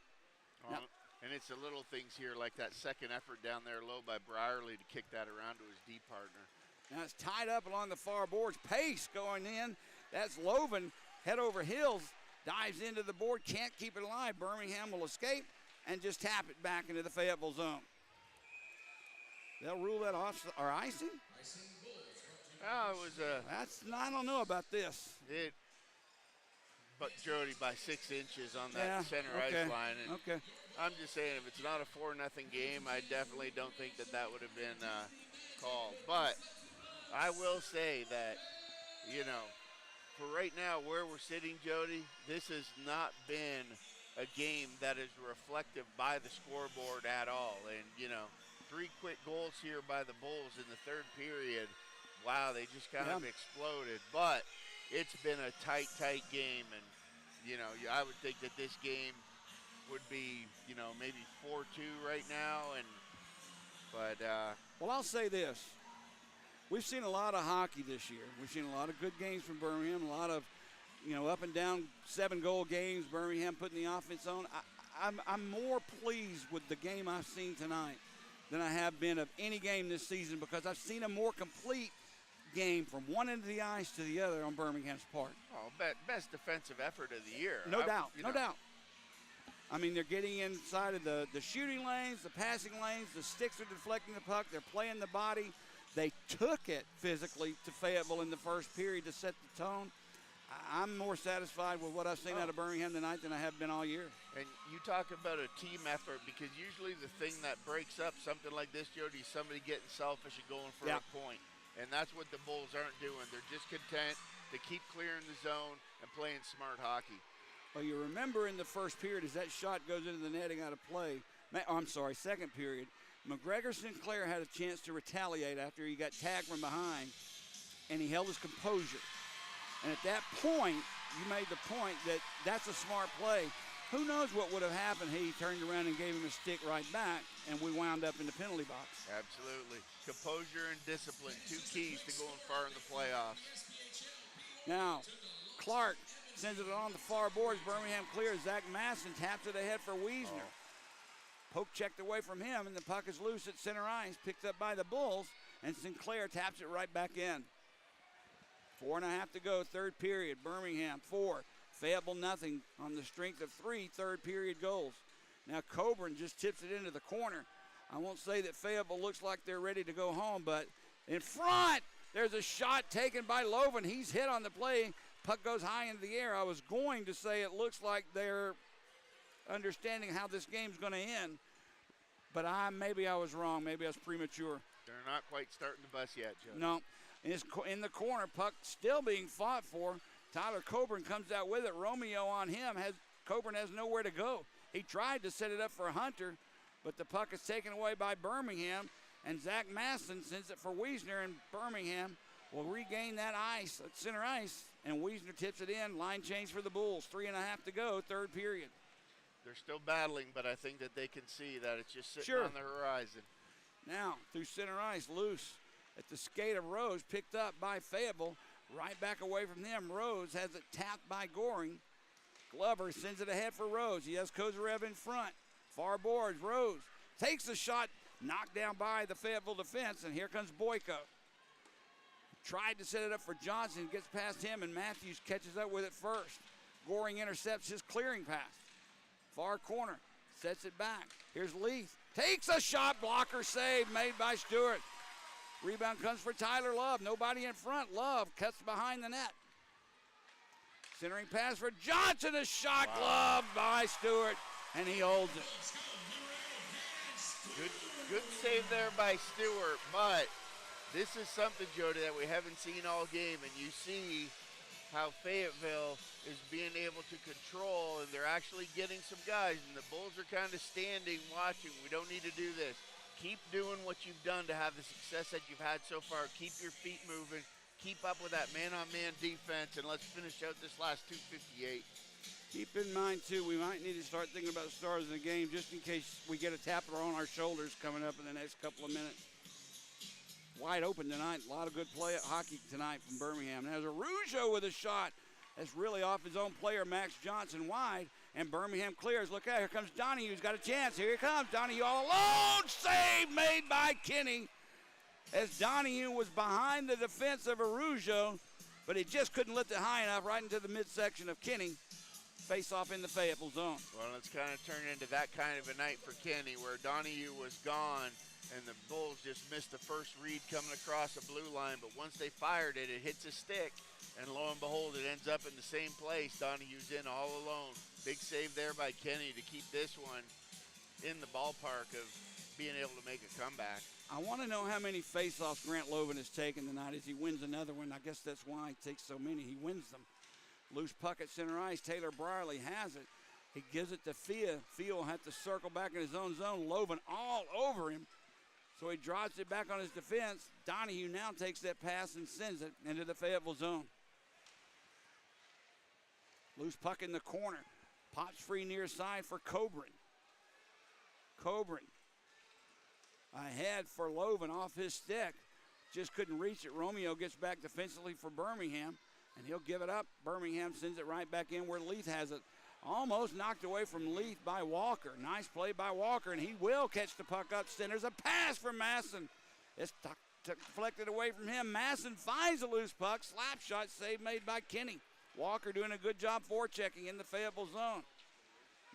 Now,
and it's the little things here, like that second effort down there low by Brierly to kick that around to his D partner.
now it's tied up along the far boards. Pace going in. That's Loven. Head over heels. Dives into the board. Can't keep it alive. Birmingham will escape and just tap it back into the Fayetteville zone. They'll rule that off, or icing?
Oh, it was
I don't know about this.
But Jody by 6 inches on that center ice line. And
Okay.
I'm just saying, if it's not a 4-0 game, I definitely don't think that would have been called. But I will say that, for right now where we're sitting, Jody, this has not been a game that is reflective by the scoreboard at all. And, 3 quick goals here by the Bulls in the third period. Wow, they just kind of exploded. But it's been a tight game. And, I would think that this game would be, maybe 4-2 right now.
Well, I'll say this. We've seen a lot of hockey this year. We've seen a lot of good games from Birmingham, a lot of, up and down 7-goal games, Birmingham putting the offense on. I'm more pleased with the game I've seen tonight than I have been of any game this season, because I've seen a more complete game from one end of the ice to the other on Birmingham's part.
Oh, best defensive effort of the year.
No doubt. I mean, they're getting inside of the shooting lanes, the passing lanes, the sticks are deflecting the puck, they're playing the body. They took it physically to Fayetteville in the first period to set the tone. I'm more satisfied with what I've seen out of Birmingham tonight than I have been all year.
And you talk about a team effort, because usually the thing that breaks up something like this, Jody, is somebody getting selfish and going for a point. And that's what the Bulls aren't doing. They're just content to keep clearing the zone and playing smart hockey.
Well, you remember in the first period, as that shot goes into the netting out of play, second period, McGregor Sinclair had a chance to retaliate after he got tagged from behind, and he held his composure. And at that point, you made the point that that's a smart play. Who knows what would have happened? He turned around and gave him a stick right back, and we wound up in the penalty box.
Absolutely. Composure and discipline, two keys to going far in the playoffs.
Now, Clark sends it on the far boards. Birmingham clears. Zach Masson taps it ahead for Wiesner. Poke checked away from him, and the puck is loose at center ice, picked up by the Bulls, and Sinclair taps it right back in. 4.5 to go, third period. Birmingham 4, Fayetteville nothing on the strength of 3 third period goals. Now Coburn just tips it into the corner. I won't say that Fayetteville looks like they're ready to go home, but in front, there's a shot taken by Loven. He's hit on the play. Puck goes high into the air. I was going to say it looks like they're understanding how this game's going to end, but maybe I was wrong. Maybe I was premature.
They're not quite starting the bus yet, Joe.
No. In the corner, puck still being fought for. Tyler Coburn comes out with it. Romeo on him. Coburn has nowhere to go. He tried to set it up for Hunter, but the puck is taken away by Birmingham, and Zach Masson sends it for Wiesner, and Birmingham will regain that ice at center ice, and Wiesner tips it in. Line change for the Bulls. 3.5 to go, third period.
They're still battling, but I think that they can see that it's just sitting on the horizon.
Now, through center ice, loose at the skate of Rose, picked up by Fayetteville. Right back away from them. Rose has it tapped by Goring. Glover sends it ahead for Rose. He has Kozarev in front. Far boards, Rose takes the shot, knocked down by the Fayetteville defense, and here comes Boyko. Tried to set it up for Johnson, gets past him, and Matthews catches up with it first. Goring intercepts his clearing pass. Far corner, sets it back. Here's Leith. Takes a shot, blocker save made by Stewart. Rebound comes for Tyler Love. Nobody in front. Love cuts behind the net. Centering pass for Johnson. A shot glove by Stewart, and he holds it.
Good save there by Stewart, but this is something, Jody, that we haven't seen all game, and you see how Fayetteville is being able to control, and they're actually getting some guys, and the Bulls are kind of standing, watching. We don't need to do this. Keep doing what you've done to have the success that you've had so far. Keep your feet moving. Keep up with that man-on-man defense, and let's finish out this last 2:58.
Keep in mind, too, we might need to start thinking about stars in the game just in case we get a tapper on our shoulders coming up in the next couple of minutes. Wide open tonight. A lot of good hockey tonight from Birmingham. There's a Rougeau with a shot. That's really off his own player, Max Johnson, wide. And Birmingham clears. Look out, here comes Donahue. He's got a chance. Here he comes. Donahue all alone. Save made by Kinney. As Donahue was behind the defense of Rougeau, but he just couldn't lift it high enough right into the midsection of Kinney. Face off in the Fayetteville zone.
Well, it's kind of turned into that kind of a night for Kinney, where Donahue was gone and the Bulls just missed the first read coming across the blue line. But once they fired it, it hits a stick, and lo and behold, it ends up in the same place. Donahue's in all alone. Big save there by Kinney to keep this one in the ballpark of being able to make a comeback.
I want to know how many face-offs Grant Loven has taken tonight as he wins another one. I guess that's why he takes so many. He wins them. Loose puck at center ice. Taylor Brierly has it. He gives it to Fia. Fia will have to circle back in his own zone. Loven all over him. So he drops it back on his defense. Donahue now takes that pass and sends it into the Fayetteville zone. Loose puck in the corner. Pops free near side for Coburn. Coburn ahead for Loven off his stick. Just couldn't reach it. Romeo gets back defensively for Birmingham, and he'll give it up. Birmingham sends it right back in where Leith has it. Almost knocked away from Leith by Walker. Nice play by Walker, and he will catch the puck up. There's a pass for Masson. It's deflected away from him. Masson finds a loose puck. Slap shot save made by Kinney. Walker doing a good job forechecking in the Fayetteville zone.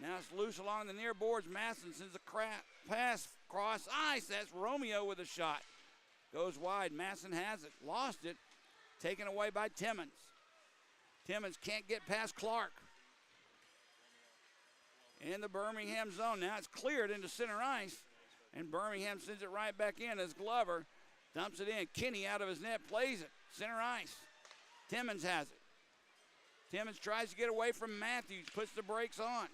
Now it's loose along the near boards. Masson sends a pass cross ice. That's Romeo with a shot. Goes wide. Masson has it. Lost it. Taken away by Timmons. Timmons can't get past Clark. In the Birmingham zone. Now it's cleared into center ice. And Birmingham sends it right back in as Glover dumps it in. Kinney out of his net, plays it. Center ice. Timmons has it. Timmons tries to get away from Matthews, puts the brakes on.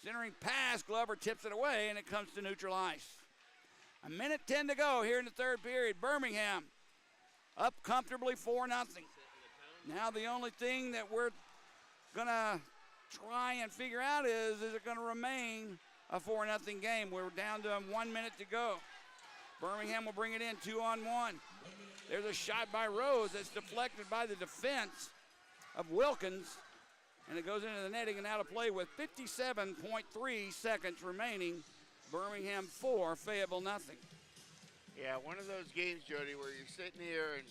Centering pass, Glover tips it away, and it comes to neutral ice. 1:10 to go here in the third period. Birmingham up comfortably 4-0. Now the only thing that we're going to try and figure out is it going to remain a 4-0 game? We're down to 1 minute to go. Birmingham will bring it in 2-on-1. There's a shot by Rose that's deflected by the defense of Wilkins, and it goes into the netting and out of play with 57.3 seconds remaining. Birmingham 4, Fayetteville nothing.
Yeah, one of those games, Jody, where you're sitting here and,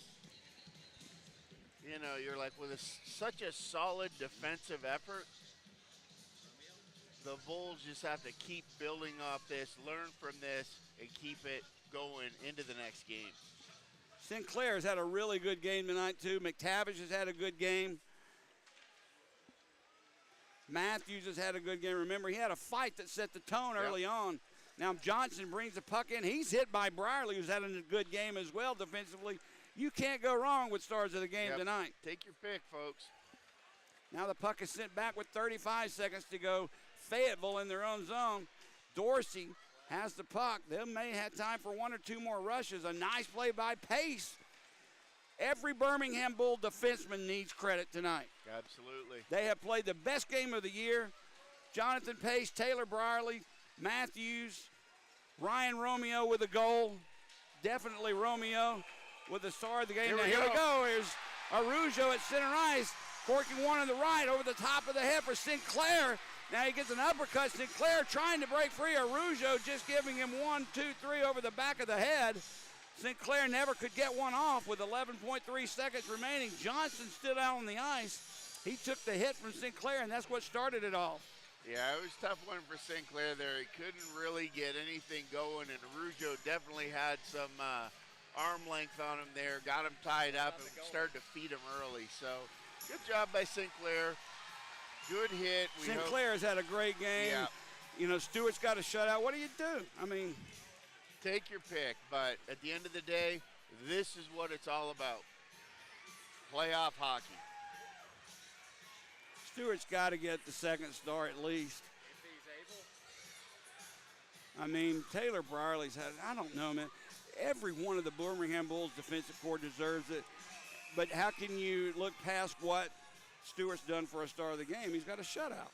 you know, you're like, with such a solid defensive effort, the Bulls just have to keep building off this, learn from this, and keep it going into the next game.
Sinclair's had a really good game tonight, too. McTavish has had a good game. Matthews has had a good game. Remember, he had a fight that set the tone early on. Now Johnson brings the puck in. He's hit by Brierly, who's had a good game as well defensively. You can't go wrong with stars of the game tonight.
Take your pick, folks.
Now the puck is sent back with 35 seconds to go. Fayetteville in their own zone. Dorsey has the puck. They may have time for one or two more rushes. A nice play by Pace. Every Birmingham Bull defenseman needs credit tonight.
Absolutely.
They have played the best game of the year. Jonathan Pace, Taylor Brierly, Matthews, Ryan Romeo with a goal. Definitely Romeo with the star of the game. Here we go. Here's Arujo at center ice, corking one on the right over the top of the head for Sinclair. Now he gets an uppercut. Sinclair trying to break free. Arujo just giving him 1, 2, 3 over the back of the head. Sinclair never could get one off with 11.3 seconds remaining. Johnson stood out on the ice. He took the hit from Sinclair, and that's what started it all.
Yeah, it was a tough one for Sinclair there. He couldn't really get anything going, and Arujo definitely had some arm length on him there, got him tied up, and started to feed him early. So good job by Sinclair. Good hit.
Sinclair has had a great game.
Yeah.
You know, Stewart's got a shutout. What do you do? I mean,
take your pick, but at the end of the day, this is what it's all about. Playoff hockey.
Stewart's got to get the second star at least.
If he's able.
I mean, Taylor Brierly's had, I don't know, man. Every one of the Birmingham Bulls defensive core deserves it. But how can you look past what Stewart's done for a star of the game? He's got a shutout.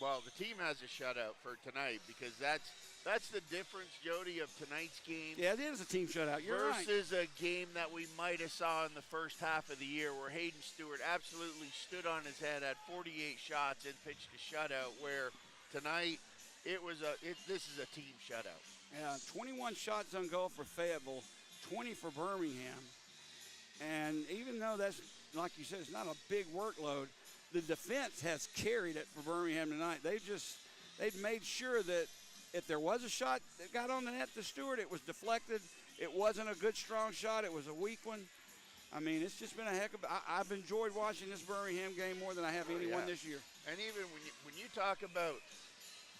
Well, the team has a shutout for tonight because that's the difference, Jody, of tonight's game.
Yeah, it is a team shutout. You're right.
Versus a game that we might have saw in the first half of the year where Hayden Stewart absolutely stood on his head, had 48 shots, and pitched a shutout. Where tonight this is a team shutout.
Yeah, 21 shots on goal for Fayetteville, 20 for Birmingham. And even though that's, like you said, it's not a big workload, the defense has carried it for Birmingham tonight. They've made sure that if there was a shot that got on the net to Stewart, it was deflected. It wasn't a good, strong shot. It was a weak one. I mean, it's just been a heck of I've enjoyed watching this Birmingham game more than I have anyone this year.
And even when you talk about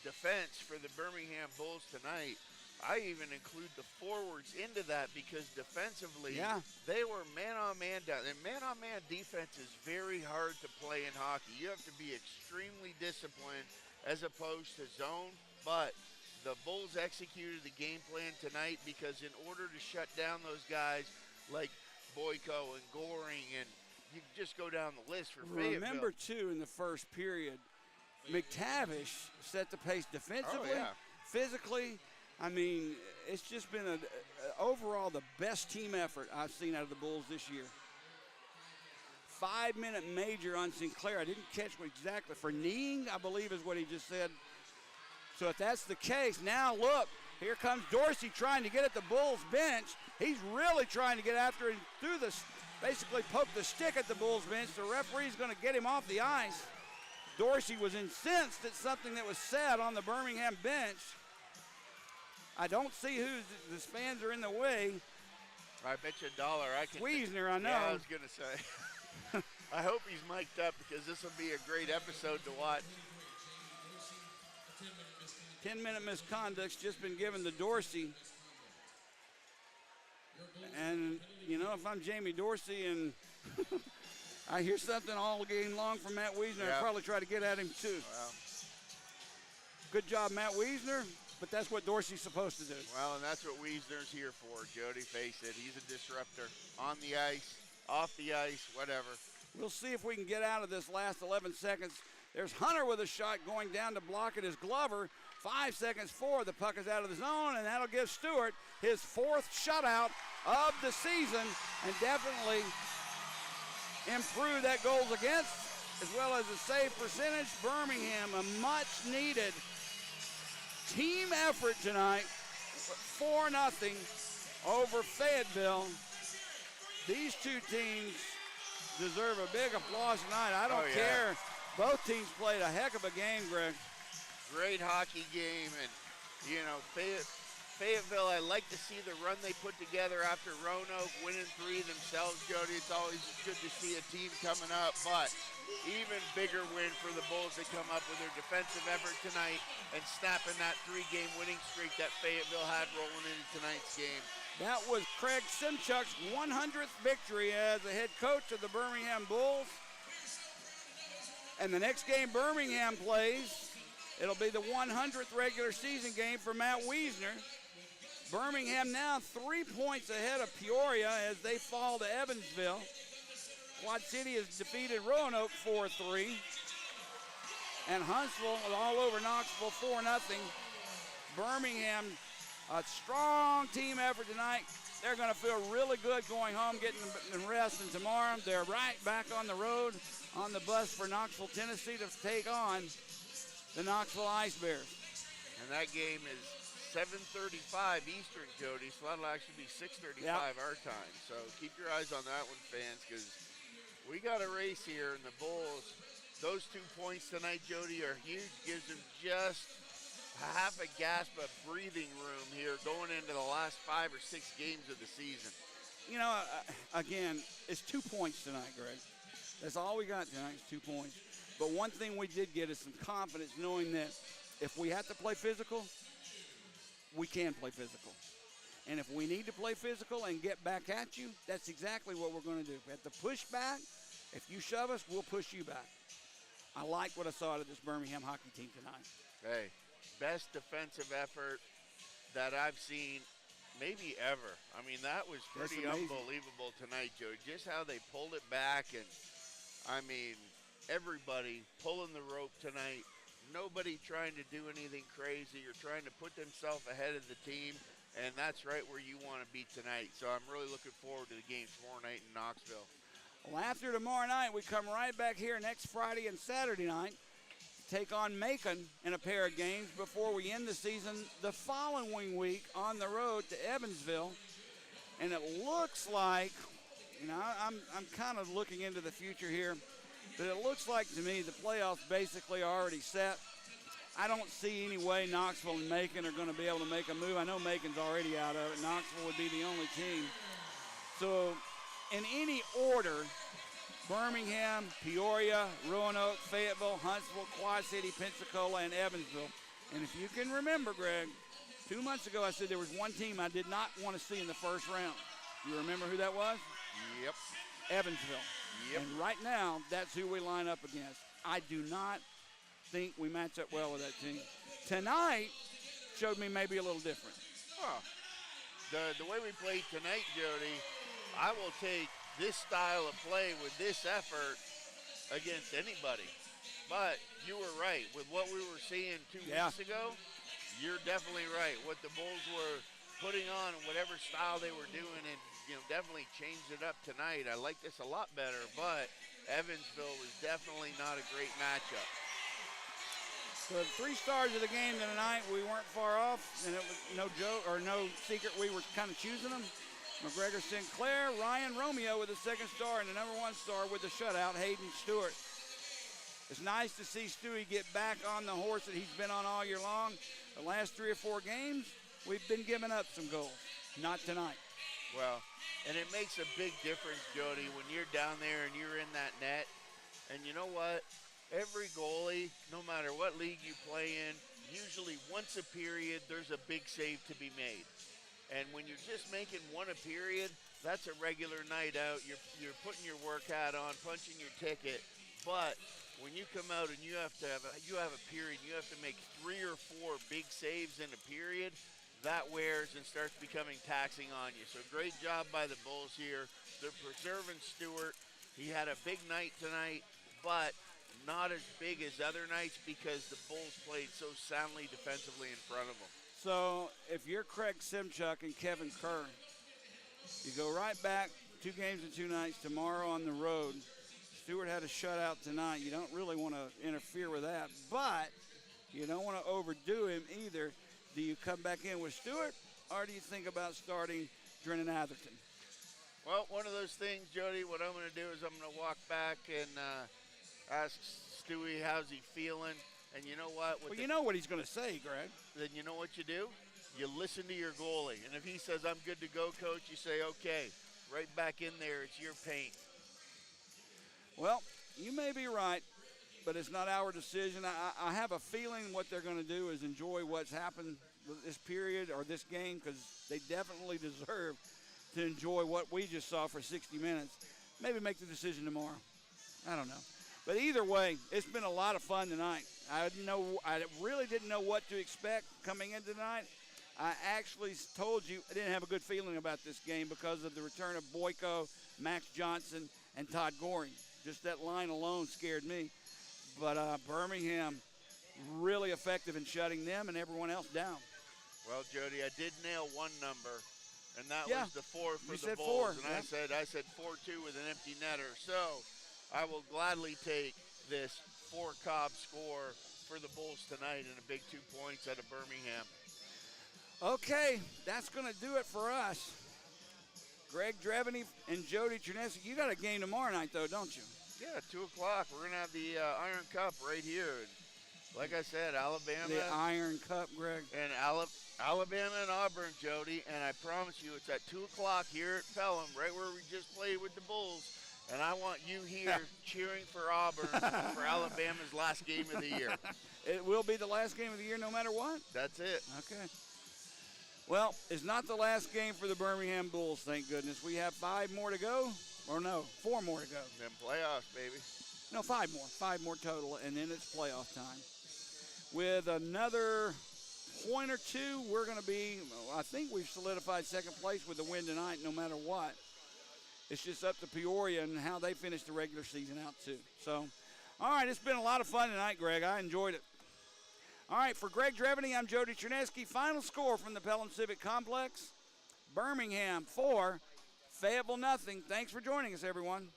defense for the Birmingham Bulls tonight, I even include the forwards into that because defensively, they were man-on-man down. And man-on-man defense is very hard to play in hockey. You have to be extremely disciplined as opposed to zone. But the Bulls executed the game plan tonight because in order to shut down those guys like Boyko and Goring, and you just go down the list for Fayetteville.
Remember, too, in the first period, McTavish set the pace defensively, physically. I mean, it's just been overall the best team effort I've seen out of the Bulls this year. 5-minute major on Sinclair. I didn't catch what exactly. For kneeing, I believe is what he just said. So if that's the case, now look, here comes Dorsey trying to get at the Bulls bench. He's really trying to get after it through the, basically poke the stick at the Bulls bench. The referee's going to get him off the ice. Dorsey was incensed at something that was said on the Birmingham bench. I don't see who the fans are in the way.
I bet you $1. I can
Wiesner, I know.
Yeah, I was going to say. I hope he's mic'd up because this will be a great episode to watch.
10-minute misconduct's just been given to Dorsey. And, you know, if I'm Jamie Dorsey and I hear something all game long from Matt Wiesner, I'd probably try to get at him too.
Well,
good job, Matt Wiesner, but that's what Dorsey's supposed to do.
well, and that's what Wiesner's here for, Jody. Face it, he's a disruptor. On the ice, off the ice, whatever.
We'll see if we can get out of this last 11 seconds. There's Hunter with a shot going down to block it as Glover. 5 seconds forward, the puck is out of the zone, and that'll give Stewart his 4th shutout of the season and definitely improve that goals against as well as the save percentage. Birmingham, a much-needed team effort tonight, 4-0 over Fayetteville. These two teams deserve a big applause tonight. I don't care. Both teams played a heck of a game, Greg.
Great hockey game, and, you know, Fayetteville, I like to see the run they put together after Roanoke winning 3 themselves, Jody. It's always good to see a team coming up, but even bigger win for the Bulls. They come up with their defensive effort tonight and snapping that 3-game winning streak that Fayetteville had rolling into tonight's game.
That was Craig Simchuk's 100th victory as the head coach of the Birmingham Bulls. And the next game Birmingham plays, it'll be the 100th regular season game for Matt Wiesner. Birmingham now 3 points ahead of Peoria as they fall to Evansville. Quad City has defeated Roanoke 4-3. And Huntsville is all over Knoxville 4-0. Birmingham, a strong team effort tonight. They're going to feel really good going home, getting the rest, and tomorrow they're right back on the road on the bus for Knoxville, Tennessee to take on the Knoxville Ice Bears.
And that game is 7:35 Eastern, Jody, so that'll actually be 6:35 our time. So keep your eyes on that one, fans, because we got a race here, and the Bulls, those 2 points tonight, Jody, are huge. Gives them just half a gasp of breathing room here going into the last 5 or 6 games of the season.
You know, again, it's 2 points tonight, Greg. That's all we got tonight is 2 points. But one thing we did get is some confidence knowing that if we have to play physical, we can play physical. And if we need to play physical and get back at you, that's exactly what we're going to do. If we have to push back, if you shove us, we'll push you back. I like what I saw out of this Birmingham hockey team tonight.
Hey, best defensive effort that I've seen maybe ever. I mean, that was pretty unbelievable tonight, Joe. Just how they pulled it back, and, I mean, everybody pulling the rope tonight. Nobody trying to do anything crazy or trying to put themselves ahead of the team, and that's right where you want to be tonight. So I'm really looking forward to the game tomorrow night in Knoxville.
Well, after tomorrow night, we come right back here next Friday and Saturday night to take on Macon in a pair of games before we end the season the following week on the road to Evansville. And it looks like, you know, I'm kind of looking into the future here, but it looks like to me the playoffs basically are already set. I don't see any way Knoxville and Macon are going to be able to make a move. I know Macon's already out of it. Knoxville would be the only team. So in any order, Birmingham, Peoria, Roanoke, Fayetteville, Huntsville, Quad City, Pensacola, and Evansville. And if you can remember, Greg, 2 months ago I said there was one team I did not want to see in the first round. You remember who that was?
Yep.
Evansville.
Yep.
And right now, that's who we line up against. I do not think we match up well with that team. Tonight showed me maybe a little different.
Huh. The way we played tonight, Jody, I will take this style of play with this effort against anybody. But you were right. With what we were seeing 2 weeks ago, you're definitely right. What the Bulls were putting on and whatever style they were doing, and definitely changed it up tonight. I like this a lot better, but Evansville was definitely not a great matchup.
So the 3 stars of the game tonight, we weren't far off, and it was no joke or no secret we were kind of choosing them. McGregor Sinclair, Ryan Romeo with the 2nd star, and the number 1 star with the shutout, Hayden Stewart. It's nice to see Stewie get back on the horse that he's been on all year long. The last 3 or 4 games, we've been giving up some goals. Not tonight.
Well, and it makes a big difference, Jody, when you're down there and you're in that net. And you know what? Every goalie, no matter what league you play in, usually once a period there's a big save to be made. And when you're just making one a period, that's a regular night out. You're putting your work hat on, punching your ticket. But when you come out and you have a period, you have to make 3 or 4 big saves in a period, that wears and starts becoming taxing on you. So great job by the Bulls here. They're preserving Stewart. He had a big night tonight, but not as big as other nights because the Bulls played so soundly defensively in front of them.
So if you're Craig Simchuk and Kevin Kerr, you go right back 2 games and 2 nights tomorrow on the road. Stewart had a shutout tonight. You don't really want to interfere with that, but you don't want to overdo him either. Do you come back in with Stewart, or do you think about starting Drennan Atherton?
Well, one of those things, Jody, what I'm going to do is I'm going to walk back and ask Stewie how's he feeling. And you know what?
Well, you know what he's going to say, Greg.
Then you know what you do? You listen to your goalie. And if he says, I'm good to go, coach, you say, okay, right back in there. It's your paint.
Well, you may be right, but it's not our decision. I have a feeling what they're going to do is enjoy what's happened this period or this game, because they definitely deserve to enjoy what we just saw for 60 minutes. Maybe make the decision tomorrow. I don't know. But either way, it's been a lot of fun tonight. I really didn't know what to expect coming in tonight. I actually told you I didn't have a good feeling about this game because of the return of Boyko, Max Johnson, and Todd Goring. Just that line alone scared me. But Birmingham really effective in shutting them and everyone else down.
Well, Jody, I did nail one number, and that was the 4 for
you
the
said
Bulls.
4,
And I said 4-2 with an empty netter. So I will gladly take this 4-Cobb score for the Bulls tonight and a big 2 points out of Birmingham.
Okay, that's going to do it for us. Greg Dreveny and Jody Chernesky. You got a game tomorrow night, though, don't you?
Yeah, 2 o'clock. We're going to have the Iron Cup right here. Like I said, Alabama.
The Iron Cup, Greg.
And Alabama and Auburn, Jody. And I promise you, it's at 2 o'clock here at Pelham, right where we just played with the Bulls. And I want you here cheering for Auburn for Alabama's last game of the year.
It will be the last game of the year no matter what?
That's it.
Okay. Well, it's not the last game for the Birmingham Bulls, thank goodness. We have 5 more to go. Or no, 4 more to go.
Then playoffs, baby.
No, 5 more. 5 more total, and then it's playoff time. With another point or 2, we're going to be, I think we've solidified second place with the win tonight no matter what. It's just up to Peoria and how they finish the regular season out, too. So, all right, it's been a lot of fun tonight, Greg. I enjoyed it. All right, for Greg Dreveny, I'm Jody Chernesky. Final score from the Pelham Civic Complex. Birmingham 4, Fayetteville nothing. Thanks for joining us, everyone.